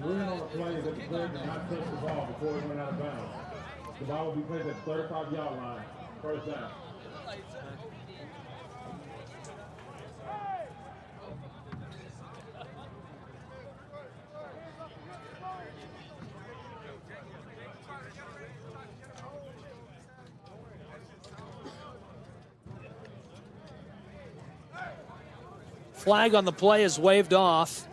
Speaker 20: We're in on the play that the player did not touch the ball before it went out of bounds. The ball will be played at the 35-yard line, first down.
Speaker 19: Flag on the play is waved off.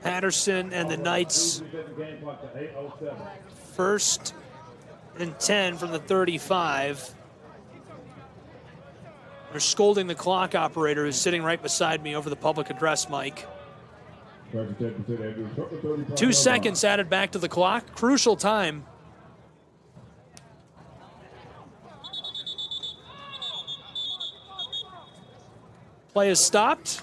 Speaker 19: Patterson and the Knights. First and 10 from the 35. They're scolding the clock operator who's sitting right beside me over the public address mic. 2 seconds added back to the clock. Crucial time. Play is stopped.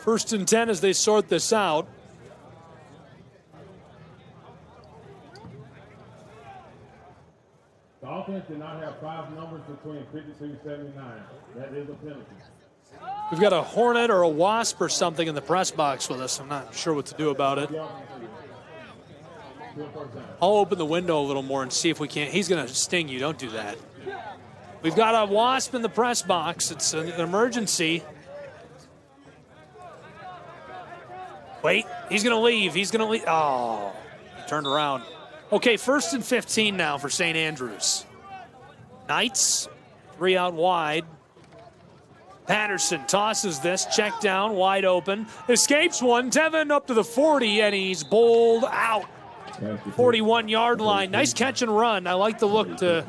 Speaker 19: First and 10 as they sort this out.
Speaker 20: The offense did not have 5 numbers between 52 and 79. That is a penalty.
Speaker 19: We've got a hornet or a wasp or something in the press box with us. I'm not sure what to do about it. I'll open the window a little more and see if we can't. He's going to sting you. Don't do that. We've got a wasp in the press box. It's an emergency. Wait, he's going to leave. He's going to leave. Oh, turned around. Okay, first and 15 now for St. Andrews. Knights, 3 out wide. Patterson tosses this, check down, wide open. Escapes one, Tevin up to the 40, and he's bowled out. 41-yard line. Nice catch and run. I like the look to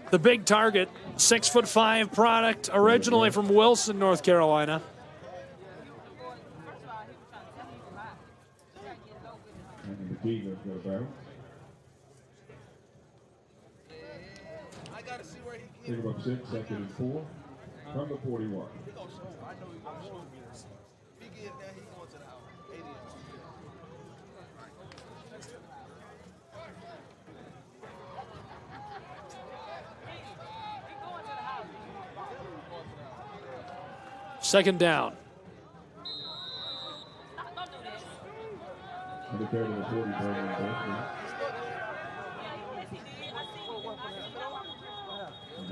Speaker 19: the big target. 6'5" product, originally from Wilson, North Carolina.
Speaker 20: Take about 6, second and 4, from the 41.
Speaker 19: Second down.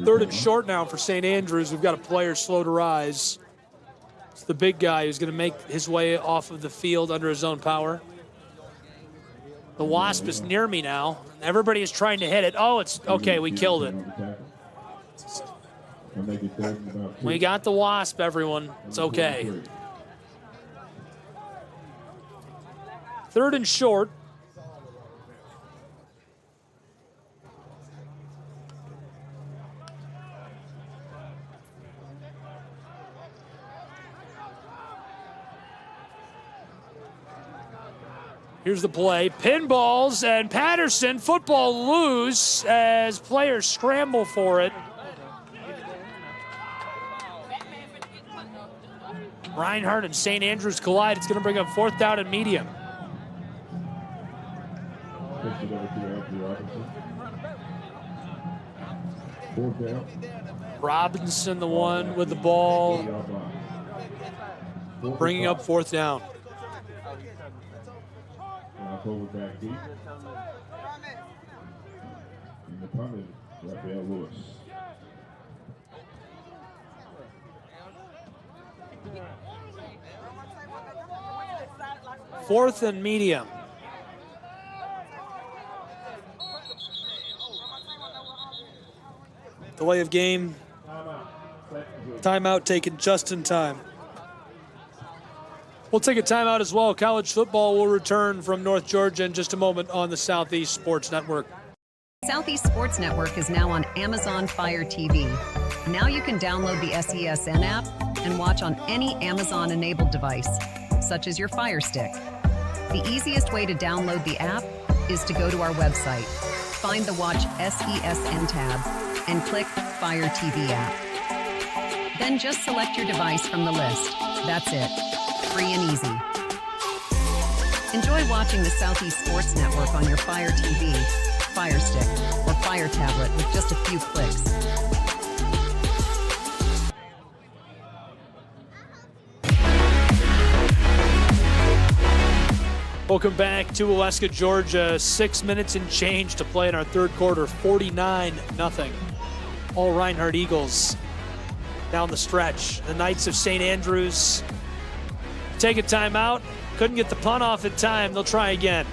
Speaker 19: Third and short now for St. Andrews. We've got a player slow to rise. It's the big guy who's going to make his way off of the field under his own power. The wasp is near me now. Everybody is trying to hit it. Oh, it's okay. We killed it. We got the wasp, everyone. It's okay. Third and short. Here's the play. Pinballs and Patterson. Football loose as players scramble for it. Reinhardt and St. Andrews collide. It's going to bring up 4th down and medium. Robinson, the one with the ball, bringing up 4th down.
Speaker 20: Back deep. And the punter, Raphael Lewis.
Speaker 19: Fourth and medium. Delay of game. Timeout taken just in time. We'll take a timeout as well. College football will return from North Georgia in just a moment on the Southeast Sports Network.
Speaker 18: Southeast Sports Network is now on Amazon Fire TV. Now you can download the SESN app and watch on any Amazon-enabled device, such as your Fire Stick. The easiest way to download the app is to go to our website, find the Watch SESN tab, and click Fire TV app. Then just select your device from the list. That's it. Free and easy. Enjoy watching the Southeast Sports Network on your Fire TV, Fire Stick, or Fire tablet with just a few clicks.
Speaker 19: Welcome back to Waleska, Georgia. 6 minutes and change to play in our third quarter. 49-0. All Reinhardt Eagles down the stretch. The Knights of St. Andrews take a timeout. Couldn't get the punt off in time. They'll try again.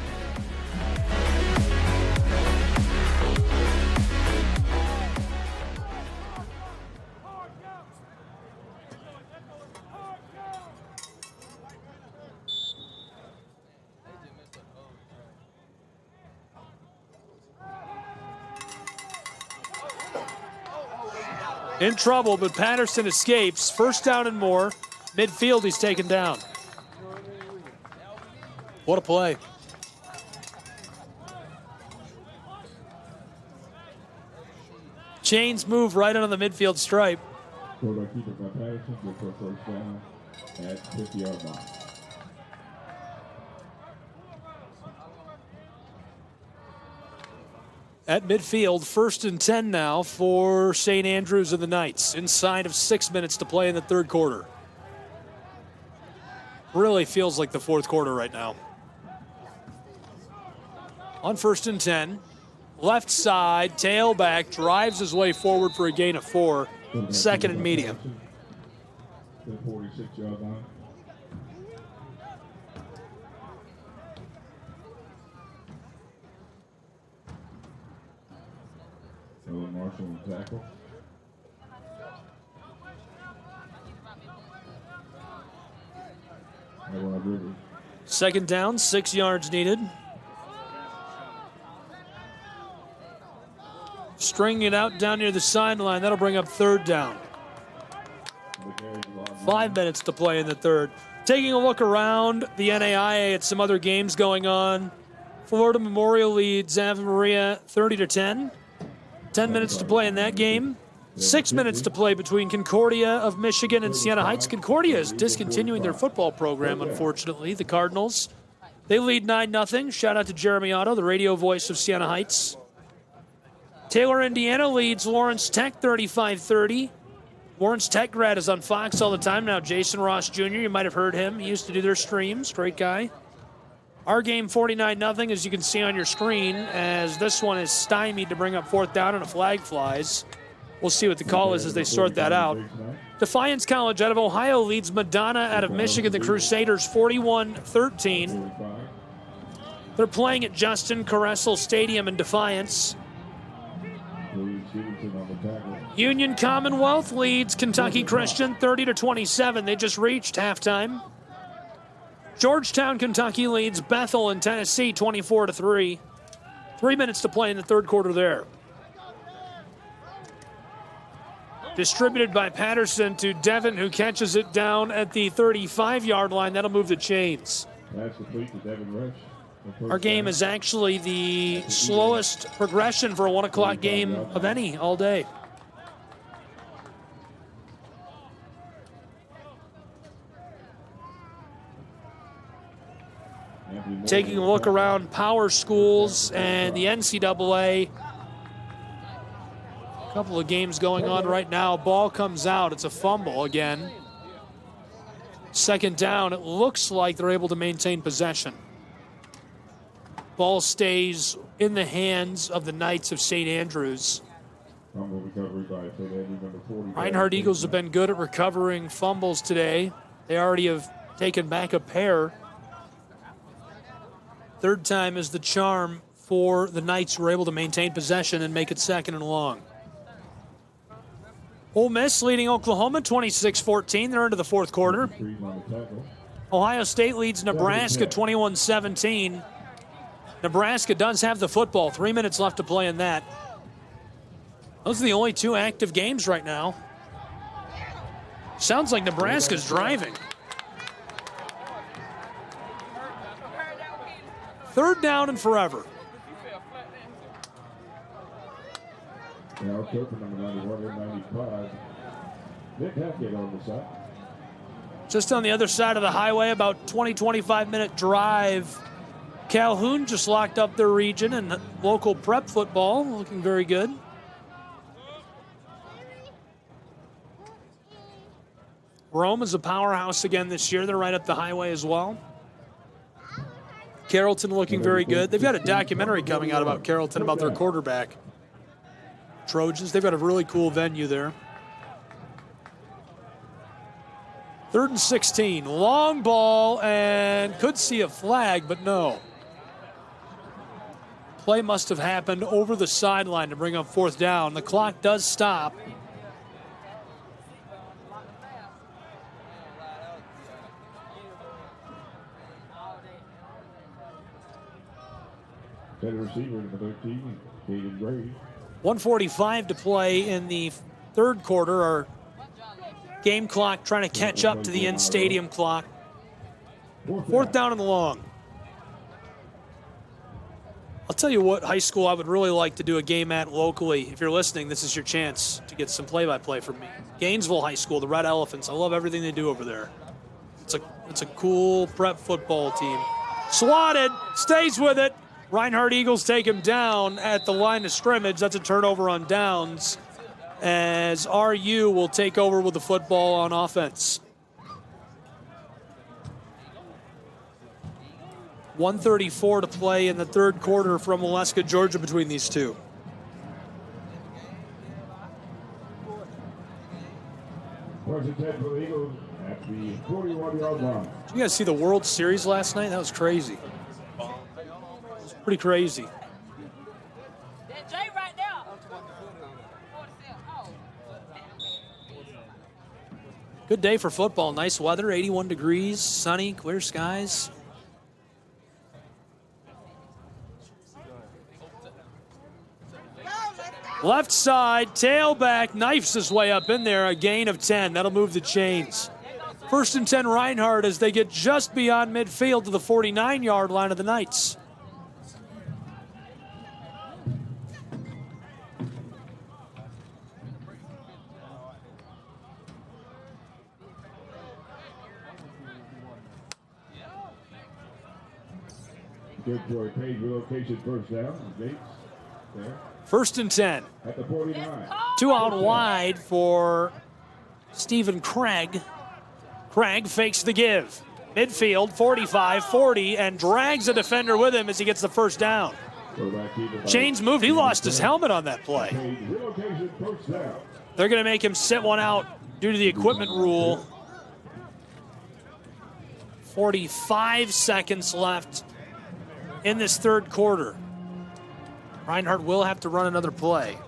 Speaker 19: In trouble, but Patterson escapes. First down and more. Midfield, he's taken down. What a play. Chains move right on the midfield stripe.
Speaker 20: Quarterback keeper by Patterson goes for a first down at 50-yard line.
Speaker 19: At midfield, 1st and 10 now for St. Andrews and the Knights. Inside of 6 minutes to play in the third quarter. Really feels like the fourth quarter right now. On 1st and 10, left side, tailback, drives his way forward for a gain of 4. 2nd and medium.
Speaker 20: 46-yard line. Marshall on tackle.
Speaker 19: Second down, 6 yards needed. Stringing it out down near the sideline. That'll bring up 3rd down. 5 minutes to play in the third. Taking a look around the NAIA at some other games going on. Florida Memorial leads Ave Maria 30-10. 10 minutes to play in that game. 6 minutes to play between Concordia of Michigan and Siena Heights. Concordia is discontinuing their football program, unfortunately. The Cardinals, they lead 9-0. Shout out to Jeremy Otto, the radio voice of Siena Heights. Taylor, Indiana leads Lawrence Tech 35-30. Lawrence Tech grad is on Fox all the time now. Jason Ross Jr., you might have heard him. He used to do their streams. Great guy. Our game 49-0, as you can see on your screen, as this one is stymied to bring up 4th down and a flag flies. We'll see what the call is as they sort that out. Defiance College out of Ohio leads Madonna out of Michigan, the Crusaders 41-13. They're playing at Justin Caressel Stadium in Defiance. Union Commonwealth leads Kentucky Christian 30-27. They just reached halftime. Georgetown, Kentucky leads Bethel in Tennessee 24-3. 3 minutes to play in the third quarter there. Distributed by Patterson to Devin, who catches it down at the 35-yard line. That'll move the chains.
Speaker 20: That's complete to Devin Rush.
Speaker 19: Our game is actually the slowest progression for a 1 o'clock game of any all day. Taking a look around power schools and the NCAA. A couple of games going on right now. Ball comes out. It's a fumble again. Second down. It looks like they're able to maintain possession. Ball stays in the hands of the Knights of St. Andrews. Reinhardt Eagles have been good at recovering fumbles today. They already have taken back a pair. Third time is the charm for the Knights, who were able to maintain possession and make it second and long. Ole Miss leading Oklahoma 26-14. They're into the fourth quarter. Ohio State leads Nebraska 21-17. Nebraska does have the football. 3 minutes left to play in that. Those are the only two active games right now. Sounds like Nebraska's driving. Third down and forever. Just on the other side of the highway, about 20-25 minute drive. Calhoun just locked up their region and local prep football, looking very good. Rome is a powerhouse again this year. They're right up the highway as well. Carrollton looking very good. They've got a documentary coming out about Carrollton, about their quarterback. Trojans, they've got a really cool venue there. 3rd and 16, long ball, and could see a flag, but no. Play must have happened over the sideline to bring up fourth down. The clock does stop.
Speaker 20: Receiver number 13, Caden Gray.
Speaker 19: 1:45 to play in the third quarter. Our game clock trying to catch up to the in-stadium clock. Fourth down and long. I'll tell you what high school I would really like to do a game at locally. If you're listening, this is your chance to get some play-by-play from me. Gainesville High School, the Red Elephants. I love everything they do over there. It's a cool prep football team. Swatted, stays with it. Reinhardt Eagles take him down at the line of scrimmage. That's a turnover on downs, as RU will take over with the football on offense. 1:34 to play in the third quarter from Waleska, Georgia, between these two.
Speaker 20: First and 10 for the Eagles at the 41-yard line.
Speaker 19: Did you guys see the World Series last night? That was crazy. Pretty crazy. Good day for football. Nice weather, 81 degrees, sunny, clear skies. Left side, tailback, knifes his way up in there, a gain of 10. That'll move the chains. First and 10 Reinhardt as they get just beyond midfield to the 49-yard line of the Knights.
Speaker 20: Good for a page relocation first down. Gates there.
Speaker 19: First and 10.
Speaker 20: At the 49.
Speaker 19: Two out wide for Stephen Craig. Craig fakes the give. Midfield, 45-40, and drags a defender with him as he gets the first down. Chains moved. He lost his helmet on that play. They're going to make him sit one out due to the equipment rule. 45 seconds left in this third quarter. Reinhardt will have to run another play.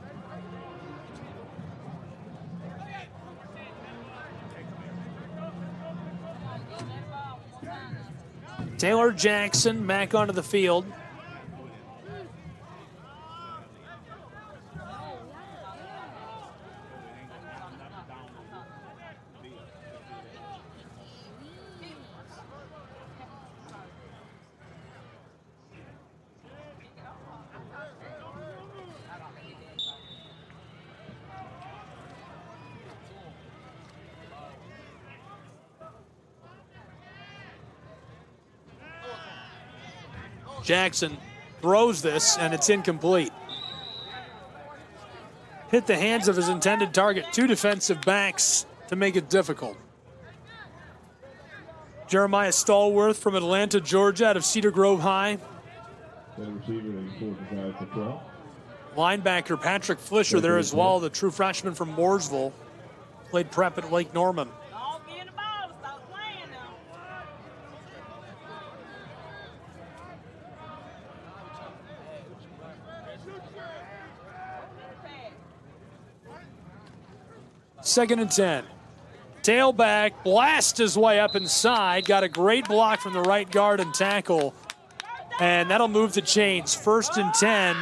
Speaker 19: Taylor Jackson back onto the field. Jackson throws this, and it's incomplete. Hit the hands of his intended target. 2 defensive backs to make it difficult. Jeremiah Stallworth from Atlanta, Georgia, out of Cedar Grove High. Linebacker Patrick Flisher there as well, the true freshman from Mooresville. Played prep at Lake Norman. Second and 10. Tailback, blast his way up inside. Got a great block from the right guard and tackle. And that'll move the chains. First and 10.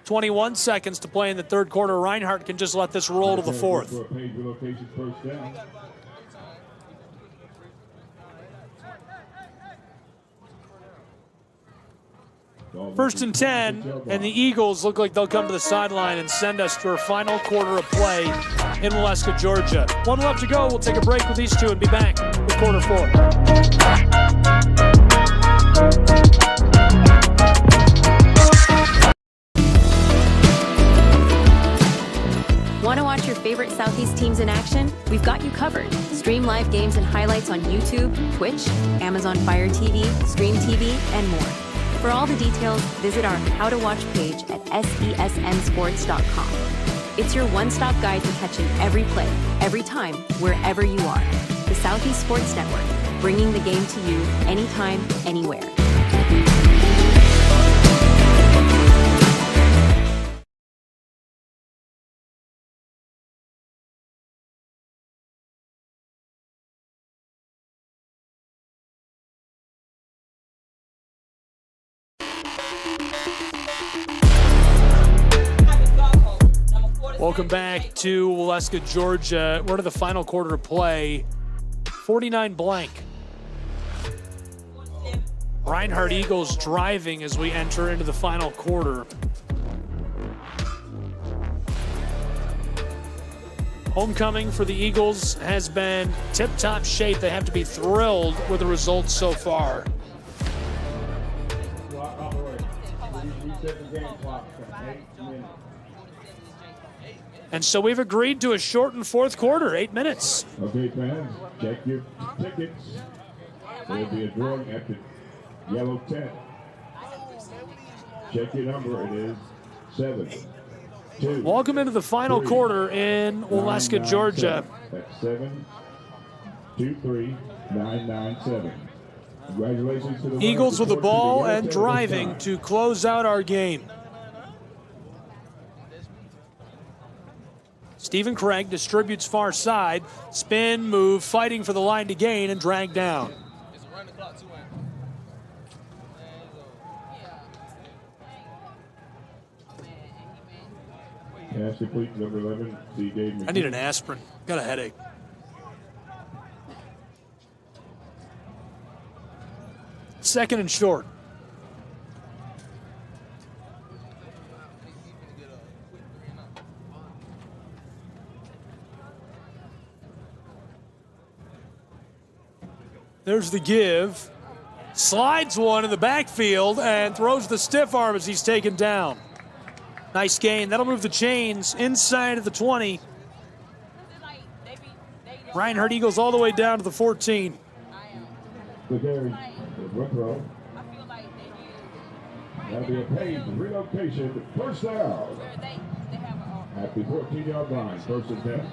Speaker 19: 21 seconds to play in the third quarter. Reinhardt can just let this roll to the fourth. First and 10, and the Eagles look like they'll come to the sideline and send us to our final quarter of play in Waleska, Georgia. 1 left to go. We'll take a break with these two and be back with quarter 4.
Speaker 7: Want to watch your favorite Southeast teams in action? We've got you covered. Stream live games and highlights on YouTube, Twitch, Amazon Fire TV, Stream TV, and more. For all the details, visit our How to Watch page at sesnsports.com. It's your one-stop guide to catching every play, every time, wherever you are. The Southeast Sports Network, bringing the game to you anytime, anywhere.
Speaker 19: Welcome back to Waleska, Georgia. We're to the final quarter of play. 49 blank. Reinhardt Eagles driving as we enter into the final quarter. Homecoming for the Eagles has been tip-top shape. They have to be thrilled with the results so far. And so we've agreed to a shortened fourth quarter, 8 minutes.
Speaker 20: Okay, fans, check your tickets. There'll be a drawing at the yellow tent. Check your number. It is 7, 2.
Speaker 19: Welcome into the final
Speaker 20: 3,
Speaker 19: quarter in Waleska,
Speaker 20: 9,
Speaker 19: Georgia.
Speaker 20: 7. That's 7, 2, 3, 9, 9, 7. Congratulations to the
Speaker 19: Eagles with the ball and
Speaker 20: Tent
Speaker 19: driving to close out our game. Stephen Craig distributes far side, spin, move, fighting for the line to gain and drag down.
Speaker 20: Pass complete, number 11, C.J. McGee.
Speaker 19: I need an aspirin. Got a headache. Second and short. There's the give. Slides one in the backfield and throws the stiff arm as he's taken down. Nice gain. That'll move the chains inside of the 20. Reinhardt Eagles all the way down to the 14.
Speaker 20: Good carry. Good throw. That'll be a paid relocation. First down. At the 14-yard line. First and 10.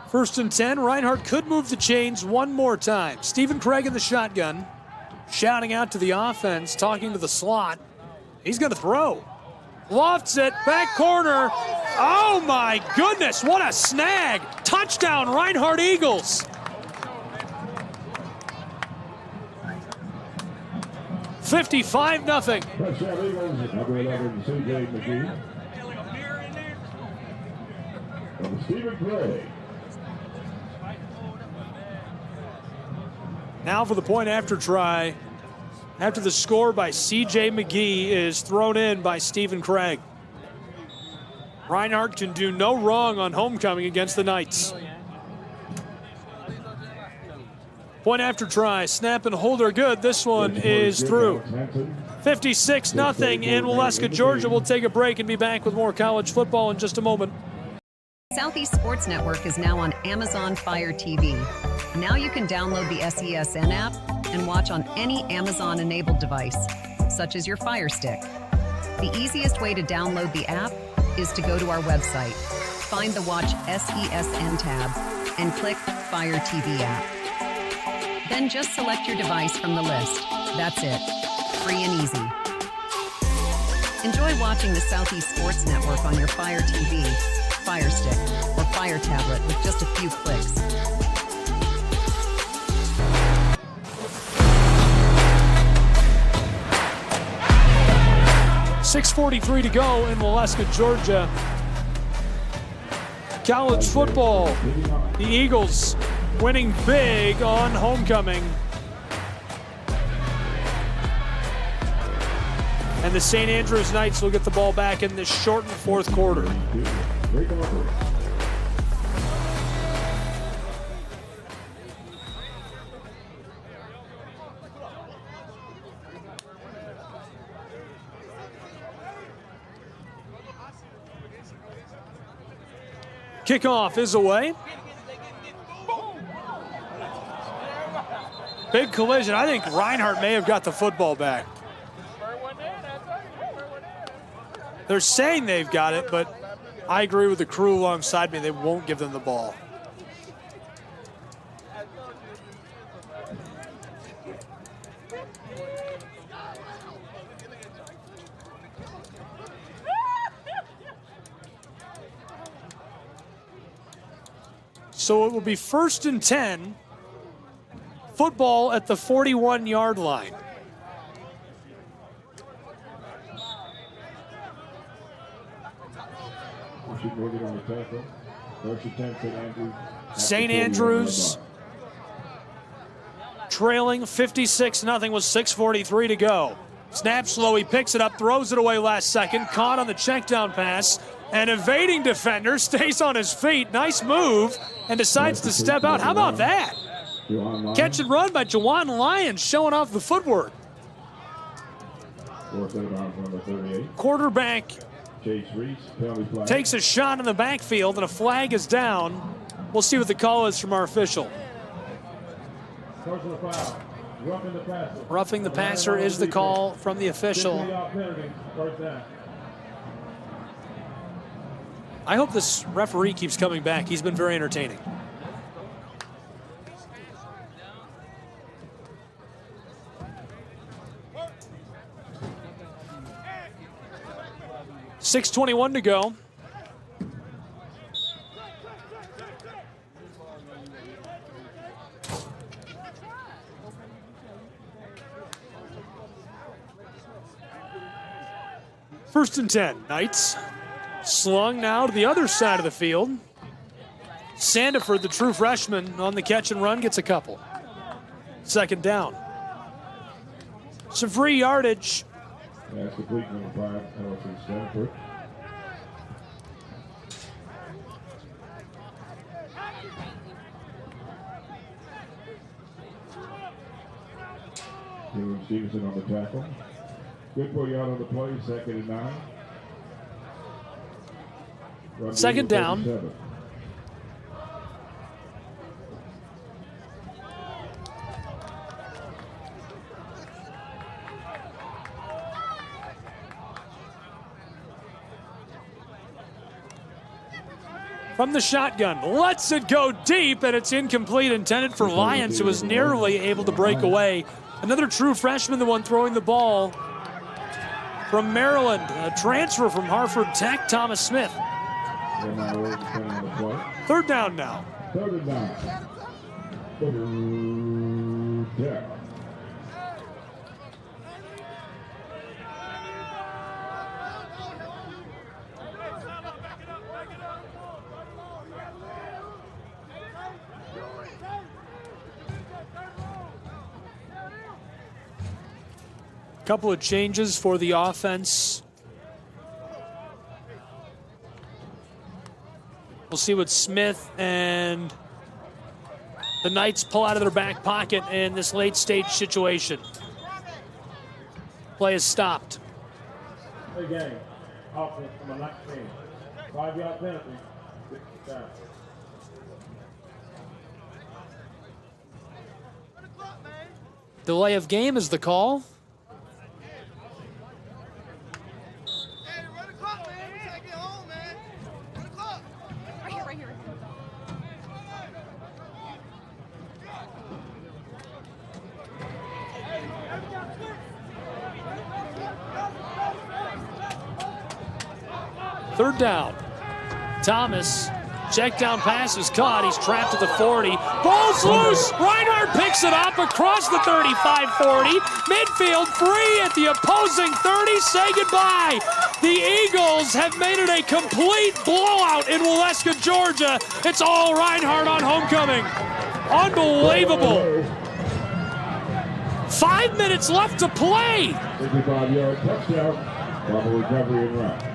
Speaker 19: First and 10, Reinhardt could move the chains one more time. Stephen Craig in the shotgun, shouting out to the offense, talking to the slot. He's going to throw. Lofts it, back corner. Oh my goodness, what a snag. Touchdown, Reinhardt Eagles. $55-0.
Speaker 20: Touchdown Eagles, number 11, C.J. McGee. From Stephen Craig.
Speaker 19: Now for the point after try. After the score by C.J. McGee is thrown in by Stephen Craig. Reinhardt can do no wrong on homecoming against the Knights. Point after try, snap and hold are good. This one is through. 56-0 in Waleska, Georgia. We'll take a break and be back with more college football in just a moment.
Speaker 18: Southeast Sports Network is now on Amazon Fire TV. Now you can download the SESN app and watch on any Amazon-enabled device, such as your Fire Stick. The easiest way to download the app is to go to our website, find the Watch SESN tab, and click Fire TV app. Then just select your device from the list. That's it. Free and easy. Enjoy watching the Southeast Sports Network on your Fire TV, Fire Stick, or Fire tablet with just a few clicks.
Speaker 19: .6:43 to go in Waleska, Georgia. College football. The Eagles winning big on homecoming. And the St. Andrews Knights will get the ball back in this shortened fourth quarter. Kickoff is away. Big collision. I think Reinhardt may have got the football back. They're saying they've got it, but I agree with the crew alongside me. They won't give them the ball. So it will be 1st and 10. Football at the 41-yard line. St. Andrews trailing 56-0 with 6:43 to go. Snap slow, he picks it up, throws it away last second, caught on the check down pass, and evading defender stays on his feet. Nice move, and decides to step out. How about that? Catch and run by Jawan Lyons, showing off the footwork. Quarterback takes a shot in the backfield, and a flag is down. We'll see what the call is from our official. Roughing the passer is the call from the official. I hope this referee keeps coming back. He's been very entertaining. .6:21 to go. First and 10, Knights. Slung now to the other side of the field. Sandiford, the true freshman, on the catch and run, gets a couple. Second down. Some free yardage.
Speaker 20: That's complete number 5, Allison Stanford. Kevin Stevenson on the tackle. Good 4 yard on the play, 2nd and 9.
Speaker 19: Second down.
Speaker 20: 37.
Speaker 19: From the shotgun, lets it go deep, and it's incomplete, intended for Lyons, who was nearly able to break away. Another true freshman, the one throwing the ball from Maryland, a transfer from Hartford Tech, Thomas Smith. Third down now.
Speaker 20: Third and down. Yeah.
Speaker 19: Couple of changes for the offense. We'll see what Smith and the Knights pull out of their back pocket in this late stage situation. Play is stopped.
Speaker 20: Hey, game. Offense from a 19. 5-yard penalty. Down.
Speaker 19: Delay of game is the call. Third down. Thomas, check down pass is caught. He's trapped at the 40. Ball's loose. Reinhardt picks it up across the 35-40. Midfield free at the opposing 30. Say goodbye. The Eagles have made it a complete blowout in Waleska, Georgia. It's all Reinhardt on homecoming. Unbelievable. 5 minutes left to play.
Speaker 20: 55-yard touchdown. Double recovery and run.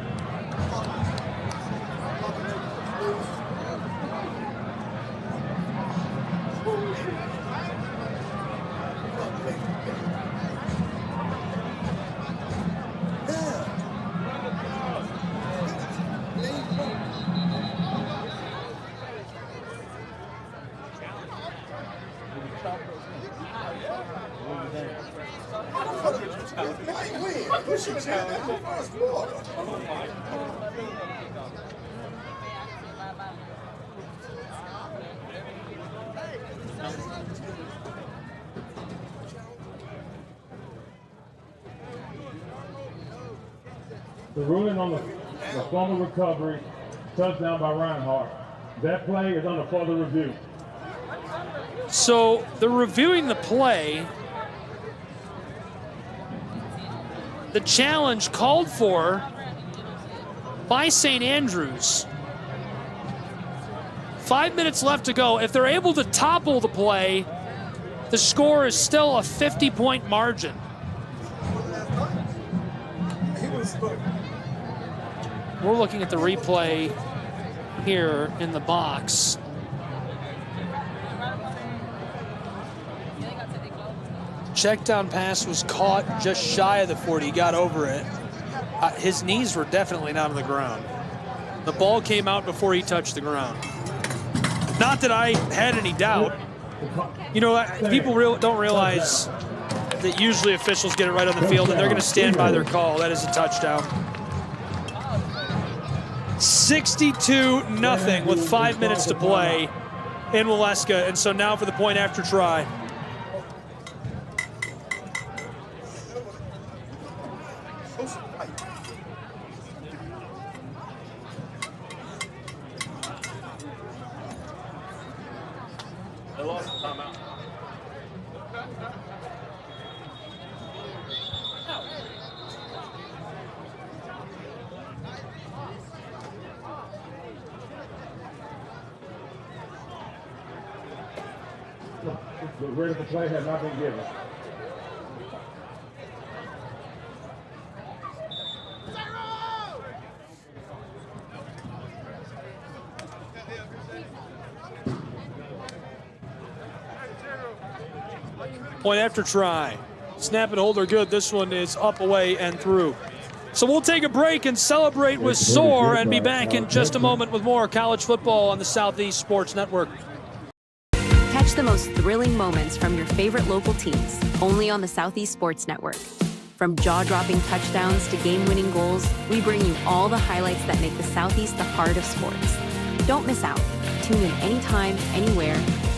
Speaker 21: The ruling on the fumble recovery, touchdown by Reinhardt. That play is under further review.
Speaker 19: So they're reviewing the play. The challenge called for by St. Andrews. 5 minutes left to go. If they're able to topple the play, the score is still a 50-point margin. We're looking at the replay here in the box. Check down pass was caught just shy of the 40. He got over it. His knees were definitely not on the ground. The ball came out before he touched the ground. Not that I had any doubt. You know, people don't realize that usually officials get it right on the field and they're going to stand by their call. That is a touchdown. 62-0 with 5 minutes to play in Waleska. And so now for the point after try.
Speaker 21: They lost the timeout. The ready to play has not been given.
Speaker 19: Point after try. Snap and hold are good. This one is up, away, and through. So we'll take a break and celebrate with SOAR and be back in just a moment with more college football on the Southeast Sports Network.
Speaker 7: Catch the most thrilling moments from your favorite local teams, only on the Southeast Sports Network. From jaw-dropping touchdowns to game-winning goals, we bring you all the highlights that make the Southeast the heart of sports. Don't miss out. Tune in anytime, anywhere,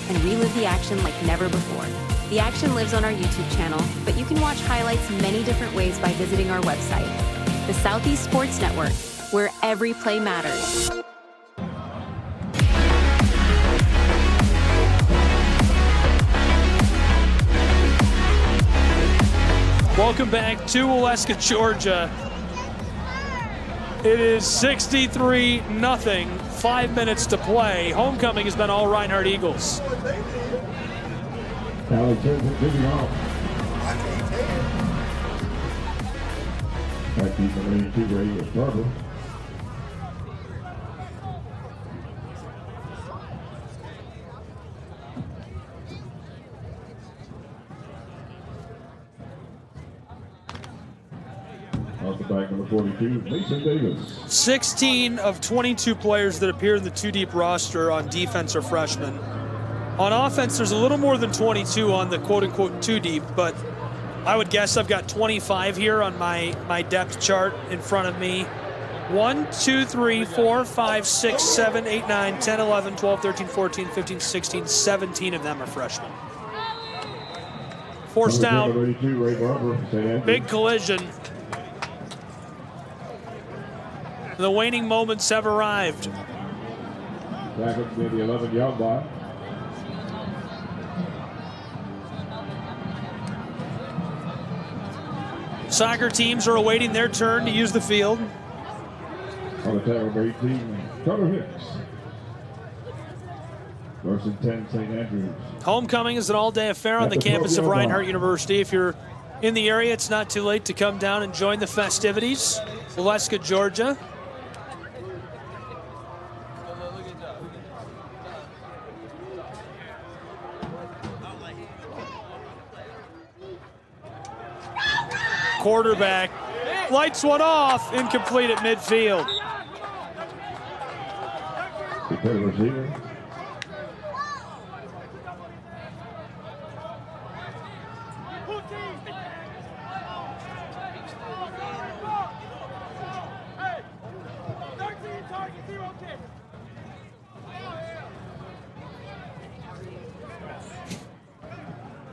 Speaker 7: and relive the action like never before. The action lives on our YouTube channel, but you can watch highlights many different ways by visiting our website. The Southeast Sports Network, where every play matters.
Speaker 19: Welcome back to Waleska, Georgia. It is 63-0, 5 minutes to play. Homecoming has been all Reinhardt Eagles.
Speaker 20: Tyler turns it busy off. Back to number 82, Ray Barber. Off the back, number 42, Mason Davis.
Speaker 19: 16 of 22 players that appear in the two-deep roster on defense are freshmen. On offense, there's a little more than 22 on the quote-unquote two-deep, but I would guess I've got 25 here on my depth chart in front of me. 1, 2, 3, 4, 5, 6, 7, 8, 9, 10, 11, 12, 13, 14, 15, 16, 17 of them are freshmen. Forced out. Big collision. The waning moments have arrived.
Speaker 20: Back up to the 11-yard line.
Speaker 19: Soccer teams are awaiting their turn to use the field.
Speaker 20: On the tackle, number 18, Carter Hicks. Versus 10, St. Andrews.
Speaker 19: Homecoming is an all-day affair on the campus of Reinhardt University. If you're in the area, it's not too late to come down and join the festivities. Valeska, Georgia. Quarterback lights one off, incomplete at midfield.
Speaker 20: Receiver.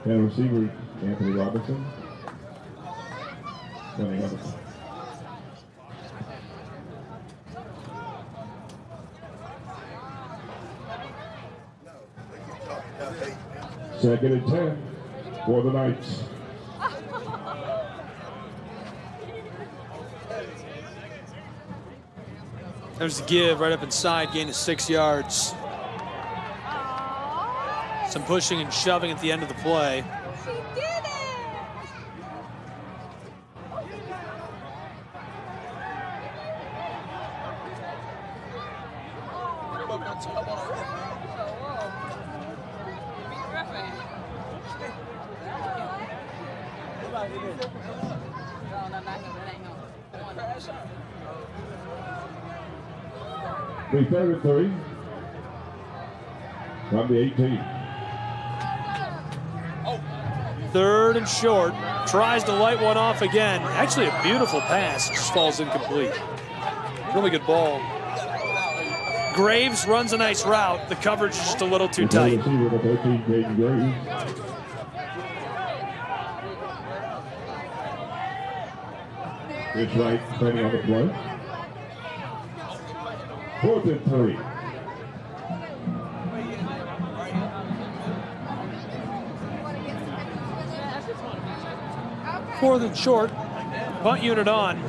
Speaker 20: And receiver, Anthony Robinson. Second and 10 for the Knights.
Speaker 19: There's the give right up inside, gain of 6 yards. Some pushing and shoving at the end of the play.
Speaker 20: Third and 3 from the 18.
Speaker 19: Third and short. Tries to light one off again. Actually a beautiful pass. Just falls incomplete. Really good ball. Graves runs a nice route. The coverage is just a little too tight.
Speaker 20: It's right, standing on the play. 4th and 3.
Speaker 19: Fourth and short. Punt unit on.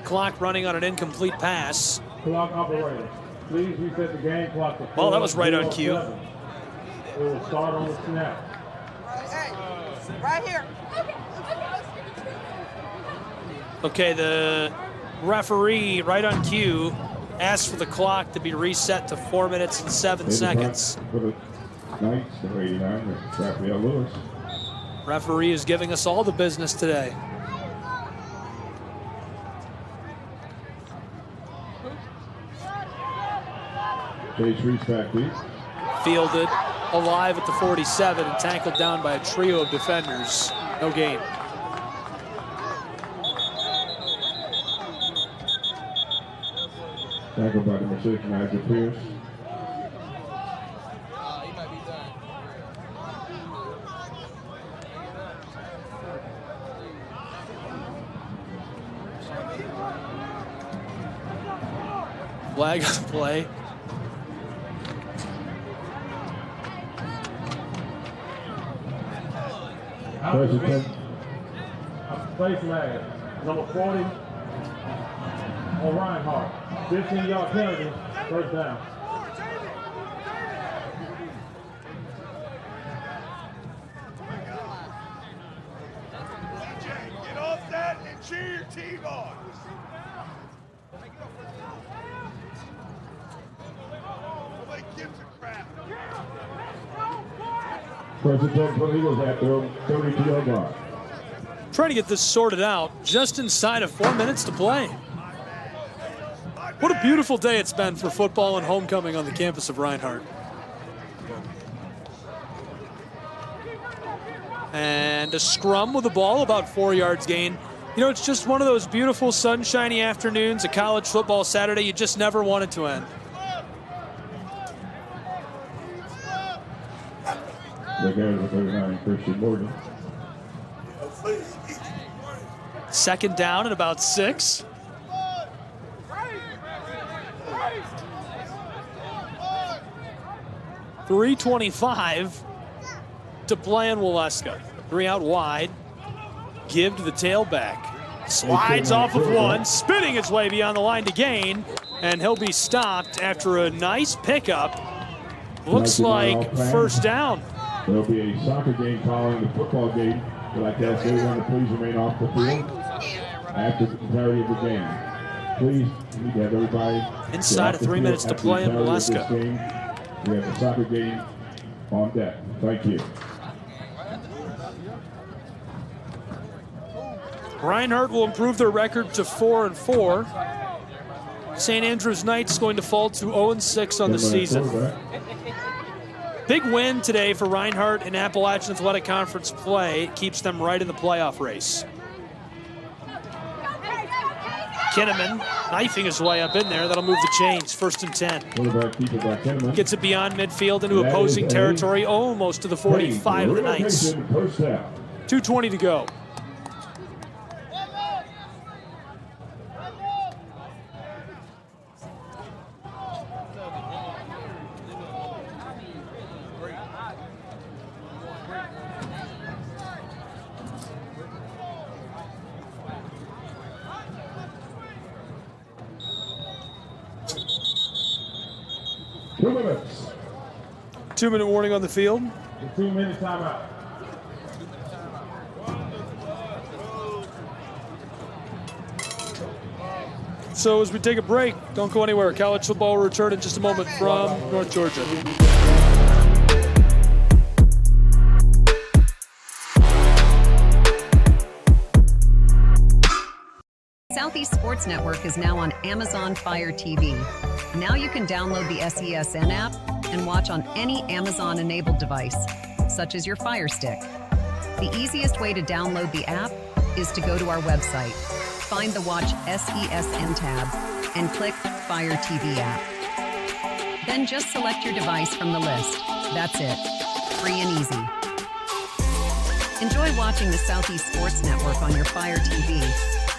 Speaker 19: Clock running on an incomplete pass.
Speaker 21: Clock operator, please reset the game clock to
Speaker 19: well, that was right on cue.
Speaker 21: It will start on the snap.
Speaker 16: Right here.
Speaker 19: Okay, the referee, right on cue, asked for the clock to be reset to 4 minutes and 7 seconds.
Speaker 20: For the Knights, number 89, Raphael Lewis.
Speaker 19: Referee is giving us all the business today.
Speaker 20: Chase Reese back deep.
Speaker 19: Fielded alive at the 47 and tackled down by a trio of defenders. No gain.
Speaker 20: Tackled by number 6, Nigel Pierce.
Speaker 19: Flag on the play.
Speaker 21: Play flag. Number 40 on Reinhardt. 15-yard penalty. First down.
Speaker 12: Get off that and cheer your team on. Nobody gives a crap.
Speaker 20: First attempt for the Eagles at their 32-yard line.
Speaker 19: Trying to get this sorted out just inside of 4 minutes to play. What a beautiful day it's been for football and homecoming on the campus of Reinhardt. And a scrum with the ball, about 4 yards gain. You know, it's just one of those beautiful sunshiny afternoons, a college football Saturday you just never wanted to end.
Speaker 20: The guy with 39, Christian Morgan.
Speaker 19: Second down at about 6. .325 to play in Waleska. 3 out wide. Give to the tailback. Slides off of one, spinning its way beyond the line to gain, and he'll be stopped after a nice pickup. Looks like first down.
Speaker 20: There'll be a soccer game following the football game. I'd like to ask everyone to please remain off the field after the entirety of the game. Please, we need to have everybody
Speaker 19: inside of 3 minutes to play in Waleska.
Speaker 20: We have a soccer game on deck. Thank you.
Speaker 19: Reinhardt will improve their record to 4-4. St. Andrews Knights going to fall to 0-6 on the season. Big win today for Reinhardt in Appalachian Athletic Conference play. It keeps them right in the playoff race. Kinnaman knifing his way up in there. That'll move the chains. 1st and 10. Gets it beyond midfield into opposing territory, almost to the 45 of the Knights. 2:20 to go.
Speaker 20: Minutes.
Speaker 19: 2-minute warning on the field.
Speaker 20: 2-minute timeout.
Speaker 19: So as we take a break, don't go anywhere. College football will return in just a moment from North Georgia.
Speaker 18: Southeast Sports Network is now on Amazon Fire TV. Now you can download the SESN app and watch on any Amazon-enabled device, such as your Fire Stick. The easiest way to download the app is to go to our website, find the Watch SESN tab, and click Fire TV app. Then just select your device from the list. That's it. Free and easy. Enjoy watching the Southeast Sports Network on your Fire TV,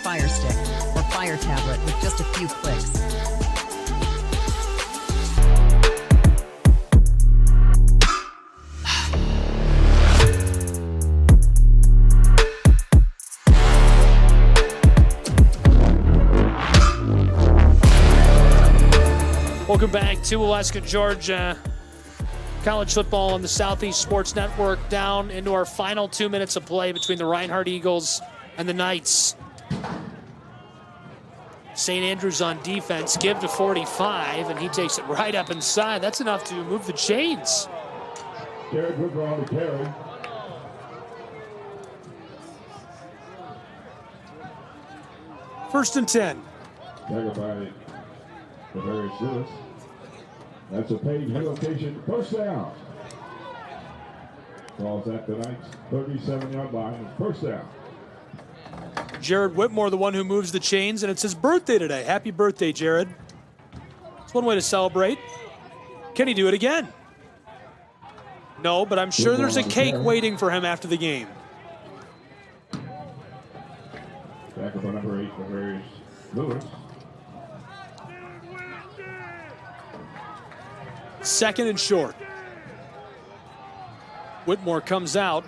Speaker 18: Fire Stick, or Fire tablet with just a few clicks.
Speaker 19: Welcome back to Waleska, Georgia. College football on the Southeast Sports Network, down into our final 2 minutes of play between the Reinhardt Eagles and the Knights. St. Andrews on defense, give to 45, and he takes it right up inside. That's enough to move the chains.
Speaker 20: Jared Hoover on the carry.
Speaker 19: First and 10.
Speaker 20: Tackled by Tavarius Lewis. That's a page relocation. First down. Falls at the Knights 37-yard line. First down.
Speaker 19: Jared Whitmore, the one who moves the chains, and it's his birthday today. Happy birthday, Jared. It's one way to celebrate. Can he do it again? No, but I'm sure there's a cake waiting for him after the game.
Speaker 20: Tackle by number 8, Tavarius Lewis.
Speaker 19: Second and short. Whitmore comes out.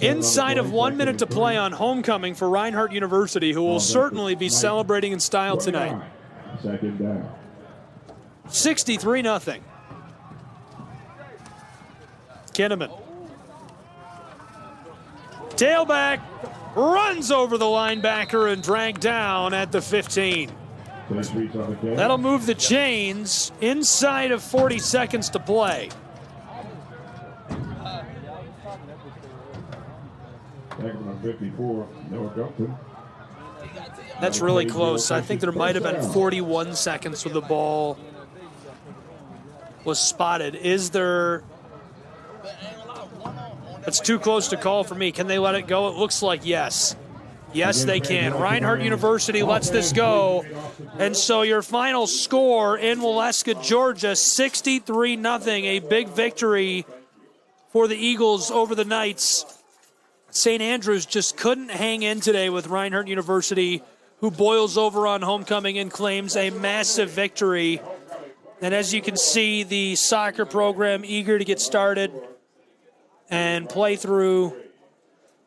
Speaker 19: Inside of 1 minute to play on homecoming for Reinhardt University, who will certainly be celebrating in style tonight.
Speaker 20: Second down.
Speaker 19: 63-0. Kinnaman. Tailback runs over the linebacker and dragged down at the 15. That'll move the chains inside of 40 seconds to play.
Speaker 20: Second number 54, Noah Gupton.
Speaker 19: That's really close. I think there might have been 41 seconds when the ball was spotted. Is there... That's too close to call for me. Can they let it go? It looks like yes. Yes, they can. Reinhardt University lets this go. And so your final score in Waleska, Georgia, 63-0, a big victory for the Eagles over the Knights. St. Andrews just couldn't hang in today with Reinhardt University, who boils over on homecoming and claims a massive victory. And as you can see, the soccer program eager to get started and play through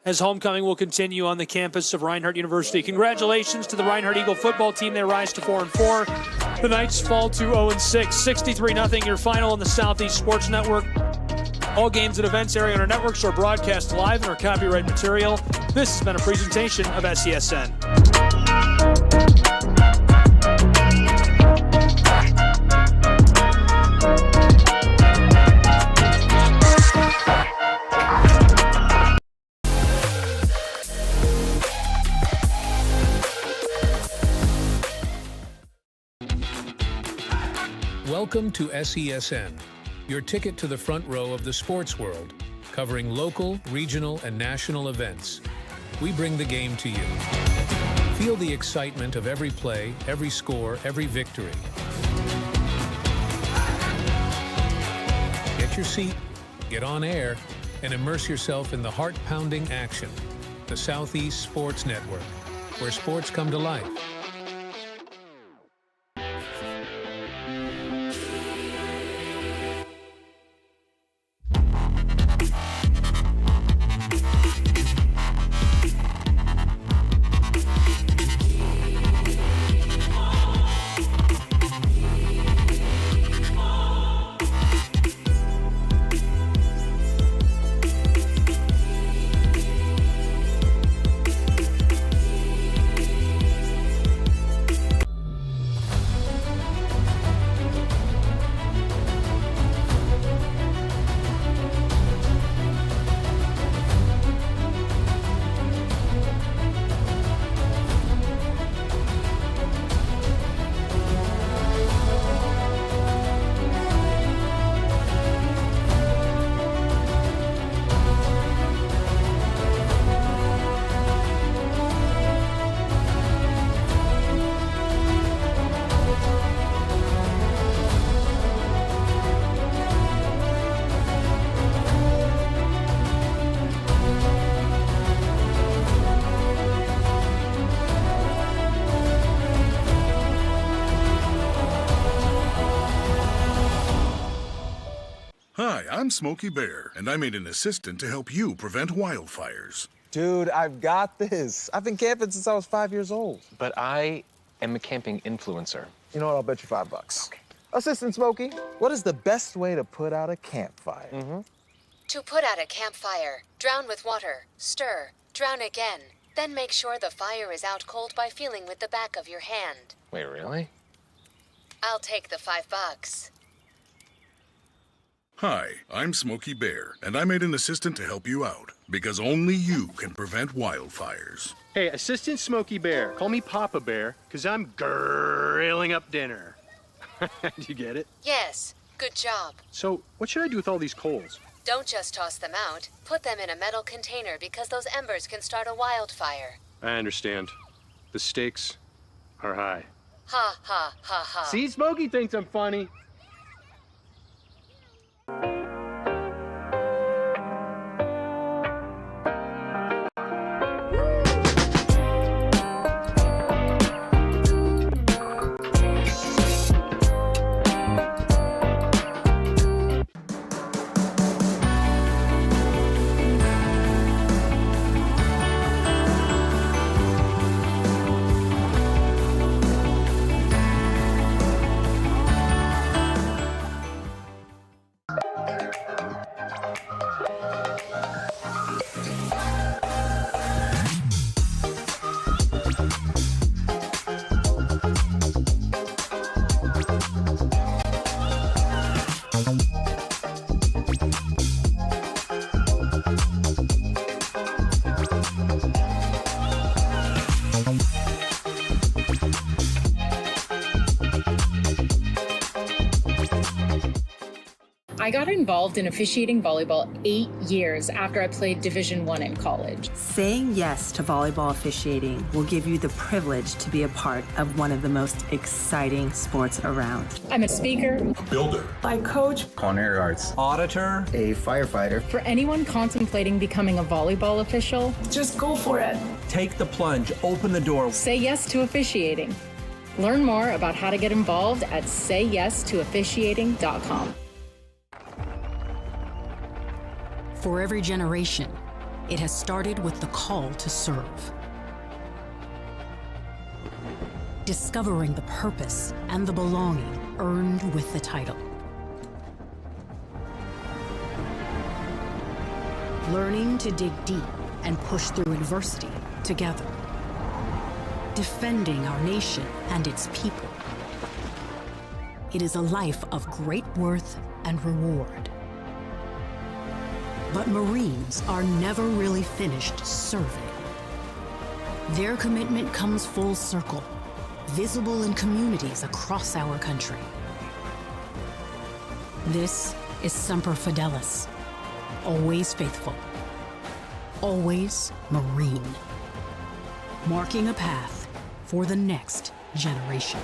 Speaker 19: as homecoming will continue on the campus of Reinhardt University. Congratulations to the Reinhardt Eagle football team. They rise to 4-4. The Knights fall to 0-6. 63-0, your final on the Southeast Sports Network. All games and events airing on our networks are broadcast live in our copyright material. This has been a presentation of SESN.
Speaker 8: Welcome to SESN, your ticket to the front row of the sports world, covering local, regional, and national events. We bring the game to you. Feel the excitement of every play, every score, every victory. Get your seat, get on air, and immerse yourself in the heart-pounding action. The Southeast Sports Network, where sports come to life.
Speaker 9: Hi, I'm Smokey Bear, and I made an assistant to help you prevent wildfires.
Speaker 10: Dude, I've got this. I've been camping since I was 5 years old.
Speaker 11: But I am a camping influencer.
Speaker 10: You know what? I'll bet you $5. Okay. Assistant Smokey, what is the best way to put out a campfire?
Speaker 22: To put out a campfire, drown with water, stir, drown again. Then make sure the fire is out cold by feeling with the back of your hand.
Speaker 11: Wait, really?
Speaker 22: I'll take the $5.
Speaker 9: Hi, I'm Smokey Bear, and I made an assistant to help you out, because only you can prevent wildfires.
Speaker 13: Hey, Assistant Smokey Bear, call me Papa Bear, because I'm grilling up dinner. Do you get it?
Speaker 22: Yes, good job.
Speaker 13: So, what should I do with all these coals?
Speaker 22: Don't just toss them out. Put them in a metal container because those embers can start a wildfire.
Speaker 13: I understand. The stakes are high.
Speaker 22: Ha, ha, ha, ha.
Speaker 13: See, Smokey thinks I'm funny.
Speaker 14: I got involved in officiating volleyball 8 years after I played Division I in college.
Speaker 6: Saying yes to volleyball officiating will give you the privilege to be a part of one of the most exciting sports around.
Speaker 14: I'm a speaker,
Speaker 9: A builder.
Speaker 14: I coach,
Speaker 10: Culinary arts.
Speaker 12: Auditor.
Speaker 10: A firefighter.
Speaker 14: For anyone contemplating becoming a volleyball official,
Speaker 15: just go for it.
Speaker 12: Take the plunge, open the door.
Speaker 14: Say yes to officiating. Learn more about how to get involved at sayyes2officiating.com.
Speaker 1: For every generation, it has started with the call to serve. Discovering the purpose and the belonging earned with the title. Learning to dig deep and push through adversity together. Defending our nation and its people. It is a life of great worth and reward. But Marines are never really finished serving. Their commitment comes full circle, visible in communities across our country. This is Semper Fidelis, always faithful, always Marine, marking a path for the next generation.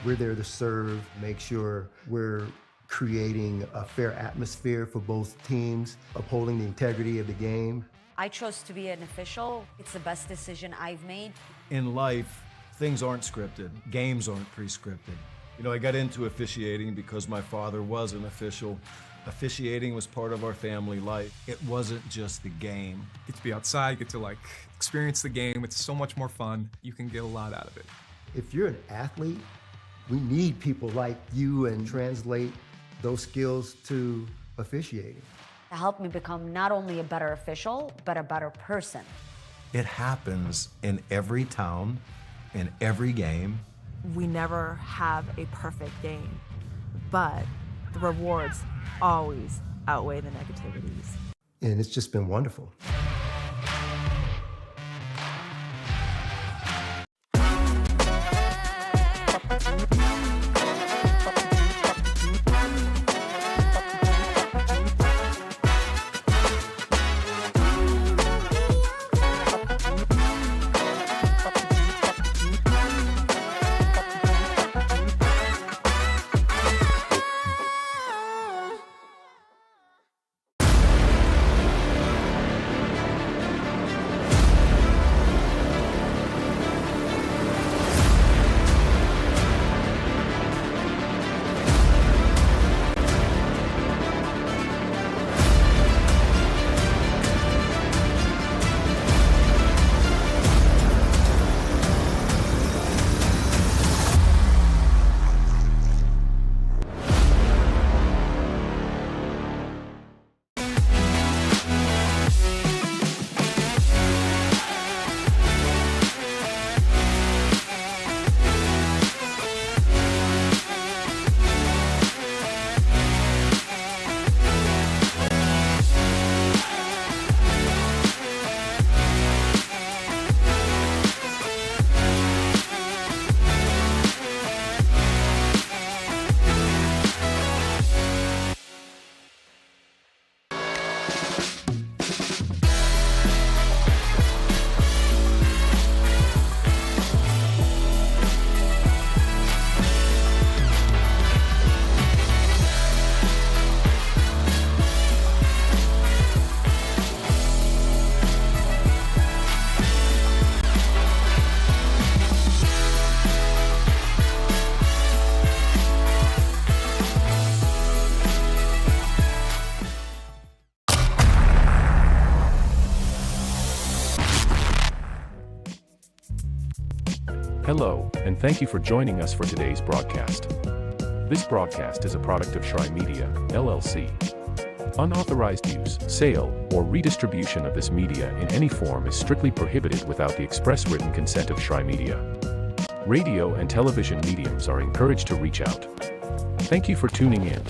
Speaker 2: We're there to serve, make sure we're creating a fair atmosphere for both teams, upholding the integrity of the game.
Speaker 3: I chose to be an official. It's the best decision I've made.
Speaker 4: In life, things aren't scripted. Games aren't pre-scripted. You know, I got into officiating because my father was an official. Officiating was part of our family life. It wasn't just the game.
Speaker 5: Get to be outside, get to experience the game. It's so much more fun. You can get a lot out of it.
Speaker 2: If you're an athlete, we need people like you and translate those skills to officiating.
Speaker 3: To help me become not only a better official, but a better person.
Speaker 4: It happens in every town, in every game.
Speaker 6: We never have a perfect game, but the rewards always outweigh the negativities.
Speaker 2: And it's just been wonderful.
Speaker 15: Hello, and thank you for joining us for today's broadcast. This broadcast is a product of Shry Media, LLC. Unauthorized use, sale, or redistribution of this media in any form is strictly prohibited without the express written consent of Shry Media. Radio and television mediums are encouraged to reach out. Thank you for tuning in.